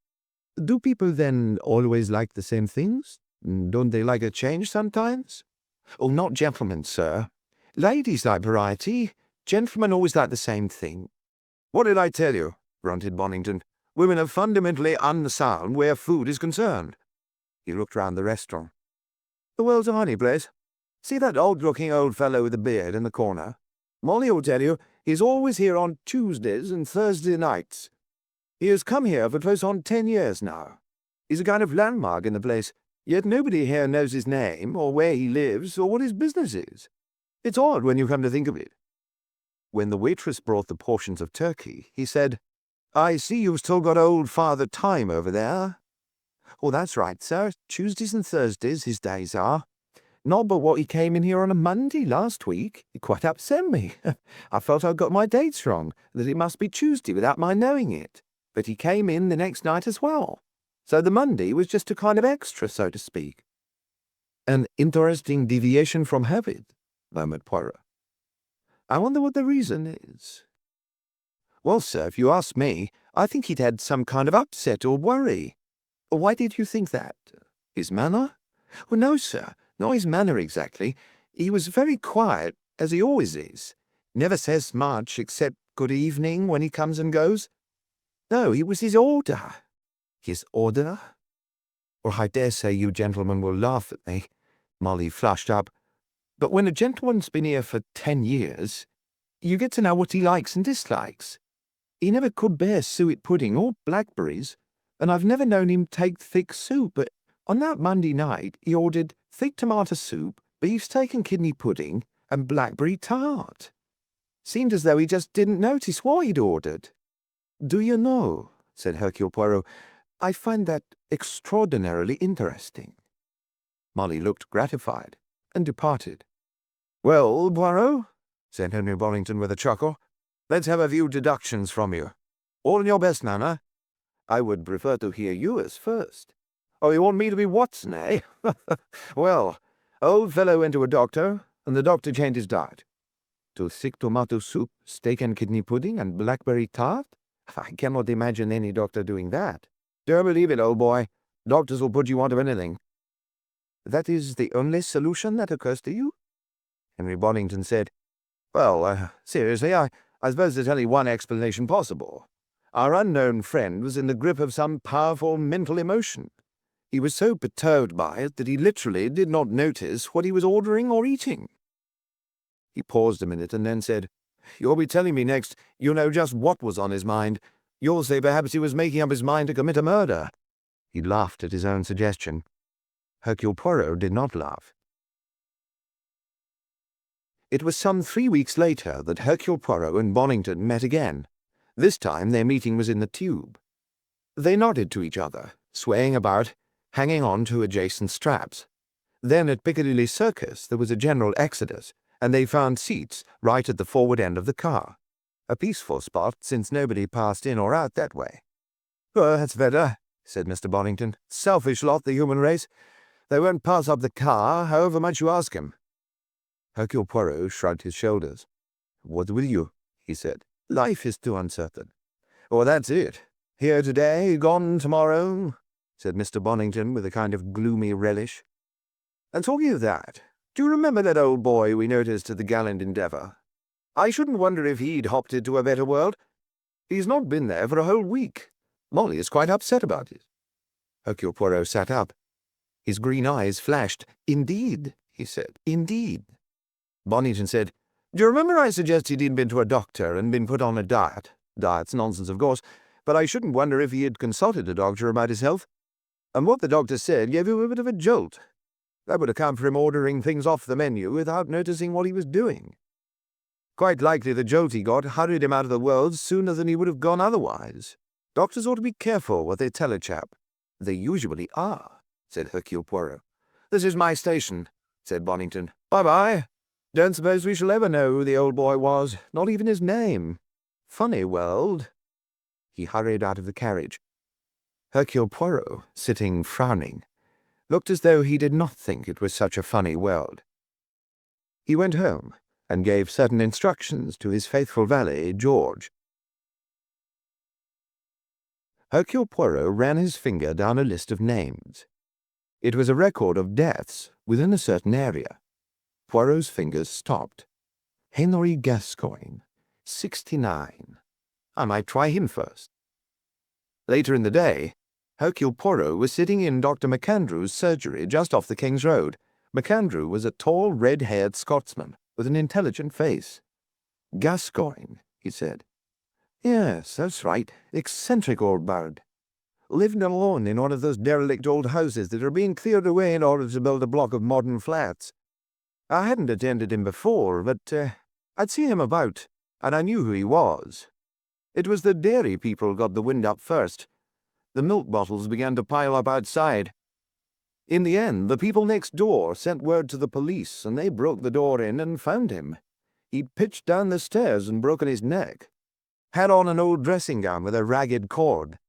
"Do people then always like the same things? Don't they like a change sometimes?" "Oh, not gentlemen, sir. Ladies like variety. Gentlemen always like the same thing." "What did I tell you?" grunted Bonington. "Women are fundamentally unsound where food is concerned." He looked round the restaurant. "The world's a funny place. See that odd-looking old fellow with the beard in the corner? Molly will tell you he's always here on Tuesdays and Thursday nights. He has come here for close on 10 years now. He's a kind of landmark in the place, yet nobody here knows his name, or where he lives, or what his business is. It's odd when you come to think of it." When the waitress brought the portions of turkey, he said, "I see you've still got old Father Time over there." "Oh, that's right, sir. Tuesdays and Thursdays his days are. Not but what he came in here on a Monday last week. It quite upset me. I felt I'd got my dates wrong, that it must be Tuesday without my knowing it. But he came in the next night as well. So the Monday was just a kind of extra, so to speak." "An interesting deviation from habit," murmured Poirot. "I wonder what the reason is." "Well, sir, if you ask me, I think he'd had some kind of upset or worry." "Why did you think that? His manner?" "Well, no, sir, not his manner exactly. He was very quiet, as he always is. Never says much except good evening when he comes and goes. No, it was his order. His order? Or I dare say you gentlemen will laugh at me. Molly flushed up. But when a gentleman's been here for 10 years, you get to know what he likes and dislikes. He never could bear suet pudding or blackberries, and I've never known him take thick soup, but on that Monday night he ordered thick tomato soup, beefsteak and kidney pudding, and blackberry tart. Seemed as though he just didn't notice what he'd ordered. Do you know, said Hercule Poirot, I find that extraordinarily interesting. Molly looked gratified, and departed. Well, Poirot, said Henry Bollington with a chuckle, let's have a few deductions from you. All in your best manner. I would prefer to hear yours first. Oh, you want me to be Watson, eh? Well, old fellow went to a doctor, and the doctor changed his diet. To thick tomato soup, steak and kidney pudding, and blackberry tart? I cannot imagine any doctor doing that. Don't believe it, old boy. Doctors will put you onto anything. That is the only solution that occurs to you? Henry Bollington said, Well, seriously, I suppose there's only one explanation possible. Our unknown friend was in the grip of some powerful mental emotion. He was so perturbed by it that he literally did not notice what he was ordering or eating. He paused a minute and then said, You'll be telling me next you know just what was on his mind. You'll say perhaps he was making up his mind to commit a murder. He laughed at his own suggestion. Hercule Poirot did not laugh. It was some 3 weeks later that Hercule Poirot and Bollington met again. This time their meeting was in the Tube. They nodded to each other, swaying about, hanging on to adjacent straps. Then at Piccadilly Circus there was a general exodus, and they found seats right at the forward end of the car. A peaceful spot, since nobody passed in or out that way. "Oh, that's better," said Mr. Bollington. "Selfish lot, the human race. They won't pass up the car, however much you ask 'em." Hercule Poirot shrugged his shoulders. "What will you?" he said. "Life is too uncertain." "Oh, that's it. Here today, gone tomorrow," said Mr. Bollington with a kind of gloomy relish. "And talking of that, do you remember that old boy we noticed at the Gallant Endeavour? I shouldn't wonder if he'd hopped into a better world. He's not been there for a whole week. Molly is quite upset about it." Hercule Poirot sat up. His green eyes flashed. "Indeed," he said, "indeed." Bollington said, "Do you remember I suggested he'd been to a doctor and been put on a diet? Diet's nonsense, of course, but I shouldn't wonder if he had consulted a doctor about his health. And what the doctor said gave him a bit of a jolt. That would account for him ordering things off the menu without noticing what he was doing. Quite likely the jolt he got hurried him out of the world sooner than he would have gone otherwise. Doctors ought to be careful what they tell a chap." "They usually are," said Hercule Poirot. "This is my station," said Bollington. "Bye-bye. Don't suppose we shall ever know who the old boy was, not even his name. Funny world." He hurried out of the carriage. Hercule Poirot, sitting frowning, looked as though he did not think it was such a funny world. He went home and gave certain instructions to his faithful valet, George. Hercule Poirot ran his finger down a list of names. It was a record of deaths within a certain area. Poirot's fingers stopped. Henry Gascoigne, 69. I might try him first. Later in the day, Hercule Poirot was sitting in Dr. McAndrew's surgery just off the King's Road. McAndrew was a tall, red-haired Scotsman with an intelligent face. "Gascoigne," he said. "Yes, that's right. Eccentric old bird. Lived alone in one of those derelict old houses that are being cleared away in order to build a block of modern flats. I hadn't attended him before, but I'd seen him about, and I knew who he was. It was the dairy people got the wind up first. The milk bottles began to pile up outside. In the end, the people next door sent word to the police, and they broke the door in and found him. He'd pitched down the stairs and broken his neck. Had on an old dressing gown with a ragged cord.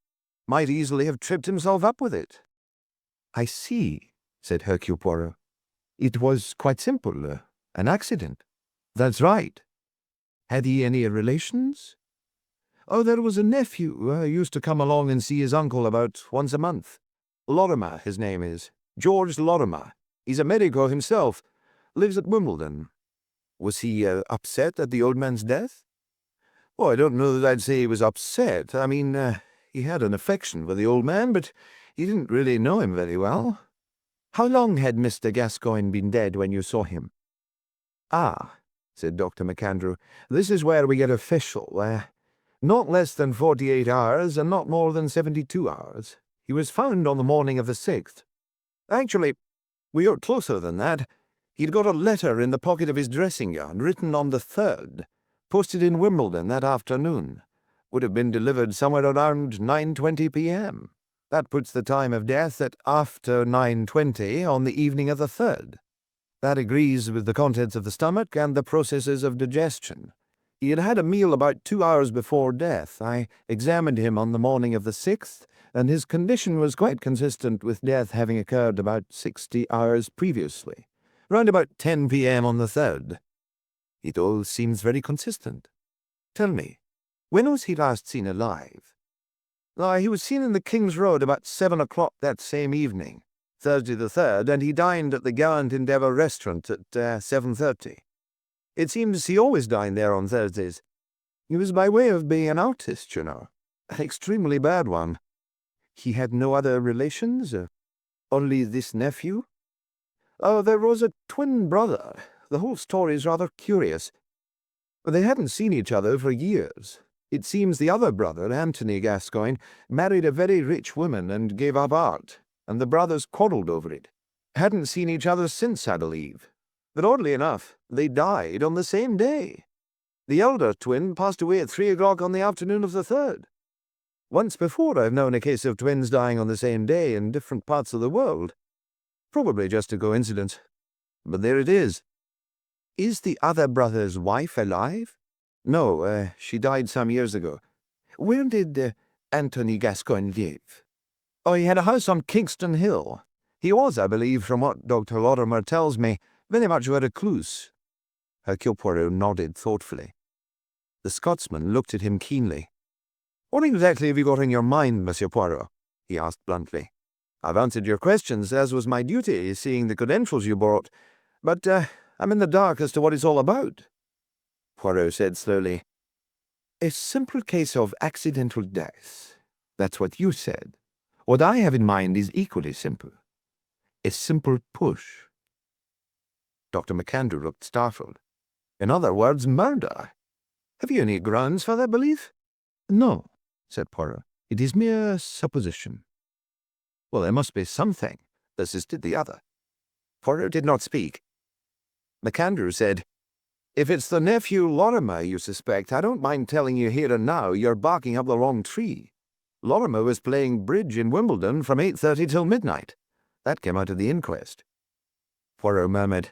Might easily have tripped himself up with it." "I see," said Hercule Poirot. "It was quite simple, an accident." "That's right." "Had he any relations?" "Oh, there was a nephew who used to come along and see his uncle about once a month. Lorimer, his name is. George Lorimer. He's a medico himself. Lives at Wimbledon." Was he upset at the old man's death? Oh, I don't know that I'd say he was upset. I mean, he had an affection for the old man, but he didn't really know him very well. How long had Mr. Gascoigne been dead when you saw him? Ah, said Dr. McAndrew, this is where we get official. Not less than 48 hours and not more than 72 hours. He was found on the morning of the 6th. Actually, we are closer than that. He'd got a letter in the pocket of his dressing gown, written on the 3rd, posted in Wimbledon that afternoon. Would have been delivered somewhere around 9:20 p.m. That puts the time of death at after 9:20 on the evening of the 3rd. That agrees with the contents of the stomach and the processes of digestion. He had had a meal about 2 hours before death. I examined him on the morning of the 6th, and his condition was quite consistent with death having occurred about 60 hours previously, round about 10 p.m. on the 3rd. It all seems very consistent. Tell me, when was he last seen alive? He was seen in the King's Road about 7 o'clock that same evening, Thursday the 3rd, and he dined at the Gallant Endeavour restaurant at 7:30. It seems he always dined there on Thursdays. He was by way of being an artist, you know. An extremely bad one. He had no other relations? Only this nephew? Oh, there was a twin brother. The whole story is rather curious. They hadn't seen each other for years. It seems the other brother, Anthony Gascoigne, married a very rich woman and gave up art, and the brothers quarrelled over it. Hadn't seen each other since, I believe. But oddly enough, they died on the same day. The elder twin passed away at 3 o'clock on the afternoon of the 3rd. Once before I've known a case of twins dying on the same day in different parts of the world. Probably just a coincidence. But there it is. Is the other brother's wife alive? No, she died some years ago. Where did Anthony Gascoigne live? Oh, he had a house on Kingston Hill. He was, I believe, from what Dr. Lorimer tells me, very much a recluse. Hercule Poirot nodded thoughtfully. The Scotsman looked at him keenly. What exactly have you got in your mind, Monsieur Poirot? He asked bluntly. I've answered your questions, as was my duty, seeing the credentials you brought, but I'm in the dark as to what it's all about. Poirot said slowly, A simple case of accidental death. That's what you said. What I have in mind is equally simple. A simple push. Dr. McAndrew looked startled. In other words, murder. Have you any grounds for that belief? No, said Poirot. It is mere supposition. Well, there must be something, persisted the other. Poirot did not speak. McAndrew said, If it's the nephew Lorimer you suspect, I don't mind telling you here and now you're barking up the wrong tree. Lorimer was playing bridge in Wimbledon from 8:30 till midnight. That came out of the inquest. Poirot murmured,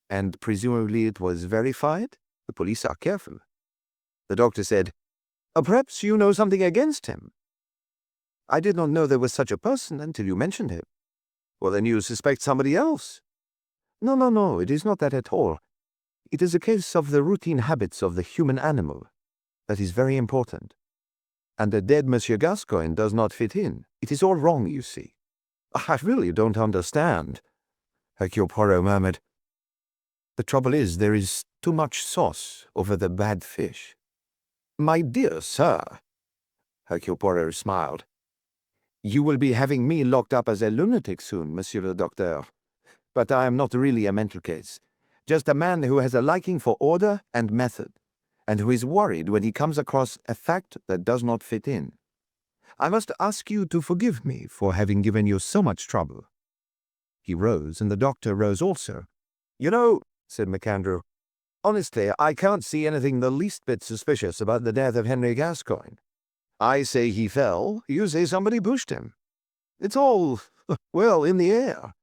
And presumably it was verified? The police are careful. The doctor said, Perhaps you know something against him. I did not know there was such a person until you mentioned him. Well, then you suspect somebody else. No, it is not that at all. It is a case of the routine habits of the human animal. That is very important. And a dead Monsieur Gascoigne does not fit in. It is all wrong, you see. I really don't understand, Hercule Poirot murmured. The trouble is, there is too much sauce over the bad fish. My dear sir, Hercule Poirot smiled. You will be having me locked up as a lunatic soon, Monsieur le Docteur. But I am not really a mental case. Just a man who has a liking for order and method, and who is worried when he comes across a fact that does not fit in. I must ask you to forgive me for having given you so much trouble. He rose, and the doctor rose also. You know, said McAndrew, honestly, I can't see anything the least bit suspicious about the death of Henry Gascoigne. I say he fell, you say somebody pushed him. It's all, well, in the air.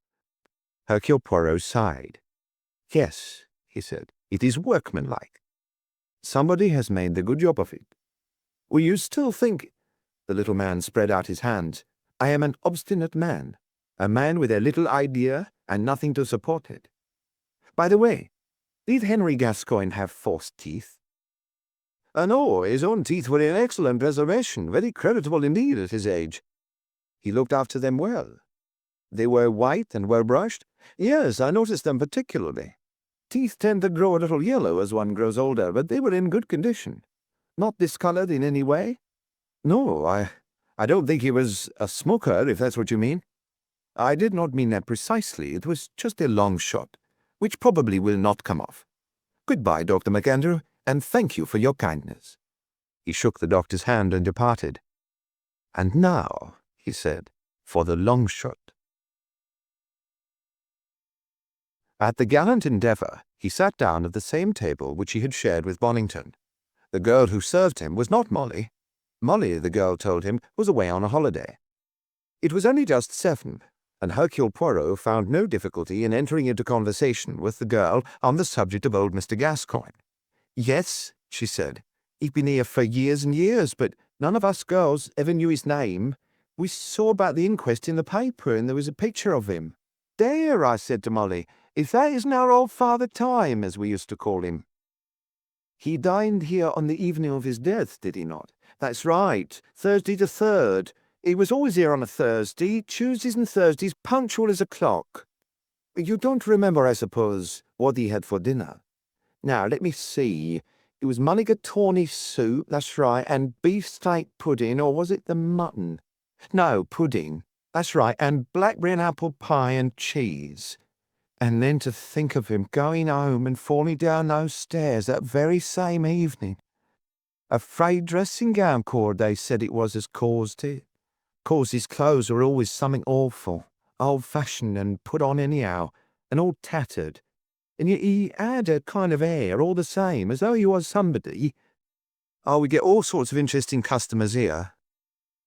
Hercule Poirot sighed. Yes, he said, it is workmanlike. Somebody has made the good job of it. Will you still think— The little man spread out his hands. I am an obstinate man, a man with a little idea and nothing to support it. By the way, did Henry Gascoigne have false teeth? No, his own teeth were in excellent preservation, very creditable indeed at his age. He looked after them well. They were white and well brushed. Yes, I noticed them particularly. teeth tend to grow a little yellow as one grows older, but they were in good condition. Not discolored in any way? No, I don't think he was a smoker, if that's what you mean. I did not mean that precisely. It was just a long shot, which probably will not come off. Goodbye, Dr. McAndrew, and thank you for your kindness. He shook the doctor's hand and departed. And now, he said, for the long shot. At the gallant endeavour, he sat down at the same table which he had shared with Bonington. The girl who served him was not Molly. Molly, the girl told him, was away on a holiday. It was only just 7, and Hercule Poirot found no difficulty in entering into conversation with the girl on the subject of old Mr. Gascoigne. Yes, she said, he's been here for years and years, but none of us girls ever knew his name. We saw about the inquest in the paper, and there was a picture of him. There, I said to Molly, if that isn't our old Father Time, as we used to call him. He dined here on the evening of his death, did he not? That's right, Thursday the 3rd. He was always here on a Thursday, Tuesdays and Thursdays, punctual as a clock. You don't remember, I suppose, what he had for dinner? Now, let me see. It was mulligatawny soup, that's right, and beefsteak pudding, or was it the mutton? No, pudding, that's right, and blackberry and apple pie and cheese. And then to think of him going home and falling down those stairs that very same evening. A frayed dressing-gown cord, they said it was, as caused it. Course his clothes were always something awful, old-fashioned and put on anyhow, and all tattered. And yet he had a kind of air all the same, as though he was somebody. Oh, we get all sorts of interesting customers here.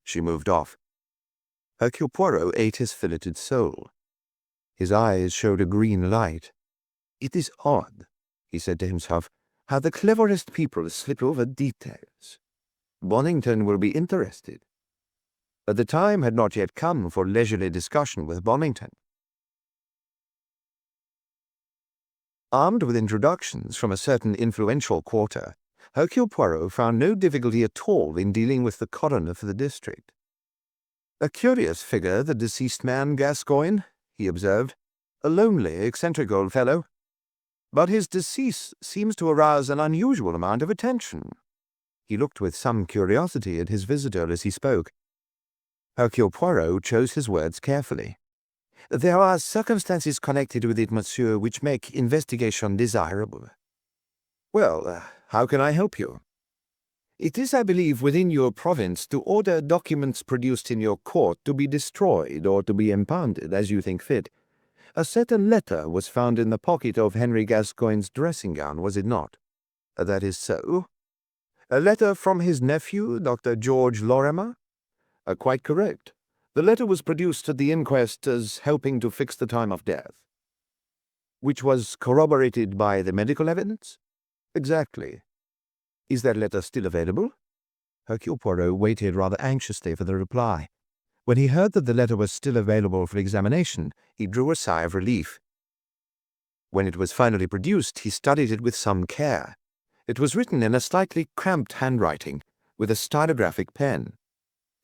She moved off. Hercule Poirot ate his filleted sole. His eyes showed a green light. It is odd, he said to himself, how the cleverest people slip over details. Bonington will be interested. But the time had not yet come for leisurely discussion with Bonington. Armed with introductions from a certain influential quarter, Hercule Poirot found no difficulty at all in dealing with the coroner for the district. A curious figure, the deceased man Gascoigne, he observed. A lonely, eccentric old fellow. But his decease seems to arouse an unusual amount of attention. He looked with some curiosity at his visitor as he spoke. Hercule Poirot chose his words carefully. There are circumstances connected with it, monsieur, which make investigation desirable. Well, how can I help you? It is, I believe, within your province to order documents produced in your court to be destroyed or to be impounded, as you think fit. A certain letter was found in the pocket of Henry Gascoigne's dressing-gown, was it not? That is so. A letter from his nephew, Dr. George Lorimer? Quite correct. The letter was produced at the inquest as helping to fix the time of death. Which was corroborated by the medical evidence? Exactly. Is that letter still available? Hercule Poirot waited rather anxiously for the reply. When he heard that the letter was still available for examination, he drew a sigh of relief. When it was finally produced, he studied it with some care. It was written in a slightly cramped handwriting, with a stylographic pen.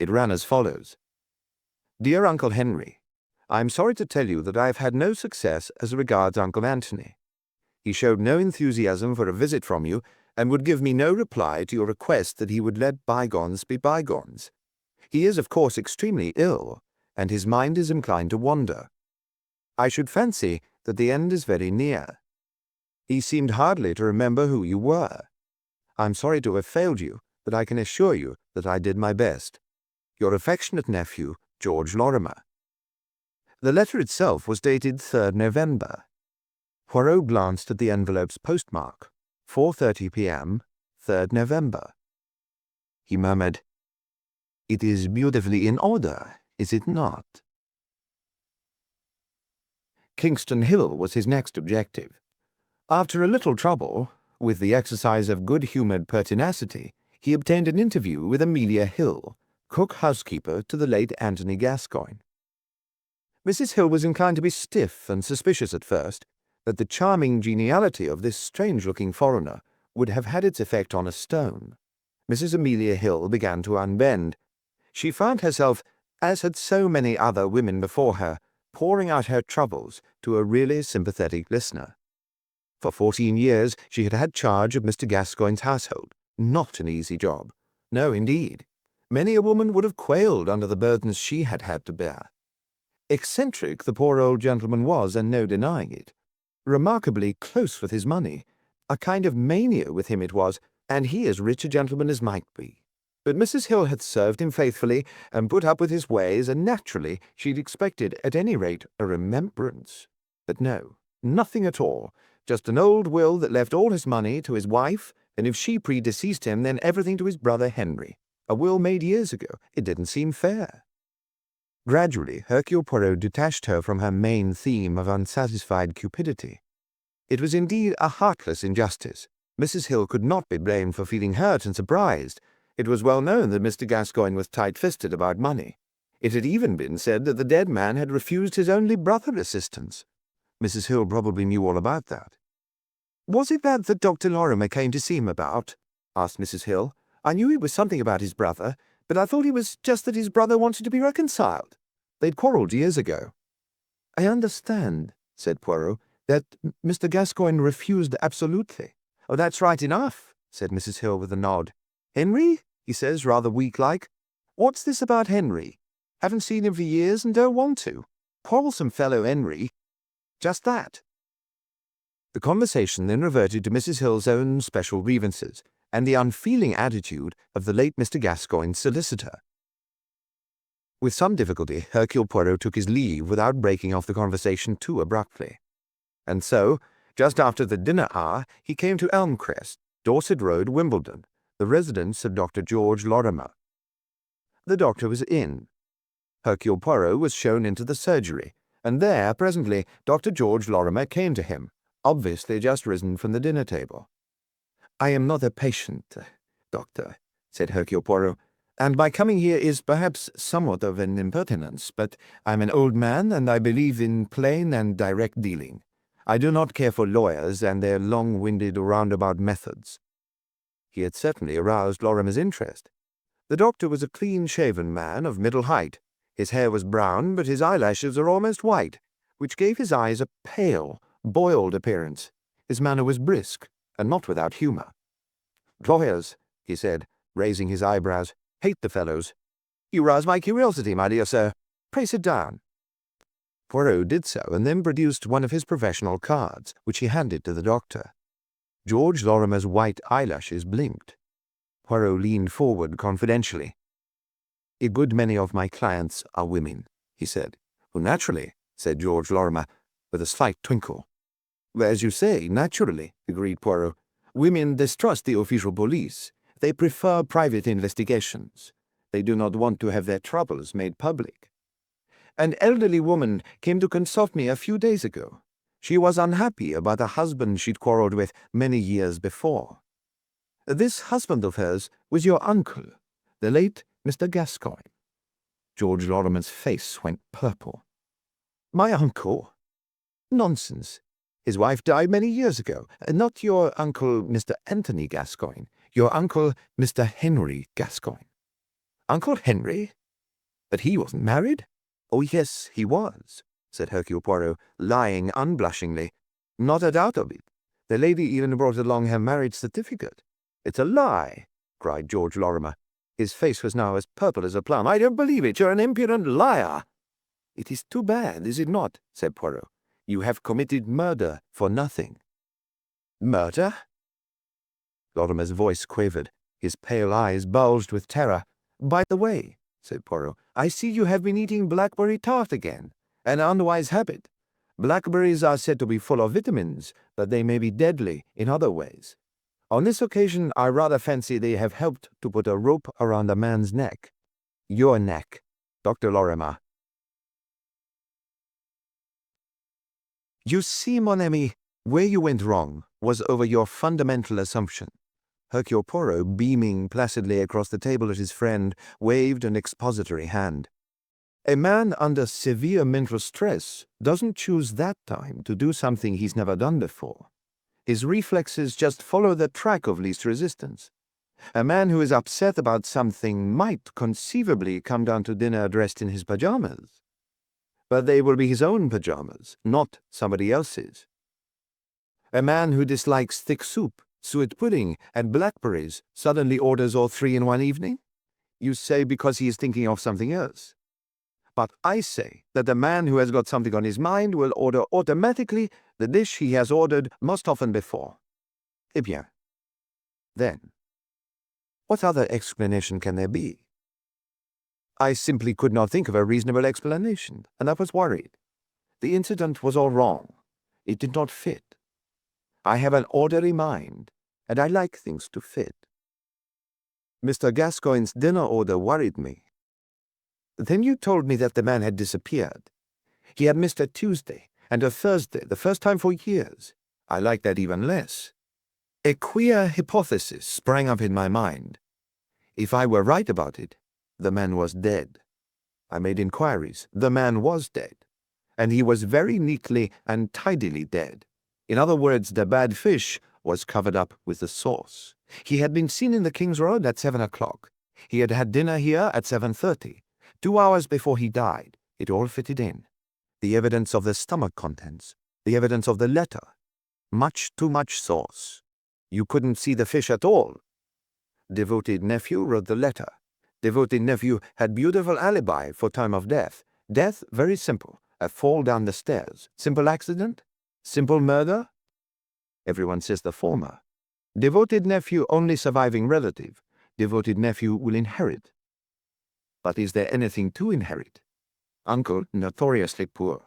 It ran as follows. Dear Uncle Henry, I am sorry to tell you that I have had no success as regards Uncle Antony. He showed no enthusiasm for a visit from you, and would give me no reply to your request that he would let bygones be bygones. He is, of course, extremely ill, and his mind is inclined to wander. I should fancy that the end is very near. He seemed hardly to remember who you were. I am sorry to have failed you, but I can assure you that I did my best. Your affectionate nephew, George Lorimer. The letter itself was dated 3rd November. Poirot glanced at the envelope's postmark. 4:30 p.m., 3rd November. He murmured, It is beautifully in order, is it not? Kingston Hill was his next objective. After a little trouble, with the exercise of good-humoured pertinacity, he obtained an interview with Amelia Hill, cook-housekeeper to the late Anthony Gascoigne. Mrs. Hill was inclined to be stiff and suspicious at first, that the charming geniality of this strange-looking foreigner would have had its effect on a stone. Mrs. Amelia Hill began to unbend. She found herself, as had so many other women before her, pouring out her troubles to a really sympathetic listener. For 14 years she had had charge of Mr. Gascoigne's household. Not an easy job. No, indeed. Many a woman would have quailed under the burdens she had had to bear. Eccentric the poor old gentleman was, and no denying it. Remarkably close with his money. A kind of mania with him it was, and he as rich a gentleman as might be. But Mrs. Hill had served him faithfully, and put up with his ways, and naturally she'd expected, at any rate, a remembrance. But no, nothing at all. Just an old will that left all his money to his wife, and if she predeceased him, then everything to his brother Henry. A will made years ago. It didn't seem fair. Gradually, Hercule Poirot detached her from her main theme of unsatisfied cupidity. It was indeed a heartless injustice. Mrs. Hill could not be blamed for feeling hurt and surprised. It was well known that Mr. Gascoigne was tight-fisted about money. It had even been said that the dead man had refused his only brother assistance. Mrs. Hill probably knew all about that. "Was it that Dr. Lorimer came to see him about?" asked Mrs. Hill. "I knew it was something about his brother, but I thought it was just that his brother wanted to be reconciled. They'd quarrelled years ago." "I understand," said Poirot, "that Mr. Gascoigne refused absolutely." "Oh, that's right enough," said Mrs. Hill with a nod. "Henry?" he says, rather weak-like. "What's this about Henry? Haven't seen him for years and don't want to. Quarrelsome fellow, Henry." "Just that." The conversation then reverted to Mrs. Hill's own special grievances, and the unfeeling attitude of the late Mr. Gascoigne's solicitor. With some difficulty, Hercule Poirot took his leave without breaking off the conversation too abruptly. And so, just after the dinner hour, he came to Elmcrest, Dorset Road, Wimbledon, the residence of Dr. George Lorimer. The doctor was in. Hercule Poirot was shown into the surgery, and there, presently, Dr. George Lorimer came to him, obviously just risen from the dinner table. "I am not a patient, doctor," said Hercule Poirot, "and my coming here is perhaps somewhat of an impertinence, but I'm an old man, and I believe in plain and direct dealing. I do not care for lawyers and their long-winded, roundabout methods." He had certainly aroused Lorimer's interest. The doctor was a clean-shaven man of middle height. His hair was brown, but his eyelashes were almost white, which gave his eyes a pale, boiled appearance. His manner was brisk, and not without humour. "Lawyers," he said, raising his eyebrows, "hate the fellows. You rouse my curiosity, my dear sir. Pray sit down." Poirot did so, and then produced one of his professional cards, which he handed to the doctor. George Lorimer's white eyelashes blinked. Poirot leaned forward confidentially. "A good many of my clients are women," he said. "Well, naturally," said George Lorimer, with a slight twinkle. "As you say, naturally," agreed Poirot. "Women distrust the official police. They prefer private investigations. They do not want to have their troubles made public. An elderly woman came to consult me a few days ago. She was unhappy about a husband she'd quarrelled with many years before. This husband of hers was your uncle, the late Mr. Gascoigne." George Lorimer's face went purple. "My uncle? Nonsense. His wife died many years ago. Not your uncle, Mr. Anthony Gascoigne. Your uncle, Mr. Henry Gascoigne." "Uncle Henry? But he wasn't married?" "Oh, yes, he was," said Hercule Poirot, lying unblushingly. "Not a doubt of it. The lady even brought along her marriage certificate." "It's a lie," cried George Lorimer. His face was now as purple as a plum. "I don't believe it. You're an impudent liar." "It is too bad, is it not?" said Poirot. "You have committed murder for nothing." "Murder?" Lorimer's voice quavered. His pale eyes bulged with terror. "By the way," said Poirot, "I see you have been eating blackberry tart again. An unwise habit. Blackberries are said to be full of vitamins, but they may be deadly in other ways. On this occasion, I rather fancy they have helped to put a rope around a man's neck. Your neck, Dr. Lorimer." "You see, mon ami, where you went wrong was over your fundamental assumption." Hercule Poirot, beaming placidly across the table at his friend, waved an expository hand. "A man under severe mental stress doesn't choose that time to do something he's never done before. His reflexes just follow the track of least resistance. A man who is upset about something might conceivably come down to dinner dressed in his pajamas. But they will be his own pajamas, not somebody else's." A man who dislikes thick soup, suet pudding, and blackberries suddenly orders all three in one evening? You say because he is thinking of something else. But I say that the man who has got something on his mind will order automatically the dish he has ordered most often before. Eh bien. Then, what other explanation can there be? I simply could not think of a reasonable explanation, and I was worried. The incident was all wrong. It did not fit. I have an orderly mind, and I like things to fit. Mr. Gascoigne's dinner order worried me. Then you told me that the man had disappeared. He had missed a Tuesday and a Thursday, the first time for years. I like that even less. A queer hypothesis sprang up in my mind. If I were right about it, the man was dead. I made inquiries. The man was dead. And he was very neatly and tidily dead. In other words, the bad fish was covered up with the sauce. He had been seen in the King's Road at 7 o'clock. He had had dinner here at 7:30. 2 hours before he died. It all fitted in. The evidence of the stomach contents. The evidence of the letter. Much too much sauce. You couldn't see the fish at all. Devoted nephew wrote the letter. Devoted nephew had beautiful alibi for time of death. Death very simple. A fall down the stairs. Simple accident? Simple murder? Everyone says the former. Devoted nephew only surviving relative. Devoted nephew will inherit. But is there anything to inherit? Uncle notoriously poor.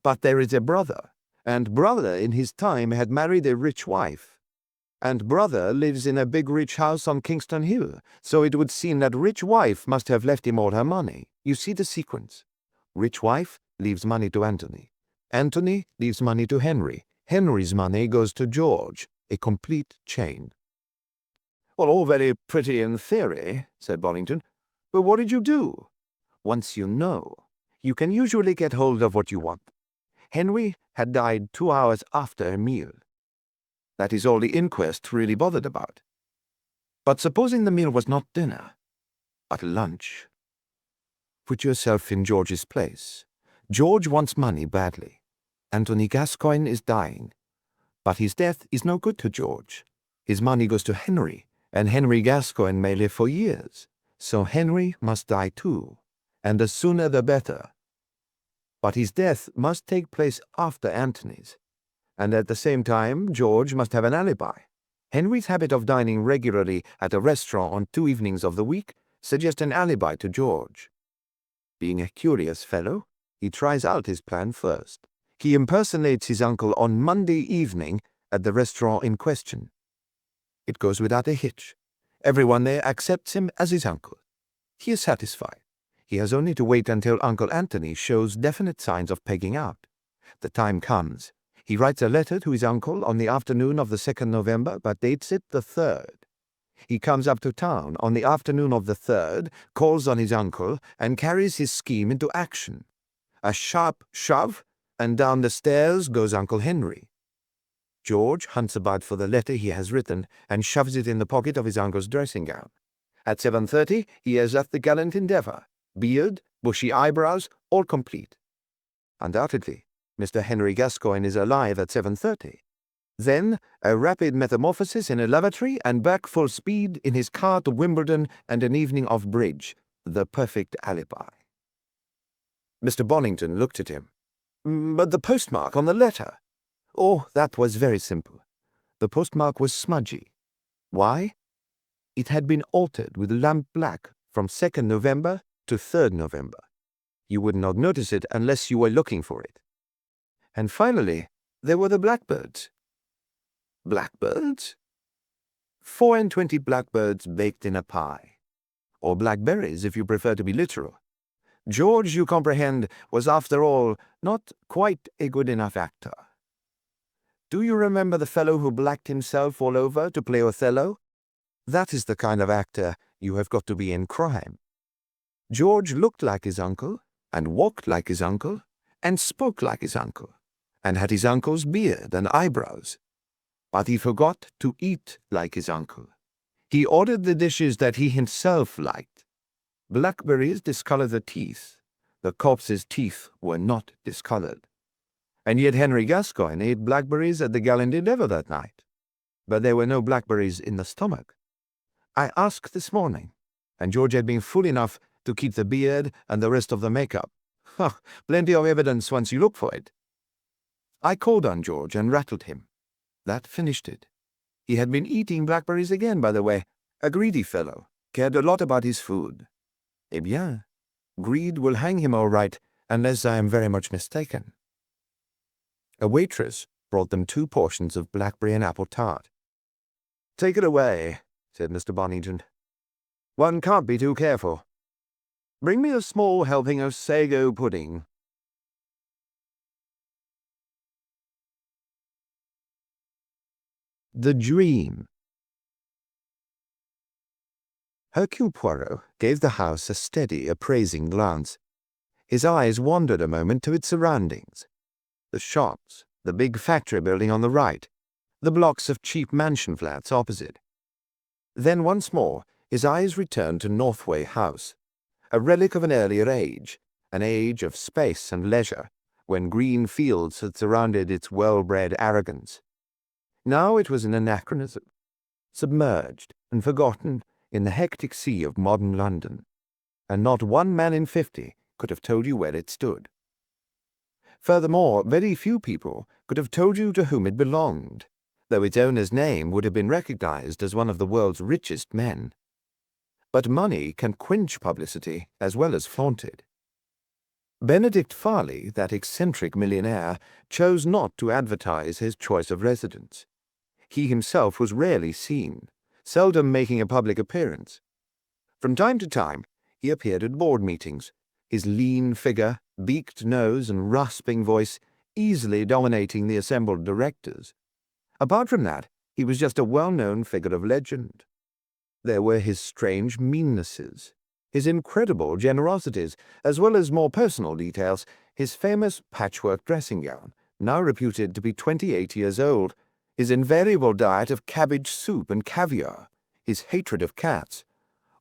But there is a brother, and brother in his time had married a rich wife. And brother lives in a big rich house on Kingston Hill, so it would seem that rich wife must have left him all her money. You see the sequence. Rich wife leaves money to Anthony. Anthony leaves money to Henry. Henry's money goes to George. A complete chain. Well, all very pretty in theory, said Bollington. But what did you do? Once you know, you can usually get hold of what you want. Henry had died 2 hours after a meal. That is all the inquest really bothered about. But supposing the meal was not dinner, but lunch. Put yourself in George's place. George wants money badly. Anthony Gascoigne is dying. But his death is no good to George. His money goes to Henry, and Henry Gascoigne may live for years. So Henry must die too, and the sooner the better. But his death must take place after Anthony's, and at the same time George must have an alibi. Henry's habit of dining regularly at a restaurant on 2 evenings of the week suggests an alibi to George. Being a curious fellow, he tries out his plan first. He impersonates his uncle on Monday evening at the restaurant in question. It goes without a hitch. Everyone there accepts him as his uncle. He is satisfied. He has only to wait until Uncle Anthony shows definite signs of pegging out. The time comes. He writes a letter to his uncle on the afternoon of the 2nd November, but dates it the 3rd. He comes up to town on the afternoon of the 3rd, calls on his uncle, and carries his scheme into action. A sharp shove, and down the stairs goes Uncle Henry. George hunts about for the letter he has written and shoves it in the pocket of his uncle's dressing gown. At 7:30 he has left the gallant endeavour. Beard, bushy eyebrows, all complete. Undoubtedly, Mr. Henry Gascoigne is alive at 7:30. Then a rapid metamorphosis in a lavatory and back full speed in his car to Wimbledon and an evening of bridge. The perfect alibi. Mr. Bollington looked at him. But the postmark on the letter? Oh, that was very simple. The postmark was smudgy. Why? It had been altered with lamp black from 2nd November to 3rd November. You would not notice it unless you were looking for it. And finally, there were the blackbirds. Blackbirds? 24 blackbirds baked in a pie. Or blackberries, if you prefer to be literal. George, you comprehend, was after all not quite a good enough actor. Do you remember the fellow who blacked himself all over to play Othello? That is the kind of actor you have got to be in crime. George looked like his uncle, and walked like his uncle, and spoke like his uncle, and had his uncle's beard and eyebrows. But he forgot to eat like his uncle. He ordered the dishes that he himself liked. Blackberries discolor the teeth. The corpse's teeth were not discolored. and yet Henry Gascoigne ate blackberries at the Gallant Endeavour that night. But there were no blackberries in the stomach. I asked this morning, and George had been fool enough to keep the beard and the rest of the makeup. Ha! Plenty of evidence once you look for it. I called on George and rattled him. That finished it. He had been eating blackberries again, by the way. A greedy fellow, cared a lot about his food. Eh bien, greed will hang him all right, unless I am very much mistaken. A waitress brought them 2 portions of blackberry and apple tart. "Take it away," said Mr. Bonington. "One can't be too careful. Bring me a small helping of sago pudding." The Dream. Hercule Poirot gave the house a steady, appraising glance. His eyes wandered a moment to its surroundings. The shops, the big factory building on the right, the blocks of cheap mansion flats opposite. Then once more his eyes returned to Northway House, a relic of an earlier age, an age of space and leisure, when green fields had surrounded its well-bred arrogance. Now it was an anachronism, submerged and forgotten in the hectic sea of modern London, and not one man in 50 could have told you where it stood. Furthermore, very few people could have told you to whom it belonged, though its owner's name would have been recognized as one of the world's richest men. But money can quench publicity as well as flaunt it. Benedict Farley, that eccentric millionaire, chose not to advertise his choice of residence. He himself was rarely seen, seldom making a public appearance. From time to time, he appeared at board meetings, his lean figure, beaked nose, and rasping voice easily dominating the assembled directors. Apart from that, he was just a well-known figure of legend. There were his strange meannesses, his incredible generosities, as well as more personal details, his famous patchwork dressing gown, now reputed to be 28 years old, his invariable diet of cabbage soup and caviar, his hatred of cats.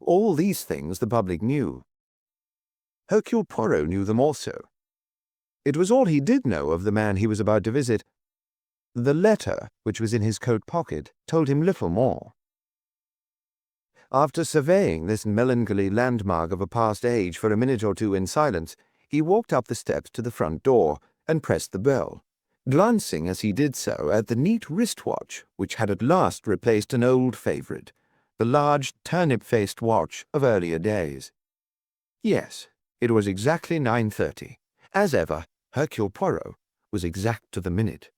All these things the public knew. Hercule Poirot knew them also. It was all he did know of the man he was about to visit. The letter, which was in his coat pocket, told him little more. After surveying this melancholy landmark of a past age for a minute or two in silence, he walked up the steps to the front door and pressed the bell, glancing as he did so at the neat wristwatch which had at last replaced an old favorite, the large turnip-faced watch of earlier days. Yes, it was exactly 9:30. As ever, Hercule Poirot was exact to the minute.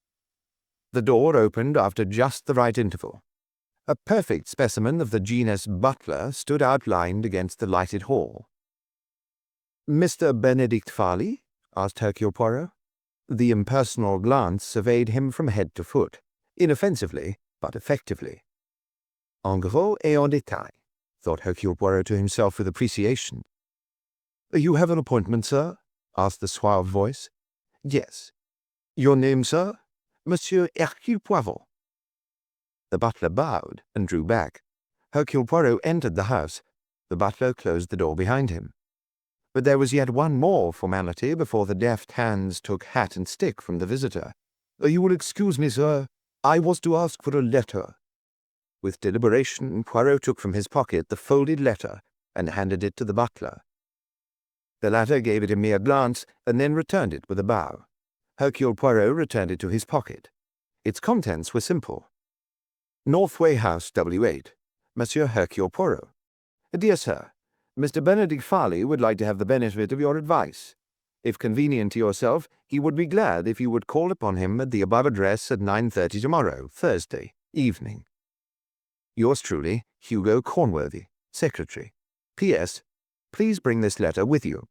The door opened after just the right interval. A perfect specimen of the genus butler stood outlined against the lighted hall. "Mr. Benedict Farley?" asked Hercule Poirot. The impersonal glance surveyed him from head to foot, inoffensively but effectively. En gros et en détail, thought Hercule Poirot to himself with appreciation. "You have an appointment, sir?" asked the suave voice. "Yes." "Your name, sir?" "Monsieur Hercule Poirot." The butler bowed and drew back. Hercule Poirot entered the house. The butler closed the door behind him. But there was yet one more formality before the deft hands took hat and stick from the visitor. "You will excuse me, sir. I was to ask for a letter." With deliberation, Poirot took from his pocket the folded letter and handed it to the butler. The latter gave it a mere glance and then returned it with a bow. Hercule Poirot returned it to his pocket. Its contents were simple. Northway House, W8. Monsieur Hercule Poirot. Dear Sir, Mr. Benedict Farley would like to have the benefit of your advice. If convenient to yourself, he would be glad if you would call upon him at the above address at 9:30 tomorrow, Thursday, evening. Yours truly, Hugo Cornworthy, Secretary. P.S. Please bring this letter with you.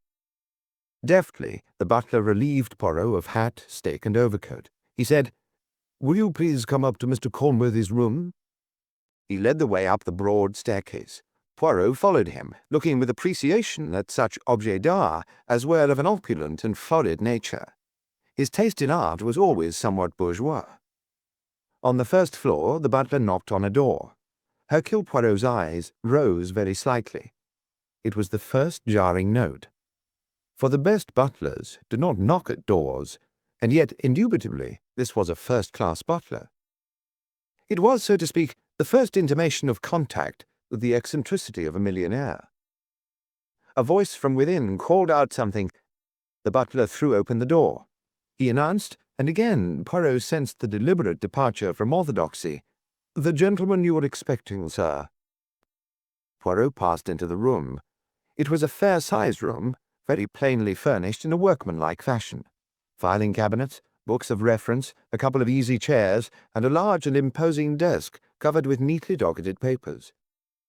Deftly, the butler relieved Poirot of hat, stick, and overcoat. He said, "Will you please come up to Mr. Cornworthy's room?" He led the way up the broad staircase. Poirot followed him, looking with appreciation at such objets d'art as were of an opulent and florid nature. His taste in art was always somewhat bourgeois. On the first floor, the butler knocked on a door. Hercule Poirot's eyes rose very slightly. It was the first jarring note. For the best butlers do not knock at doors, and yet, indubitably, this was a first-class butler. It was, so to speak, the first intimation of contact with the eccentricity of a millionaire. A voice from within called out something. The butler threw open the door. He announced, and again Poirot sensed the deliberate departure from orthodoxy. "The gentleman you were expecting, sir." Poirot passed into the room. It was a fair-sized room, very plainly furnished in a workmanlike fashion. Filing cabinets, books of reference, a couple of easy chairs, and a large and imposing desk covered with neatly docketed papers.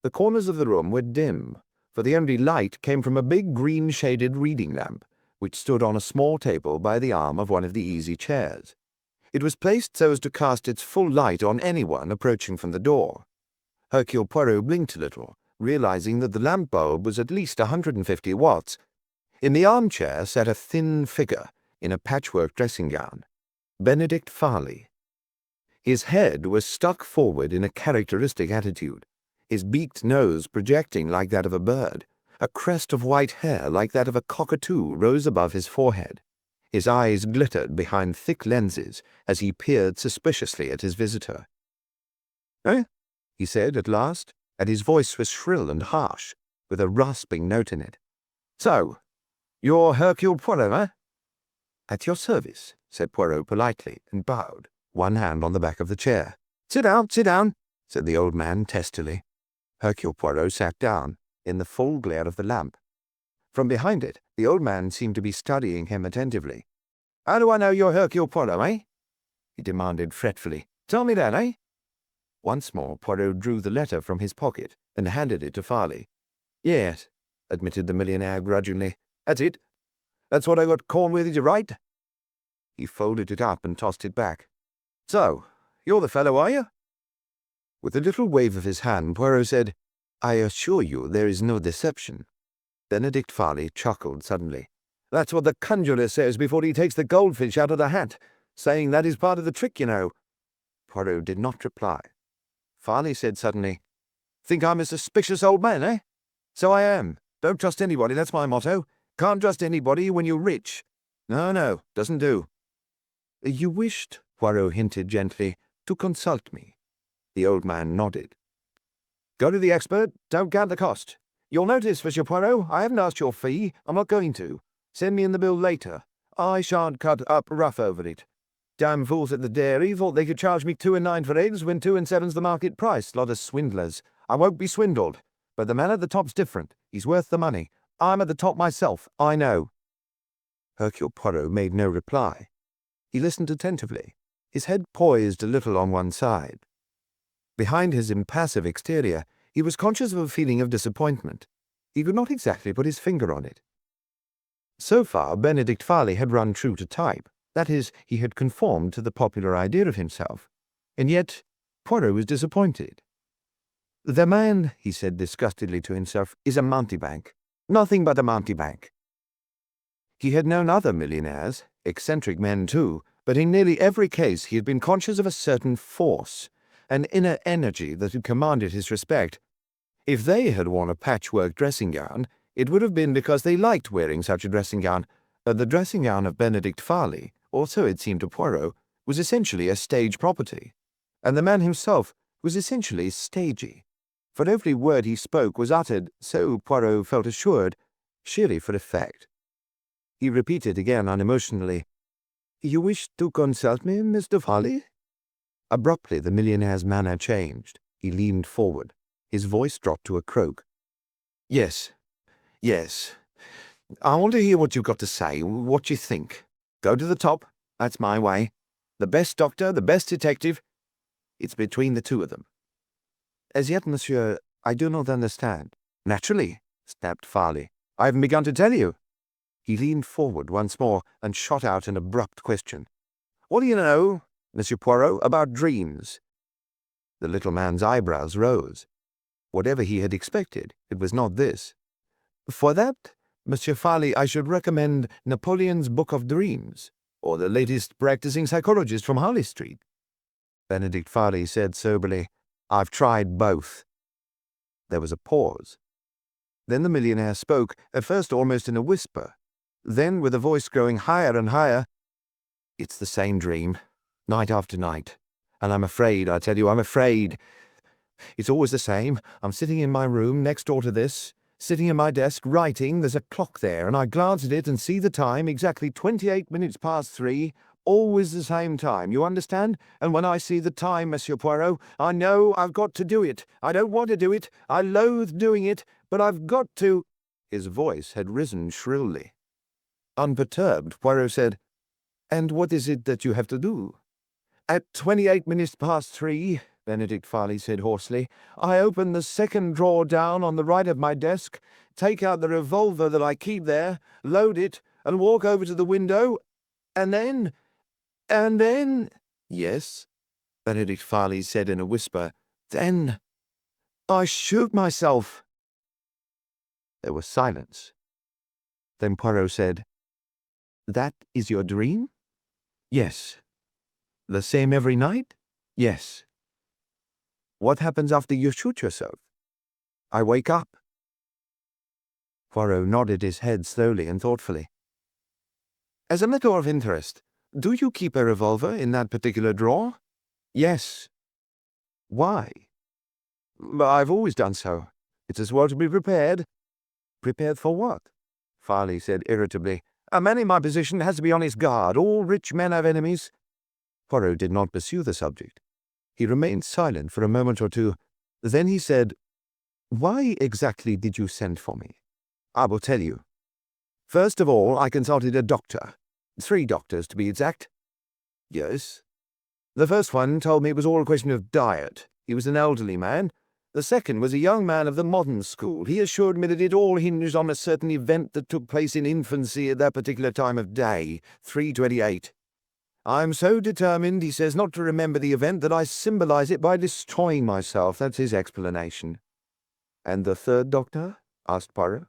The corners of the room were dim, for the only light came from a big green-shaded reading lamp, which stood on a small table by the arm of one of the easy chairs. It was placed so as to cast its full light on anyone approaching from the door. Hercule Poirot blinked a little, realizing that the lamp bulb was at least 150 watts. In the armchair sat a thin figure in a patchwork dressing-gown, Benedict Farley. His head was stuck forward in a characteristic attitude, his beaked nose projecting like that of a bird. A crest of white hair like that of a cockatoo rose above his forehead. His eyes glittered behind thick lenses as he peered suspiciously at his visitor. "Eh?" he said at last, and his voice was shrill and harsh, with a rasping note in it. "So, you're Hercule Poirot, eh?" "At your service," said Poirot politely, and bowed, one hand on the back of the chair. Sit down," said the old man testily. Hercule Poirot sat down, in the full glare of the lamp. From behind it, the old man seemed to be studying him attentively. "How do I know you're Hercule Poirot, eh?" he demanded fretfully. "Tell me that, eh?" Once more Poirot drew the letter from his pocket and handed it to Farley. "Yes," admitted the millionaire grudgingly. "That's it. That's what I got corn with you to write." He folded it up and tossed it back. "So, you're the fellow, are you?" With a little wave of his hand, Poirot said, "I assure you there is no deception." Benedict Farley chuckled suddenly. "That's what the conjurer says before he takes the goldfish out of the hat, saying that is part of the trick, you know." Poirot did not reply. Farley said suddenly, "Think I'm a suspicious old man, eh? So I am. Don't trust anybody, that's my motto. Can't trust anybody when you're rich. No, doesn't do." "You wished," Poirot hinted gently, "to consult me." The old man nodded. "Go to the expert. Don't count the cost. You'll notice, Monsieur Poirot, I haven't asked your fee. I'm not going to. Send me in the bill later. I shan't cut up rough over it. Damn fools at the dairy thought they could charge me 2 and 9 for eggs when 2 and 7's the market price. Lot of swindlers. I won't be swindled. But the man at the top's different. He's worth the money. I'm at the top myself. I know." Hercule Poirot made no reply. He listened attentively, his head poised a little on one side. Behind his impassive exterior, he was conscious of a feeling of disappointment. He could not exactly put his finger on it. So far, Benedict Farley had run true to type. That is, he had conformed to the popular idea of himself. And yet, Poirot was disappointed. "The man," he said disgustedly to himself, "is a mountebank. Nothing but a mountebank." He had known other millionaires, eccentric men too, but in nearly every case he had been conscious of a certain force, an inner energy that had commanded his respect. If they had worn a patchwork dressing-gown, it would have been because they liked wearing such a dressing-gown. The dressing-gown of Benedict Farley, or so it seemed to Poirot, was essentially a stage property, and the man himself was essentially stagey, for every word he spoke was uttered, so Poirot felt assured, sheerly for effect. He repeated again unemotionally, "You wish to consult me, Mr. Farley?" Abruptly the millionaire's manner changed. He leaned forward. His voice dropped to a croak. Yes. I want to hear what you've got to say, what you think. Go to the top. That's my way. The best doctor, the best detective. It's between the two of them." "As yet, monsieur, I do not understand." "Naturally," snapped Farley. "I haven't begun to tell you." He leaned forward once more and shot out an abrupt question. "What do you know, Monsieur Poirot, about dreams?" The little man's eyebrows rose. Whatever he had expected, it was not this. "For that, Monsieur Farley, I should recommend Napoleon's Book of Dreams, or the latest practicing psychologist from Harley Street." Benedict Farley said soberly, "I've tried both." There was a pause. Then the millionaire spoke, at first almost in a whisper. Then, with a voice growing higher and higher, It's the same dream, night after night. And I'm afraid, I tell you, I'm afraid. It's always the same. I'm sitting in my room next door to this, sitting at my desk writing. There's a clock there, and I glance at it and see the time, exactly 28 minutes past 3, always the same time, you understand? And when I see the time, Monsieur Poirot, I know I've got to do it. I don't want to do it. I loathe doing it, but I've got to. His voice had risen shrilly. Unperturbed, Poirot said, "And what is it that you have to do?" "At 28 minutes past 3, Benedict Farley said hoarsely, "I open the second drawer down on the right of my desk, take out the revolver that I keep there, load it, and walk over to the window, and then... "Yes," Benedict Farley said in a whisper, "then I shoot myself." There was silence. Then Poirot said, "That is your dream?" "Yes." "The same every night?" "Yes." "What happens after you shoot yourself?" "I wake up." Poirot nodded his head slowly and thoughtfully. "As a matter of interest, do you keep a revolver in that particular drawer?" "Yes." "Why?" "I've always done so. It's as well to be prepared." "Prepared for what?" Farley said irritably. "A man in my position has to be on his guard. All rich men have enemies." Poirot did not pursue the subject. He remained silent for a moment or two. Then he said, "Why exactly did you send for me?" "I will tell you. First of all, I consulted a doctor. 3 doctors, to be exact." "Yes." "The first one told me it was all a question of diet. He was an elderly man. The second was a young man of the modern school. He assured me that it all hinged on a certain event that took place in infancy at that particular time of day, 3:28. I'm so determined, he says, not to remember the event that I symbolize it by destroying myself. That's his explanation." "And the third doctor?" asked Poirot.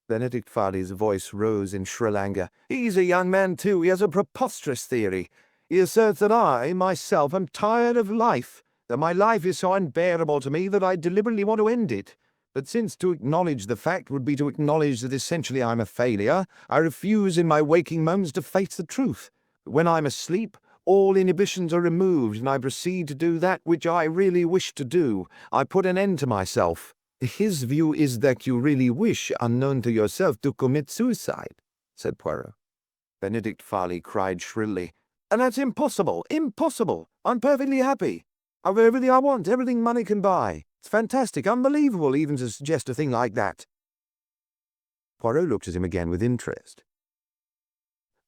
Benedict Farley's voice rose in shrill anger. "He's a young man, too. He has a preposterous theory. He asserts that I, myself, am tired of life, that my life is so unbearable to me that I deliberately want to end it. But since to acknowledge the fact would be to acknowledge that essentially I'm a failure, I refuse in my waking moments to face the truth. When I'm asleep, all inhibitions are removed, and I proceed to do that which I really wish to do. I put an end to myself." "His view is that you really wish, unknown to yourself, to commit suicide," said Poirot. Benedict Farley cried shrilly, "And that's impossible! Impossible! I'm perfectly happy. I've everything I want, everything money can buy. It's fantastic, unbelievable even to suggest a thing like that." Poirot looked at him again with interest.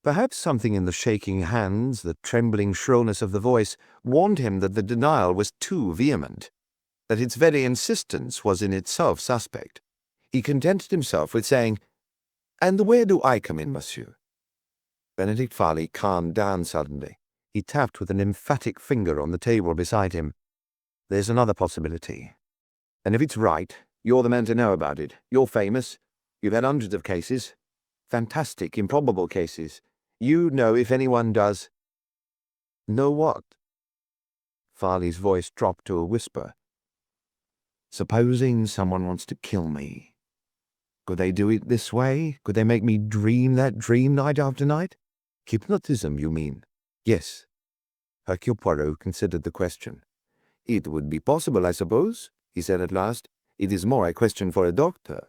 Perhaps something in the shaking hands, the trembling shrillness of the voice, warned him that the denial was too vehement, that its very insistence was in itself suspect. He contented himself with saying, "And where do I come in, monsieur?" Benedict Farley calmed down suddenly. He tapped with an emphatic finger on the table beside him. "There's another possibility. And if it's right, you're the man to know about it. You're famous. You've had hundreds of cases. Fantastic, improbable cases. You know if anyone does." "Know what?" Farley's voice dropped to a whisper. "Supposing someone wants to kill me. Could they do it this way? Could they make me dream that dream night after night?" "Hypnotism, you mean?" "Yes." Hercule Poirot considered the question. "It would be possible, I suppose," he said at last. "It is more a question for a doctor."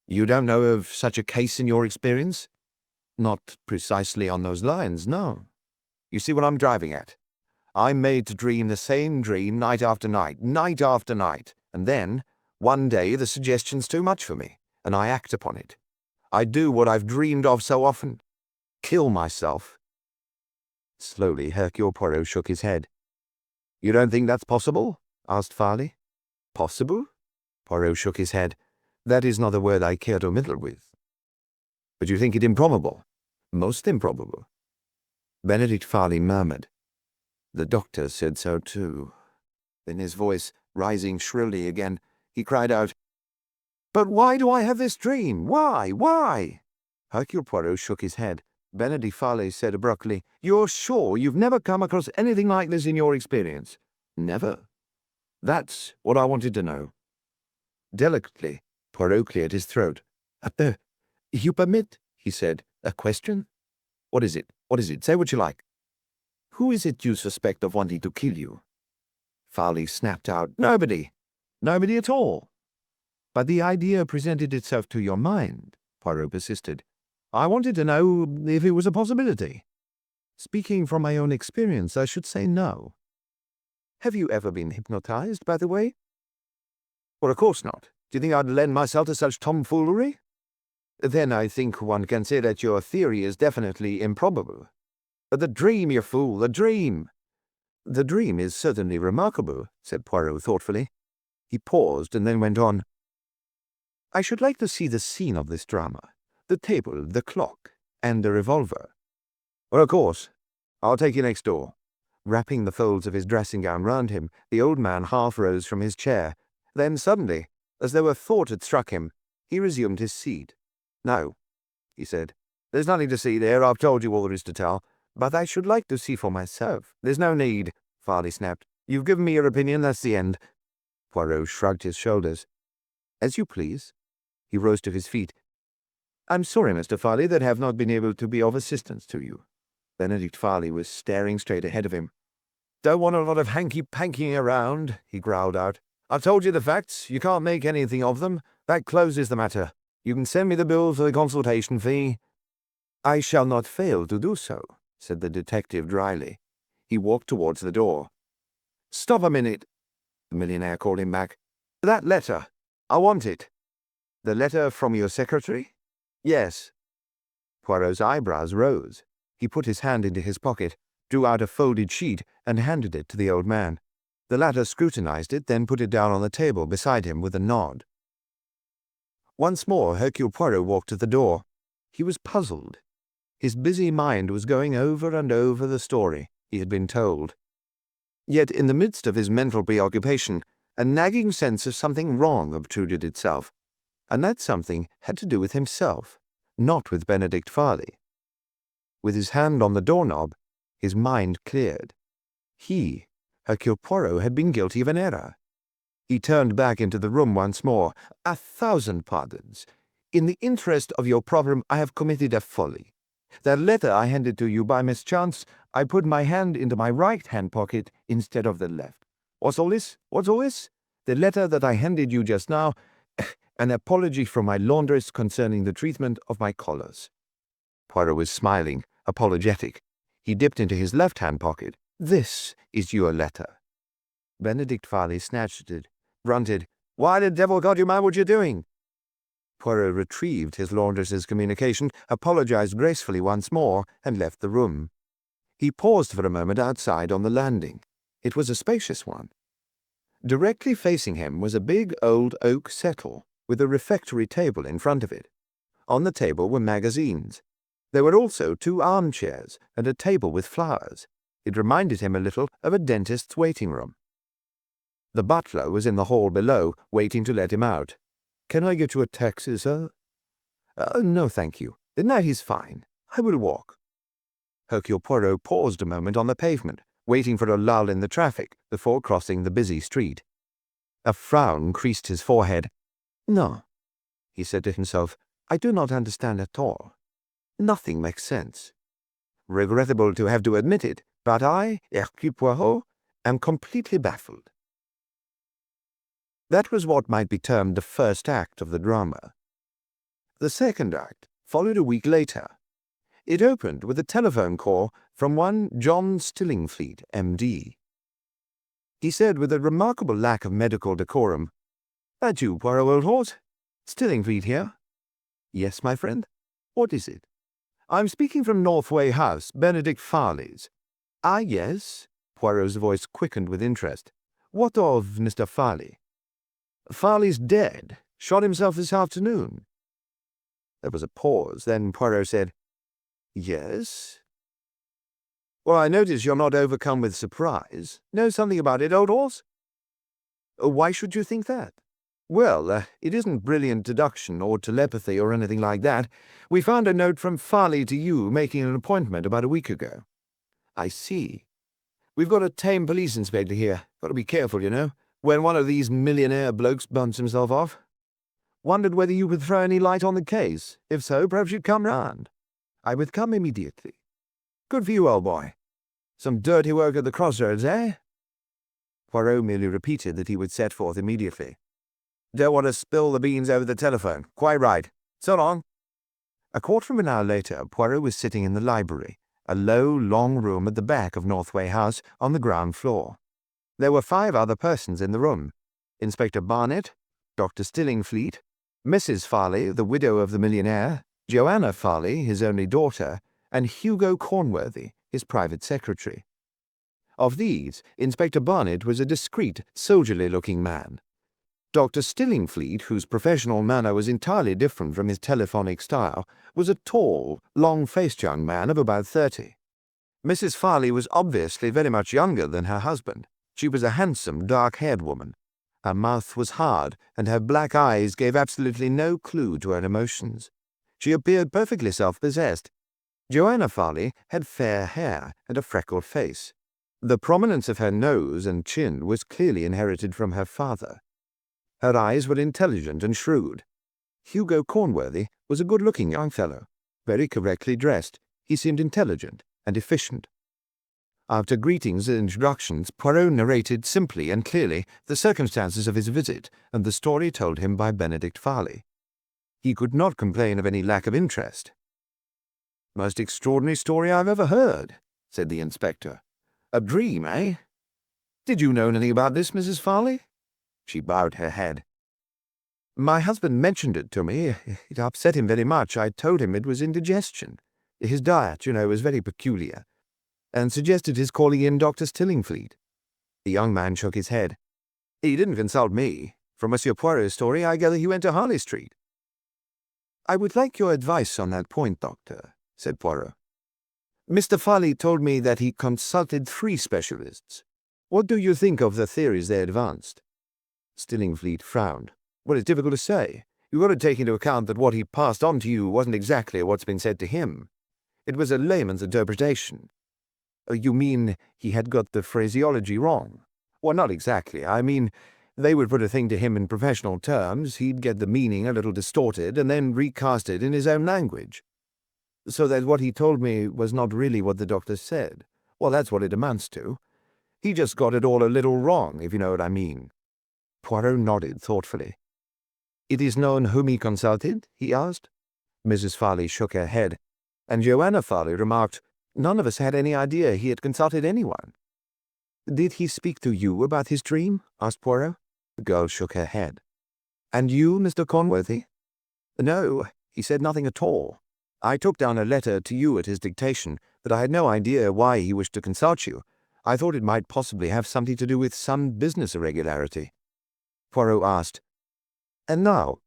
"You don't know of such a case in your experience?" "Not precisely on those lines, no." "You see what I'm driving at? I'm made to dream the same dream night after night, and then, one day the suggestion's too much for me, and I act upon it. I do what I've dreamed of so often. Kill myself." Slowly, Hercule Poirot shook his head. "You don't think that's possible?" asked Farley. "Possible?" Poirot shook his head. "That is not a word I care to meddle with." "But you think it improbable?" "Most improbable." Benedict Farley murmured, "The doctor said so too." Then his voice, rising shrilly again, he cried out, "But why do I have this dream? Why? Why?" Hercule Poirot shook his head. Benedict Farley said abruptly, "You're sure you've never come across anything like this in your experience?" "Never." "That's what I wanted to know." Delicately, Poirot cleared his throat. "You permit," he said, "a question?" "What is it?" What is it? Say what you like. Who is it you suspect of wanting to kill you? Farley snapped out, Nobody. Nobody at all. But the idea presented itself to your mind, Poirot persisted. I wanted to know if it was a possibility. Speaking from my own experience, I should say no. Have you ever been hypnotized, by the way? Well, of course not. Do you think I'd lend myself to such tomfoolery? Then I think one can say that your theory is definitely improbable. The dream, you fool, the dream! The dream is certainly remarkable, said Poirot thoughtfully. He paused and then went on. I should like to see the scene of this drama. The table, the clock, and the revolver. Well, of course. I'll take you next door. Wrapping the folds of his dressing gown round him, the old man half rose from his chair. Then suddenly, as though a thought had struck him, he resumed his seat. No, he said. There's nothing to see there. I've told you all there is to tell. But I should like to see for myself. There's no need, Farley snapped. You've given me your opinion, that's the end. Poirot shrugged his shoulders. As you please. He rose to his feet. I'm sorry, Mr. Farley, that I have not been able to be of assistance to you. Benedict Farley was staring straight ahead of him. Don't want a lot of hanky-pankying around, he growled out. I've told you the facts. You can't make anything of them. That closes the matter. You can send me the bill for the consultation fee. I shall not fail to do so, said the detective dryly. He walked towards the door. Stop a minute, the millionaire called him back. That letter. I want it. The letter from your secretary? Yes. Poirot's eyebrows rose. He put his hand into his pocket, drew out a folded sheet, and handed it to the old man. The latter scrutinized it, then put it down on the table beside him with a nod. Once more Hercule Poirot walked to the door. He was puzzled. His busy mind was going over and over the story he had been told. Yet in the midst of his mental preoccupation, a nagging sense of something wrong obtruded itself, and that something had to do with himself, not with Benedict Farley. With his hand on the doorknob, his mind cleared. He, Hercule Poirot, had been guilty of an error. He turned back into the room once more. 1,000 pardons. In the interest of your problem, I have committed a folly. That letter I handed to you by mischance, I put my hand into my right-hand pocket instead of the left. What's all this? What's all this? The letter that I handed you just now, an apology from my laundress concerning the treatment of my collars. Poirot was smiling, apologetic. He dipped into his left-hand pocket. This is your letter. Benedict Farley snatched it, grunted, Why the devil, God, you mind what you're doing? Poirot retrieved his laundress's communication, apologized gracefully once more, and left the room. He paused for a moment outside on the landing. It was a spacious one. Directly facing him was a big old oak settle, with a refectory table in front of it. On the table were magazines. There were also 2 armchairs and a table with flowers. It reminded him a little of a dentist's waiting room. The butler was in the hall below, waiting to let him out. Can I get you a taxi, sir? No, thank you. The night is fine. I will walk. Hercule Poirot paused a moment on the pavement, waiting for a lull in the traffic before crossing the busy street. A frown creased his forehead. No, he said to himself, I do not understand at all. Nothing makes sense. Regrettable to have to admit it, but I, Hercule Poirot, am completely baffled. That was what might be termed the first act of the drama. The second act followed a week later. It opened with a telephone call from one John Stillingfleet, M.D. He said with a remarkable lack of medical decorum, That you, Poirot, old horse? Stillingfleet here? Yes, my friend. What is it? I'm speaking from Northway House, Benedict Farley's. Ah, yes. Poirot's voice quickened with interest. What of Mr. Farley? Farley's dead. Shot himself this afternoon. There was a pause. Then Poirot said, Yes? Well, I notice you're not overcome with surprise. Know something about it, old horse? Why should you think that? Well, it isn't brilliant deduction or telepathy or anything like that. We found a note from Farley to you making an appointment about a week ago. I see. We've got a tame police inspector here. Got to be careful, you know, when one of these millionaire blokes bumps himself off. Wondered whether you could throw any light on the case. If so, perhaps you'd come round. I would come immediately. Good for you, old boy. Some dirty work at the crossroads, eh?" Poirot merely repeated that he would set forth immediately. "Don't want to spill the beans over the telephone. Quite right. So long." A quarter of an hour later, Poirot was sitting in the library, a low, long room at the back of Northway House on the ground floor. There were 5 other persons in the room: Inspector Barnett, Dr. Stillingfleet, Mrs. Farley, the widow of the millionaire, Joanna Farley, his only daughter, and Hugo Cornworthy, his private secretary. Of these, Inspector Barnett was a discreet, soldierly-looking man. Dr. Stillingfleet, whose professional manner was entirely different from his telephonic style, was a tall, long-faced young man of about 30. Mrs. Farley was obviously very much younger than her husband. She was a handsome, dark-haired woman. Her mouth was hard, and her black eyes gave absolutely no clue to her emotions. She appeared perfectly self-possessed. Joanna Farley had fair hair and a freckled face. The prominence of her nose and chin was clearly inherited from her father. Her eyes were intelligent and shrewd. Hugo Cornworthy was a good-looking young fellow, very correctly dressed. He seemed intelligent and efficient. After greetings and introductions, Poirot narrated simply and clearly the circumstances of his visit and the story told him by Benedict Farley. He could not complain of any lack of interest. "Most extraordinary story I've ever heard," said the inspector. "A dream, eh? Did you know anything about this, Mrs. Farley?" She bowed her head. "My husband mentioned it to me. It upset him very much. I told him it was indigestion. His diet, was very peculiar, and suggested his calling in Dr. Stillingfleet." The young man shook his head. "He didn't consult me. From Monsieur Poirot's story, I gather he went to Harley Street." "I would like your advice on that point, Doctor," said Poirot. "Mr. Farley told me that he consulted 3 specialists. What do you think of the theories they advanced?" Stillingfleet frowned. "Well, it's difficult to say. You've got to take into account that what he passed on to you wasn't exactly what's been said to him. It was a layman's interpretation." "You mean he had got the phraseology wrong?" "Well, not exactly. I mean, they would put a thing to him in professional terms, he'd get the meaning a little distorted, and then recast it in his own language. So that what he told me was not really what the doctor said. Well, that's what it amounts to. He just got it all a little wrong, if you know what I mean." Poirot nodded thoughtfully. "It is known whom he consulted?" he asked. Mrs. Farley shook her head, and Joanna Farley remarked, "None of us had any idea he had consulted anyone." "Did he speak to you about his dream?" asked Poirot. The girl shook her head. "And you, Mr. Cornworthy?" "No, he said nothing at all. I took down a letter to you at his dictation, but I had no idea why he wished to consult you. I thought it might possibly have something to do with some business irregularity." Poirot asked, "And now,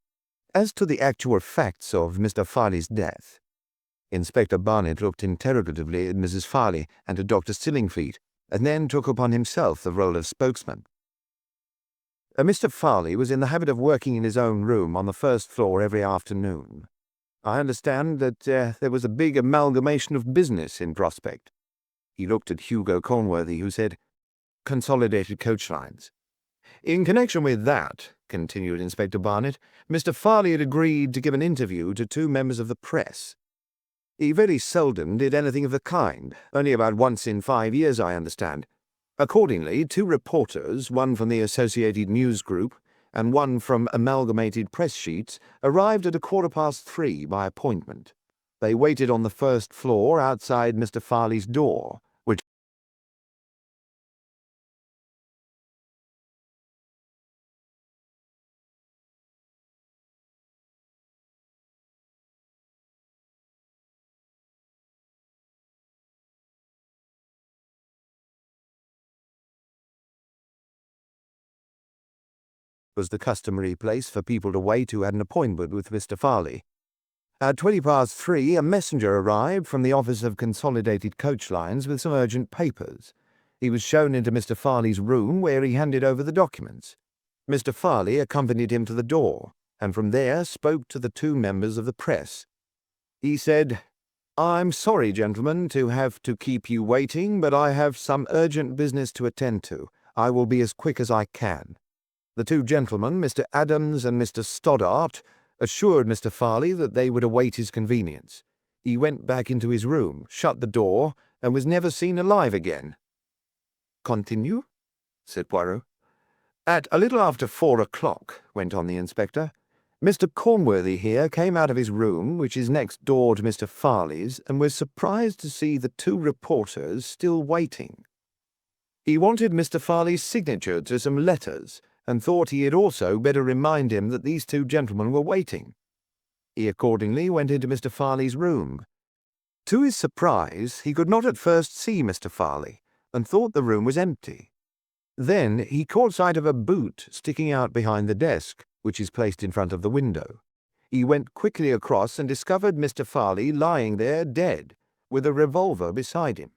as to the actual facts of Mr. Farley's death?" Inspector Barnett looked interrogatively at Mrs. Farley and at Dr. Stillingfleet, and then took upon himself the role of spokesman. "Mr. Farley was in the habit of working in his own room on the first floor every afternoon. I understand that there was a big amalgamation of business in prospect." He looked at Hugo Cornworthy, who said, "Consolidated Coach Lines." "In connection with that," continued Inspector Barnett, "Mr. Farley had agreed to give an interview to 2 members of the press. He very seldom did anything of the kind, only about once in 5 years, I understand. Accordingly, 2 reporters, one from the Associated News Group and one from Amalgamated Press Sheets, arrived at 3:15 by appointment. They waited on the first floor outside Mr. Farley's door, which was the customary place for people to wait who had an appointment with Mr. Farley. At 3:20, a messenger arrived from the office of Consolidated Coach Lines with some urgent papers. He was shown into Mr. Farley's room, where he handed over the documents. Mr. Farley accompanied him to the door, and from there spoke to the 2 members of the press. He said, "I'm sorry, gentlemen, to have to keep you waiting, but I have some urgent business to attend to. I will be as quick as I can." The 2 gentlemen, Mr. Adams and Mr. Stoddart, assured Mr. Farley that they would await his convenience. He went back into his room, shut the door, and was never seen alive again." "Continue," said Poirot. "At a little after 4 o'clock, went on the inspector, "Mr. Cornworthy here came out of his room, which is next door to Mr. Farley's, and was surprised to see the 2 reporters still waiting. He wanted Mr. Farley's signature to some letters, and thought he had also better remind him that these 2 gentlemen were waiting. He accordingly went into Mr. Farley's room. To his surprise, he could not at first see Mr. Farley, and thought the room was empty. Then he caught sight of a boot sticking out behind the desk, which is placed in front of the window. He went quickly across and discovered Mr. Farley lying there dead, with a revolver beside him.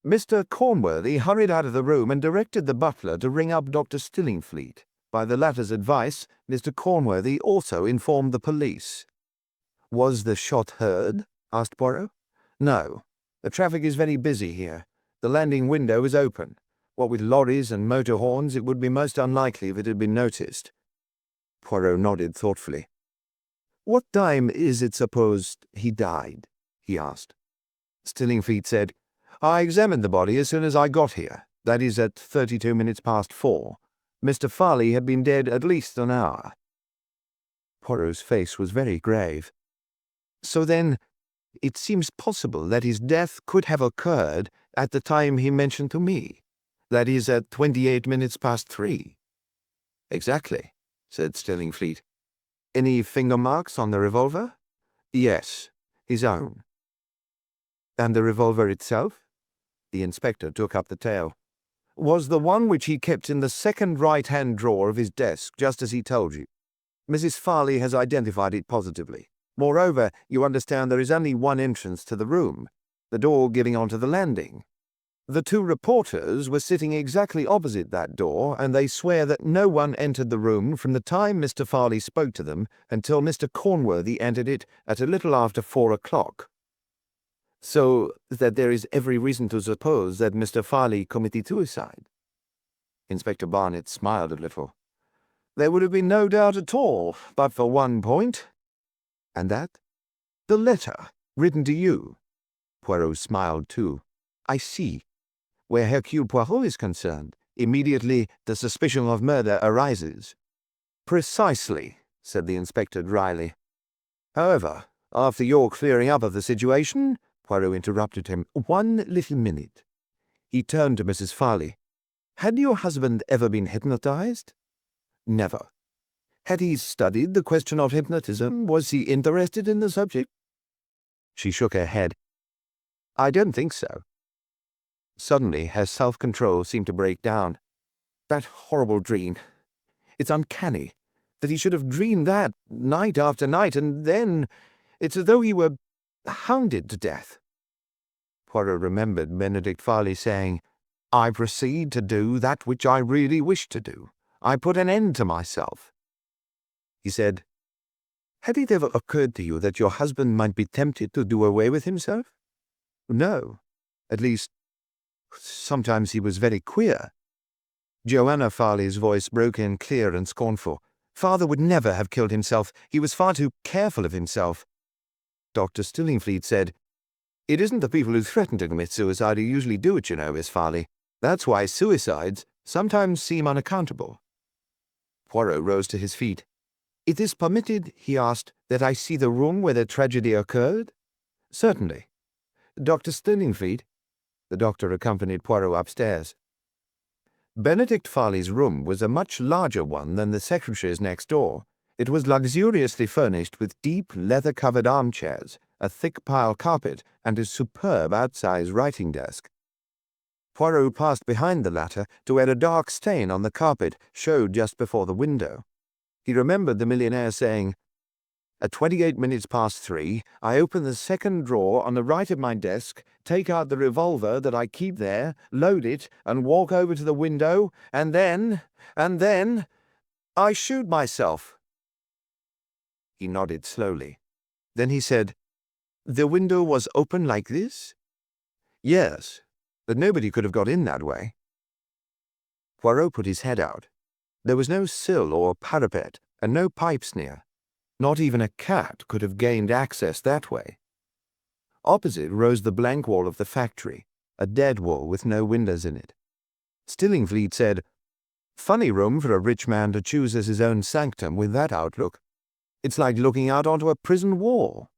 Mr. Cornworthy hurried out of the room and directed the butler to ring up Dr. Stillingfleet. By the latter's advice, Mr. Cornworthy also informed the police." "Was the shot heard?" asked Poirot. "No. The traffic is very busy here. The landing window is open. What with lorries and motor horns, it would be most unlikely if it had been noticed." Poirot nodded thoughtfully. "What time is it supposed he died?" he asked. Stillingfleet said, "I examined the body as soon as I got here. That is at 32 minutes past 4. Mr. Farley had been dead at least an hour." Poirot's face was very grave. "So then, it seems possible that his death could have occurred at the time he mentioned to me. That is at 28 minutes past 3. "Exactly," said Stillingfleet. "Any finger marks on the revolver?" "Yes, his own." "And the revolver itself?" The inspector took up the tale. "Was the one which he kept in the second right-hand drawer of his desk, just as he told you. Mrs. Farley has identified it positively. Moreover, you understand there is only one entrance to the room, the door giving onto the landing. The 2 reporters were sitting exactly opposite that door, and they swear that no one entered the room from the time Mr. Farley spoke to them until Mr. Cornworthy entered it at a little after 4 o'clock. So that there is every reason to suppose that Mr. Farley committed suicide." Inspector Barnett smiled a little. "There would have been no doubt at all, but for one point." "And that?" "The letter, written to you." Poirot smiled too. "I see. Where Hercule Poirot is concerned, immediately the suspicion of murder arises." "Precisely," said the inspector dryly. "However, after your clearing up of the situation—" Poirot interrupted him. "One little minute." He turned to Mrs. Farley. "Had your husband ever been hypnotized?" "Never." "Had he studied the question of hypnotism? Was he interested in the subject?" She shook her head. "I don't think so." Suddenly her self-control seemed to break down. "That horrible dream. It's uncanny that he should have dreamed that night after night, and then it's as though he were hounded to death." Poirot remembered Benedict Farley saying, "I proceed to do that which I really wish to do. I put an end to myself." He said, "Had it ever occurred to you that your husband might be tempted to do away with himself?" "No. At least, sometimes he was very queer." Joanna Farley's voice broke in clear and scornful. "Father would never have killed himself. He was far too careful of himself." Dr. Stillingfleet said, "It isn't the people who threaten to commit suicide who usually do it, you know, Miss Farley. That's why suicides sometimes seem unaccountable." Poirot rose to his feet. "It is permitted," he asked, "that I see the room where the tragedy occurred?" "Certainly. Dr. Stillingfleet." The doctor accompanied Poirot upstairs. Benedict Farley's room was a much larger one than the secretary's next door. It was luxuriously furnished with deep, leather-covered armchairs, a thick pile carpet, and a superb outsized writing desk. Poirot passed behind the latter to where a dark stain on the carpet showed just before the window. He remembered the millionaire saying, "At 28 minutes past 3, I open the second drawer on the right of my desk, take out the revolver that I keep there, load it, and walk over to the window, and then, I shoot myself." He nodded slowly. Then he said, "The window was open like this?" "Yes, but nobody could have got in that way." Poirot put his head out. There was no sill or parapet, and no pipes near. Not even a cat could have gained access that way. Opposite rose the blank wall of the factory, a dead wall with no windows in it. Stillingfleet said, "Funny room for a rich man to choose as his own sanctum with that outlook. It's like looking out onto a prison wall."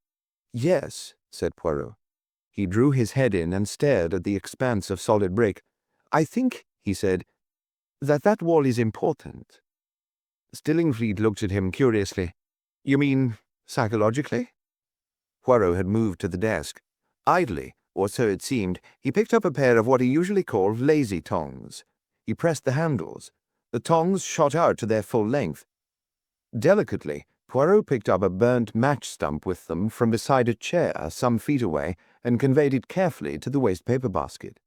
"Yes," said Poirot. He drew his head in and stared at the expanse of solid brick. "I think," he said, that wall is important." Stillingfleet looked at him curiously. "You mean psychologically?" Poirot had moved to the desk. Idly, or so it seemed, he picked up a pair of what he usually called lazy tongs. He pressed the handles. The tongs shot out to their full length. Delicately, Poirot picked up a burnt match stump with them from beside a chair some feet away and conveyed it carefully to the waste-paper basket.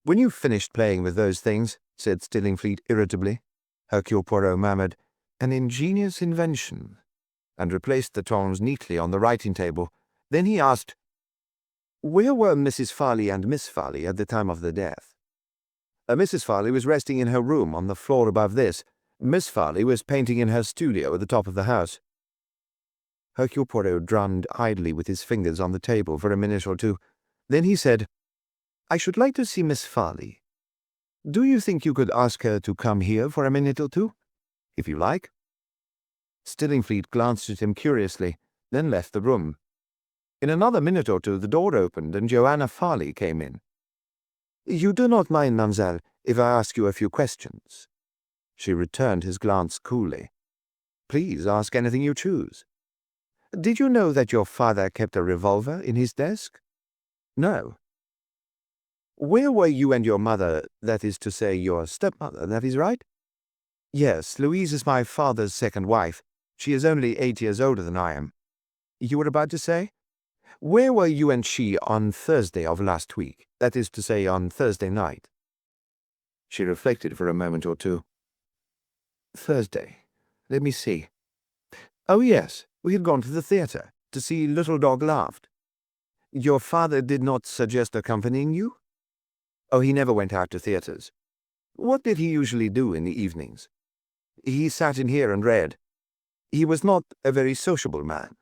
"When you've finished playing with those things," said Stillingfleet irritably, Hercule Poirot murmured, "An ingenious invention," and replaced the tongs neatly on the writing table. Then he asked, "Where were Mrs. Farley and Miss Farley at the time of the death?" "Mrs. Farley was resting in her room on the floor above this. Miss Farley was painting in her studio at the top of the house." Hercule Poirot drummed idly with his fingers on the table for a minute or two. Then he said, "I should like to see Miss Farley. Do you think you could ask her to come here for a minute or two?" "If you like." Stillingfleet glanced at him curiously, then left the room. In another minute or two the door opened and Joanna Farley came in. "You do not mind, mademoiselle, if I ask you a few questions?" She returned his glance coolly. "Please ask anything you choose." "Did you know that your father kept a revolver in his desk?" "No." "Where were you and your mother, that is to say, your stepmother, that is right?" "Yes, Louise is my father's second wife. She is only 8 years older than I am." "You were about to say?" "Where were you and she on Thursday of last week, that is to say, on Thursday night?" She reflected for a moment or two. "Thursday. Let me see. Oh, yes, we had gone to the theatre, to see Little Dog Laughed." "Your father did not suggest accompanying you?" "Oh, he never went out to theatres." "What did he usually do in the evenings?" "He sat in here and read. He was not a very sociable man."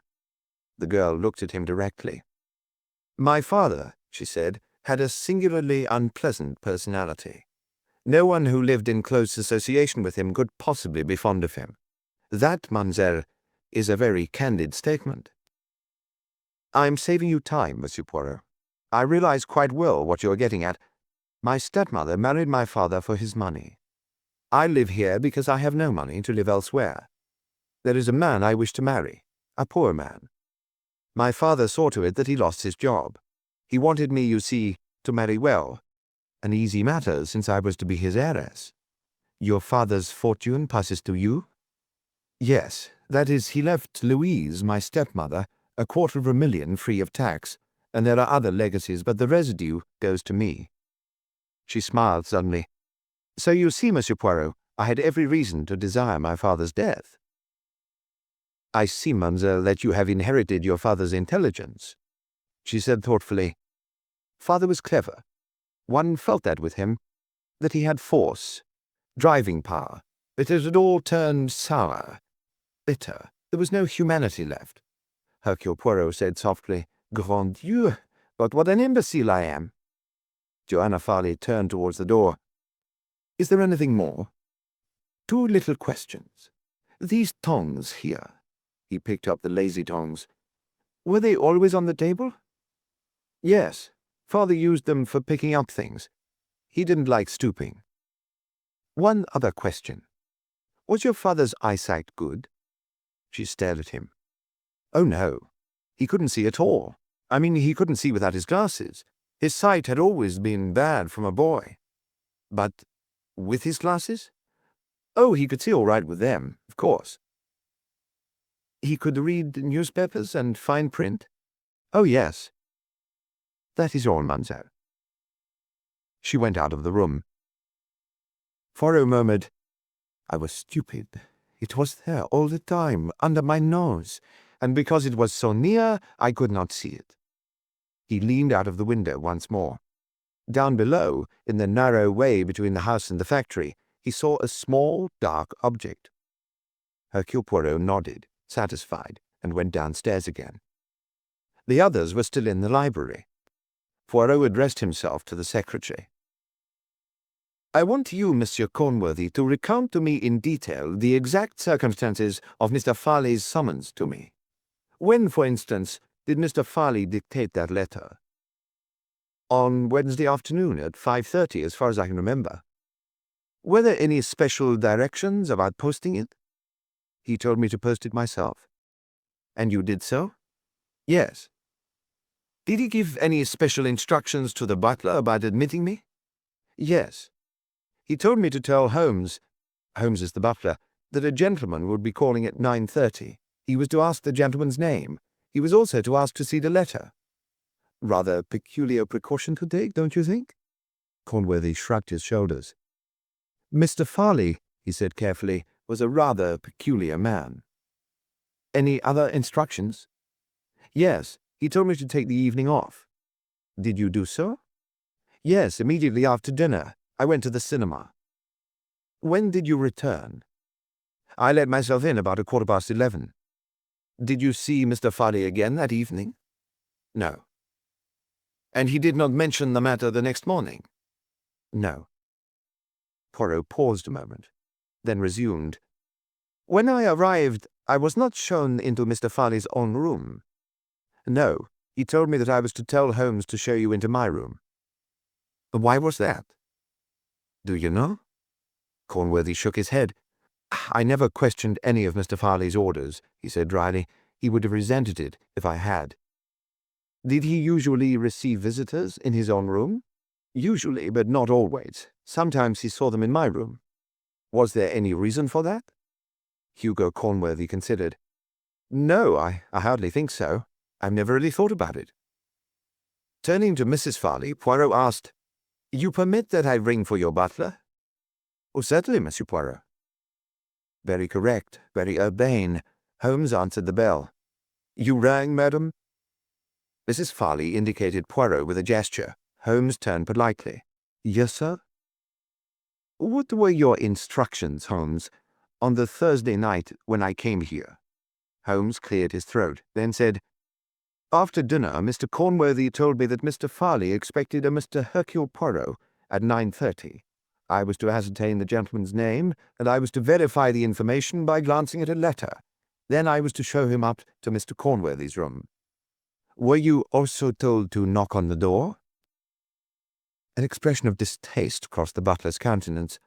The girl looked at him directly. "My father," she said, "had a singularly unpleasant personality. No one who lived in close association with him could possibly be fond of him. That, mademoiselle, is a very candid statement." "I'm saving you time, Monsieur Poirot. I realize quite well what you are getting at. My stepmother married my father for his money. I live here because I have no money to live elsewhere. There is a man I wish to marry, a poor man. My father saw to it that he lost his job. He wanted me, you see, to marry well. An easy matter, since I was to be his heiress." "Your father's fortune passes to you?" "Yes, that is, he left Louise, my stepmother, 250,000 free of tax, and there are other legacies, but the residue goes to me." She smiled suddenly. "So you see, Monsieur Poirot, I had every reason to desire my father's death." "I see, mademoiselle, that you have inherited your father's intelligence." She said thoughtfully, "Father was clever. One felt that with him, that he had force, driving power, but it had all turned sour, bitter. There was no humanity left." Hercule Poirot said softly, "Grand Dieu, but what an imbecile I am." Joanna Farley turned towards the door. "Is there anything more?" "Two little questions. These tongs here." He picked up the lazy tongs. "Were they always on the table?" "Yes. Father used them for picking up things. He didn't like stooping." "One other question. Was your father's eyesight good?" She stared at him. "Oh, no. He couldn't see at all. I mean, he couldn't see without his glasses. His sight had always been bad from a boy." "But with his glasses?" "Oh, he could see all right with them, of course." "He could read newspapers and fine print?" "Oh, yes." "That is all, mademoiselle." She went out of the room. Poirot murmured, "I was stupid. It was there all the time, under my nose, and because it was so near, I could not see it." He leaned out of the window once more. Down below, in the narrow way between the house and the factory, he saw a small, dark object. Hercule Poirot nodded, satisfied, and went downstairs again. The others were still in the library. Poirot addressed himself to the secretary. "I want you, Monsieur Cornworthy, to recount to me in detail the exact circumstances of Mr. Farley's summons to me. When, for instance, did Mr. Farley dictate that letter?" "On Wednesday afternoon at 5:30, as far as I can remember." "Were there any special directions about posting it?" "He told me to post it myself." "And you did so?" "Yes." "Did he give any special instructions to the butler about admitting me?" "Yes. He told me to tell Holmes is the butler, that a gentleman would be calling at 9:30. He was to ask the gentleman's name. He was also to ask to see the letter." "Rather peculiar precaution to take, don't you think?" Cornworthy shrugged his shoulders. "Mr. Farley," he said carefully, "was a rather peculiar man." "Any other instructions?" "Yes, he told me to take the evening off." "Did you do so?" "Yes, immediately after dinner. I went to the cinema." "When did you return?" "I let myself in about 11:15. "Did you see Mr. Farley again that evening?" "No." "And he did not mention the matter the next morning?" "No." Poirot paused a moment, then resumed. "When I arrived, I was not shown into Mr. Farley's own room." "No. He told me that I was to tell Holmes to show you into my room." "Why was that?" "Do you know?" Cornworthy shook his head. "I never questioned any of Mr. Farley's orders," he said dryly. "He would have resented it if I had." "Did he usually receive visitors in his own room?" "Usually, but not always. Sometimes he saw them in my room." "Was there any reason for that?" Hugo Cornworthy considered. "No, I hardly think so. I've never really thought about it." Turning to Mrs. Farley, Poirot asked, "You permit that I ring for your butler?" "Oh, certainly, Monsieur Poirot." "Very correct, very urbane." Holmes answered the bell. "You rang, madam?" Mrs. Farley indicated Poirot with a gesture. Holmes turned politely. "Yes, sir?" "What were your instructions, Holmes, on the Thursday night when I came here?" Holmes cleared his throat, then said, "After dinner, Mr. Cornworthy told me that Mr. Farley expected a Mr. Hercule Poirot at 9:30. I was to ascertain the gentleman's name, and I was to verify the information by glancing at a letter. Then I was to show him up to Mr. Cornworthy's room." "Were you also told to knock on the door?" An expression of distaste crossed the butler's countenance.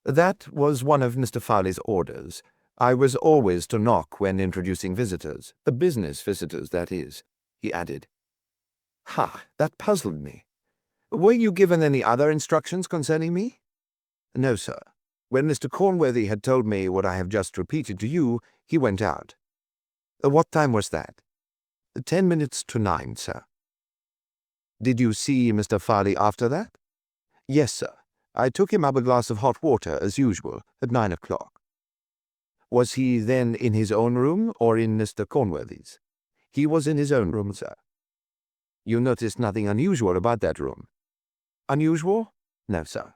"That was one of Mr. Farley's orders. I was always to knock when introducing visitors, business visitors, that is," he added. "Ha, that puzzled me. Were you given any other instructions concerning me?" "No, sir. When Mr. Cornworthy had told me what I have just repeated to you, he went out." "What time was that?" 10 minutes to 9, sir." "Did you see Mr. Farley after that?" "Yes, sir. I took him up a glass of hot water, as usual, at 9 o'clock. "Was he then in his own room or in Mr. Cornworthy's?" "He was in his own room, sir." "You noticed nothing unusual about that room?" "Unusual? No, sir."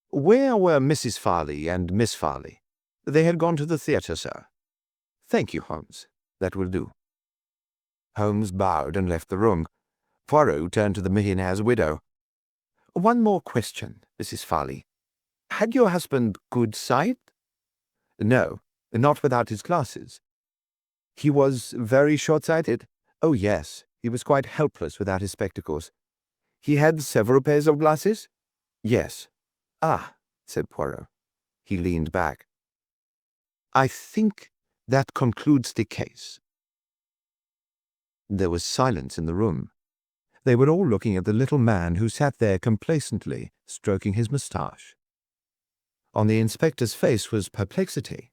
"Where were Mrs. Farley and Miss Farley?" "They had gone to the theatre, sir." "Thank you, Holmes. That will do." Holmes bowed and left the room. Poirot turned to the millionaire's widow. "One more question, Mrs. Farley. Had your husband good sight?" "No, not without his glasses." "He was very short-sighted?" "Oh, yes. He was quite helpless without his spectacles." "He had several pairs of glasses?" "Yes." "Ah," said Poirot. He leaned back. "I think that concludes the case." There was silence in the room. They were all looking at the little man who sat there complacently, stroking his moustache. On the inspector's face was perplexity.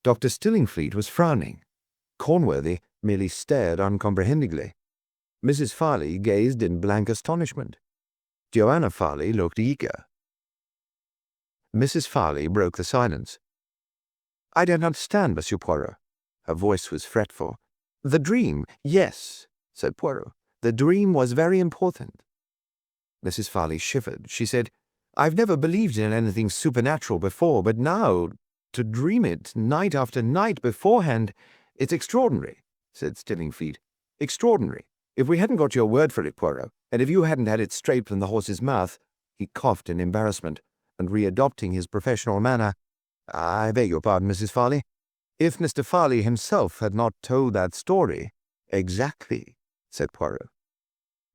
Dr. Stillingfleet was frowning. Cornworthy merely stared uncomprehendingly. Mrs. Farley gazed in blank astonishment. Joanna Farley looked eager. Mrs. Farley broke the silence. "I don't understand, Monsieur Poirot." Her voice was fretful. "The dream, yes," said Poirot. "The dream was very important." Mrs. Farley shivered. She said, "I've never believed in anything supernatural before, but now, to dream it night after night beforehand, it's extraordinary." said Stillingfleet. "Extraordinary. If we hadn't got your word for it, Poirot, and if you hadn't had it straight from the horse's mouth—" He coughed in embarrassment, and readopting his professional manner, "I beg your pardon, Mrs. Farley. If Mr. Farley himself had not told that story—" "Exactly," said Poirot.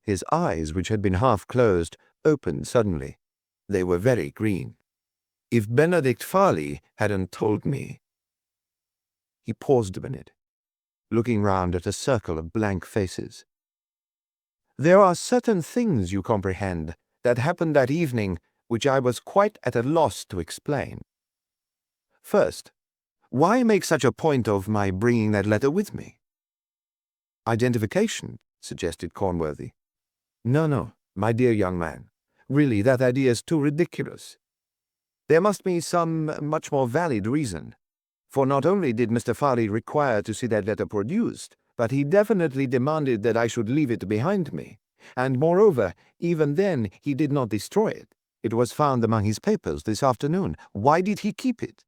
His eyes, which had been half closed, opened suddenly. They were very green. "If Benedict Farley hadn't told me—" He paused a minute, looking round at a circle of blank faces. "There are certain things, you comprehend, that happened that evening which I was quite at a loss to explain. First, why make such a point of my bringing that letter with me?" "Identification," suggested Cornworthy. No, my dear young man. Really, that idea is too ridiculous. There must be some much more valid reason. For not only did Mr. Farley require to see that letter produced, but he definitely demanded that I should leave it behind me. And moreover, even then he did not destroy it. It was found among his papers this afternoon. Why did he keep it?"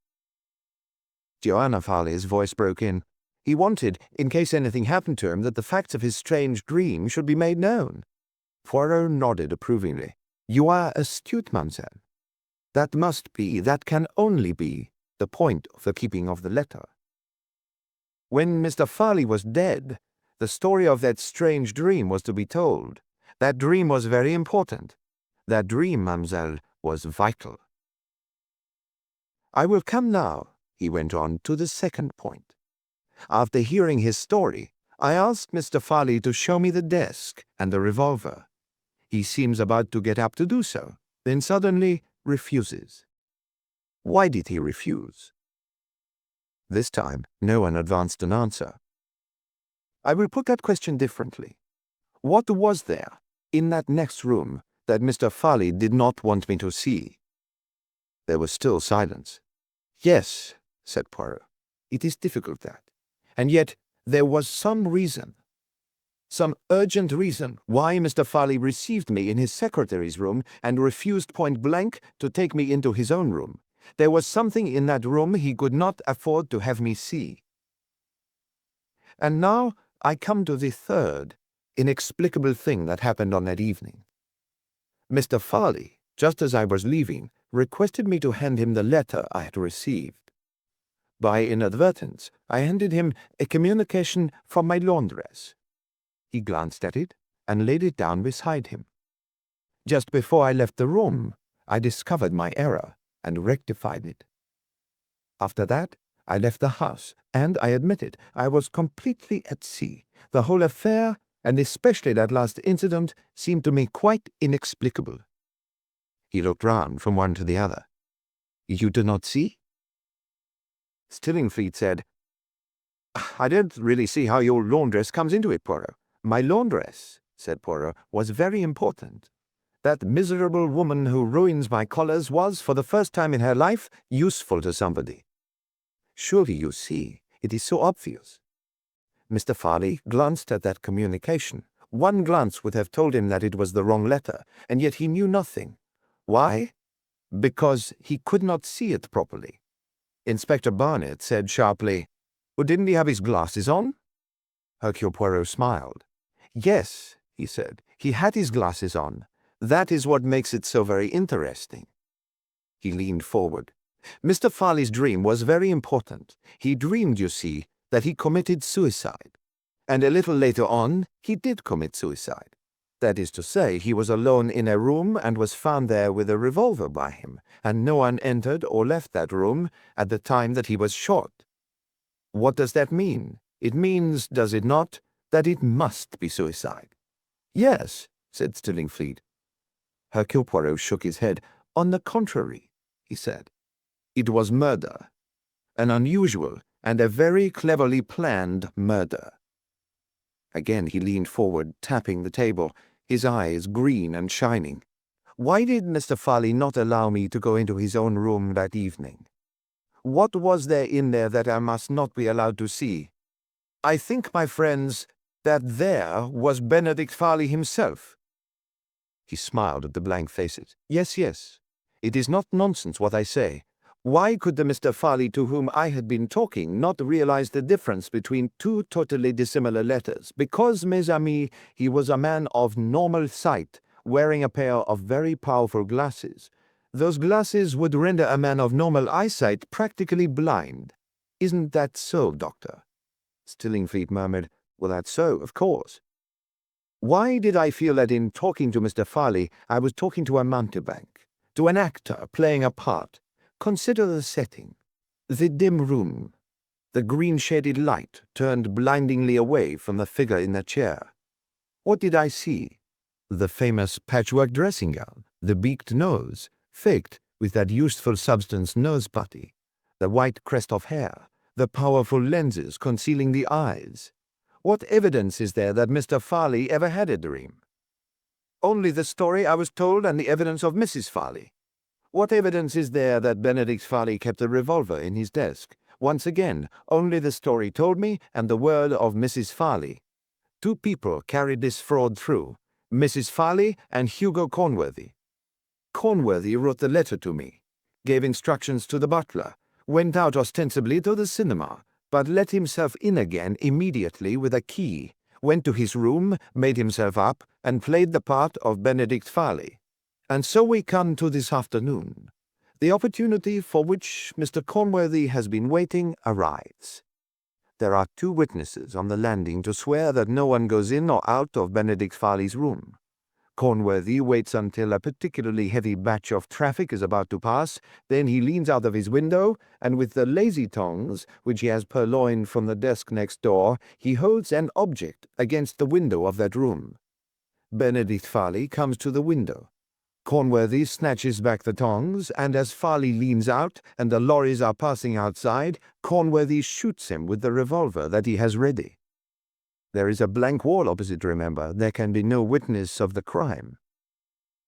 Joanna Farley's voice broke in. "He wanted, in case anything happened to him, that the facts of his strange dream should be made known." Poirot nodded approvingly. "You are astute, mademoiselle. That can only be, the point of the keeping of the letter. When Mr. Farley was dead, the story of that strange dream was to be told. That dream was very important. That dream, mademoiselle, was vital. I will come now," he went on, "to the second point. After hearing his story, I asked Mr. Farley to show me the desk and the revolver. He seems about to get up to do so, then suddenly refuses. Why did he refuse?" This time, no one advanced an answer. "I will put that question differently. What was there in that next room that Mr. Farley did not want me to see?" There was still silence. "Yes," said Poirot, "it is difficult, that. And yet there was some reason, some urgent reason, why Mr. Farley received me in his secretary's room and refused point-blank to take me into his own room. There was something in that room he could not afford to have me see. And now I come to the third, inexplicable thing that happened on that evening. Mr. Farley, just as I was leaving, requested me to hand him the letter I had received. By inadvertence, I handed him a communication from my laundress. He glanced at it and laid it down beside him. Just before I left the room, I discovered my error and rectified it. After that, I left the house, and I admit it, I was completely at sea. The whole affair, and especially that last incident, seemed to me quite inexplicable." He looked round from one to the other. "You do not see?" Stillingfleet said, "I don't really see how your laundress comes into it, Poirot." "My laundress," said Poirot, "was very important. That miserable woman who ruins my collars was, for the first time in her life, useful to somebody. Surely you see, it is so obvious." Mr. Farley glanced at that communication. One glance would have told him that it was the wrong letter, and yet he knew nothing. Why? Because he could not see it properly. Inspector Barnett said sharply, "Well, didn't he have his glasses on?" Hercule Poirot smiled. "Yes," he said, "he had his glasses on. That is what makes it so very interesting." He leaned forward. "Mr. Farley's dream was very important. He dreamed, you see, that he committed suicide. And a little later on, he did commit suicide. That is to say, he was alone in a room and was found there with a revolver by him, and no one entered or left that room at the time that he was shot. What does that mean? It means, does it not, that it must be suicide?" "Yes," said Stillingfleet. Hercule Poirot shook his head. "On the contrary," he said, "it was murder. An unusual and a very cleverly planned murder." Again he leaned forward, tapping the table, his eyes green and shining. "Why did Mr. Farley not allow me to go into his own room that evening? What was there in there that I must not be allowed to see? I think, my friends, that there was Benedict Farley himself." He smiled at the blank faces. "Yes, it is not nonsense what I say. Why could the Mr. Farley to whom I had been talking not realize the difference between two totally dissimilar letters? Because, mes amis, he was a man of normal sight, wearing a pair of very powerful glasses. Those glasses would render a man of normal eyesight practically blind. Isn't that so, Doctor? Stillingfleet murmured, Well, that's so, of course. Why did I feel that in talking to Mr. Farley I was talking to a mountebank, to an actor playing a part? Consider the setting. The dim room. The green-shaded light turned blindingly away from the figure in the chair. What did I see? The famous patchwork dressing gown, the beaked nose, faked with that useful substance nose putty, the white crest of hair, the powerful lenses concealing the eyes. What evidence is there that Mr. Farley ever had a dream? Only the story I was told and the evidence of Mrs. Farley. What evidence is there that Benedict Farley kept a revolver in his desk? Once again, only the story told me and the word of Mrs. Farley. Two people carried this fraud through, Mrs. Farley and Hugo Cornworthy. Cornworthy wrote the letter to me, gave instructions to the butler, went out ostensibly to the cinema, but let himself in again immediately with a key, went to his room, made himself up, and played the part of Benedict Farley. And so we come to this afternoon. The opportunity for which Mr. Cornworthy has been waiting arrives. There are two witnesses on the landing to swear that no one goes in or out of Benedict Farley's room. Cornworthy waits until a particularly heavy batch of traffic is about to pass, then he leans out of his window, and with the lazy tongs, which he has purloined from the desk next door, he holds an object against the window of that room. Benedict Farley comes to the window. Cornworthy snatches back the tongs, and as Farley leans out and the lorries are passing outside, Cornworthy shoots him with the revolver that he has ready. There is a blank wall opposite, remember. There can be no witness of the crime.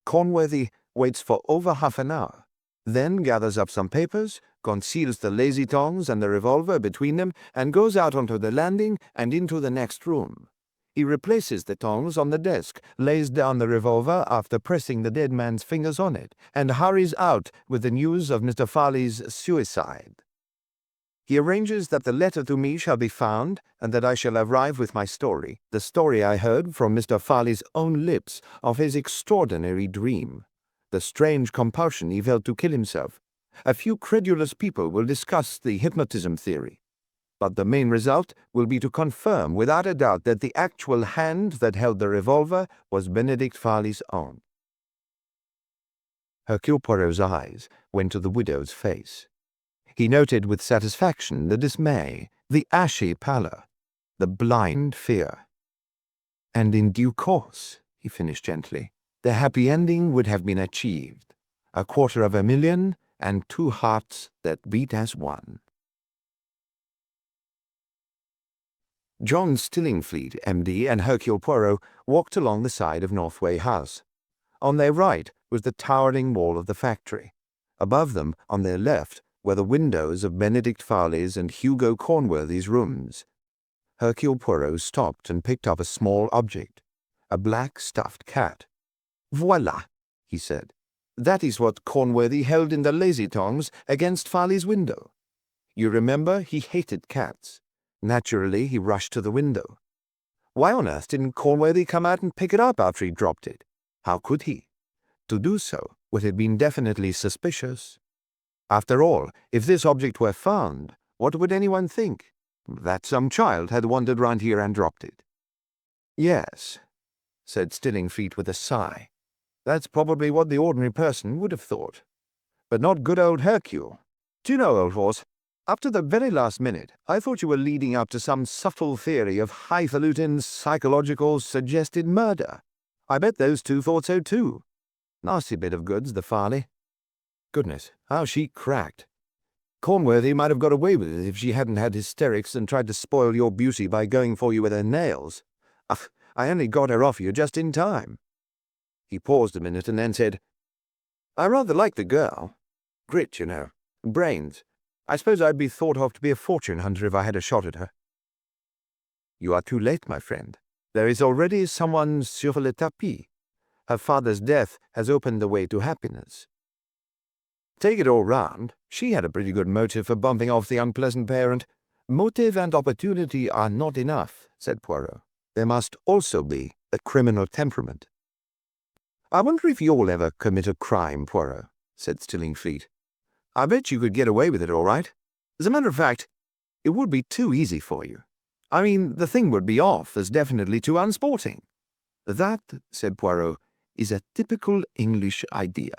Cornworthy waits for over half an hour, then gathers up some papers, conceals the lazy tongs and the revolver between them, and goes out onto the landing and into the next room. He replaces the tongs on the desk, lays down the revolver after pressing the dead man's fingers on it, and hurries out with the news of Mr. Farley's suicide. He arranges that the letter to me shall be found, and that I shall arrive with my story, the story I heard from Mr. Farley's own lips of his extraordinary dream, the strange compulsion he felt to kill himself. A few credulous people will discuss the hypnotism theory, but the main result will be to confirm without a doubt that the actual hand that held the revolver was Benedict Farley's own. Hercule Poirot's eyes went to the widow's face. He noted with satisfaction the dismay, the ashy pallor, the blind fear. And in due course, he finished gently, the happy ending would have been achieved. 250,000 and two hearts that beat as one. John Stillingfleet, M.D., and Hercule Poirot walked along the side of Northway House. On their right was the towering wall of the factory. Above them, on their left, were the windows of Benedict Farley's and Hugo Cornworthy's rooms. Hercule Poirot stopped and picked up a small object, a black stuffed cat. "Voila," he said. "That is what Cornworthy held in the lazy tongs against Farley's window. You remember, he hated cats. Naturally, he rushed to the window. Why on earth didn't Cornworthy come out and pick it up after he dropped it? How could he? To do so would have been definitely suspicious. After all, if this object were found, what would anyone think? That some child had wandered round here and dropped it." "Yes," said Stillingfleet with a sigh. "That's probably what the ordinary person would have thought. But not good old Hercule. Do you know, old horse, up to the very last minute, I thought you were leading up to some subtle theory of highfalutin, psychological, suggested murder. I bet those two thought so too. Nasty bit of goods, the Farley. Goodness, how she cracked. Cornworthy might have got away with it if she hadn't had hysterics and tried to spoil your beauty by going for you with her nails. Ugh, I only got her off you just in time." He paused a minute and then said, "I rather like the girl. Grit, you know. Brains. I suppose I'd be thought of to be a fortune hunter if I had a shot at her." "You are too late, my friend. There is already someone sur le tapis. Her father's death has opened the way to happiness. Take it all round, She had a pretty good motive for bumping off the unpleasant parent. Motive and opportunity are not enough, said Poirot. There must also be a criminal temperament. I wonder if you'll ever commit a crime, Poirot, said Stillingfleet. I bet you could get away with it all right. As a matter of fact, it would be too easy for you. I mean, the thing would be off as definitely too unsporting. That, said Poirot, is a typical English idea.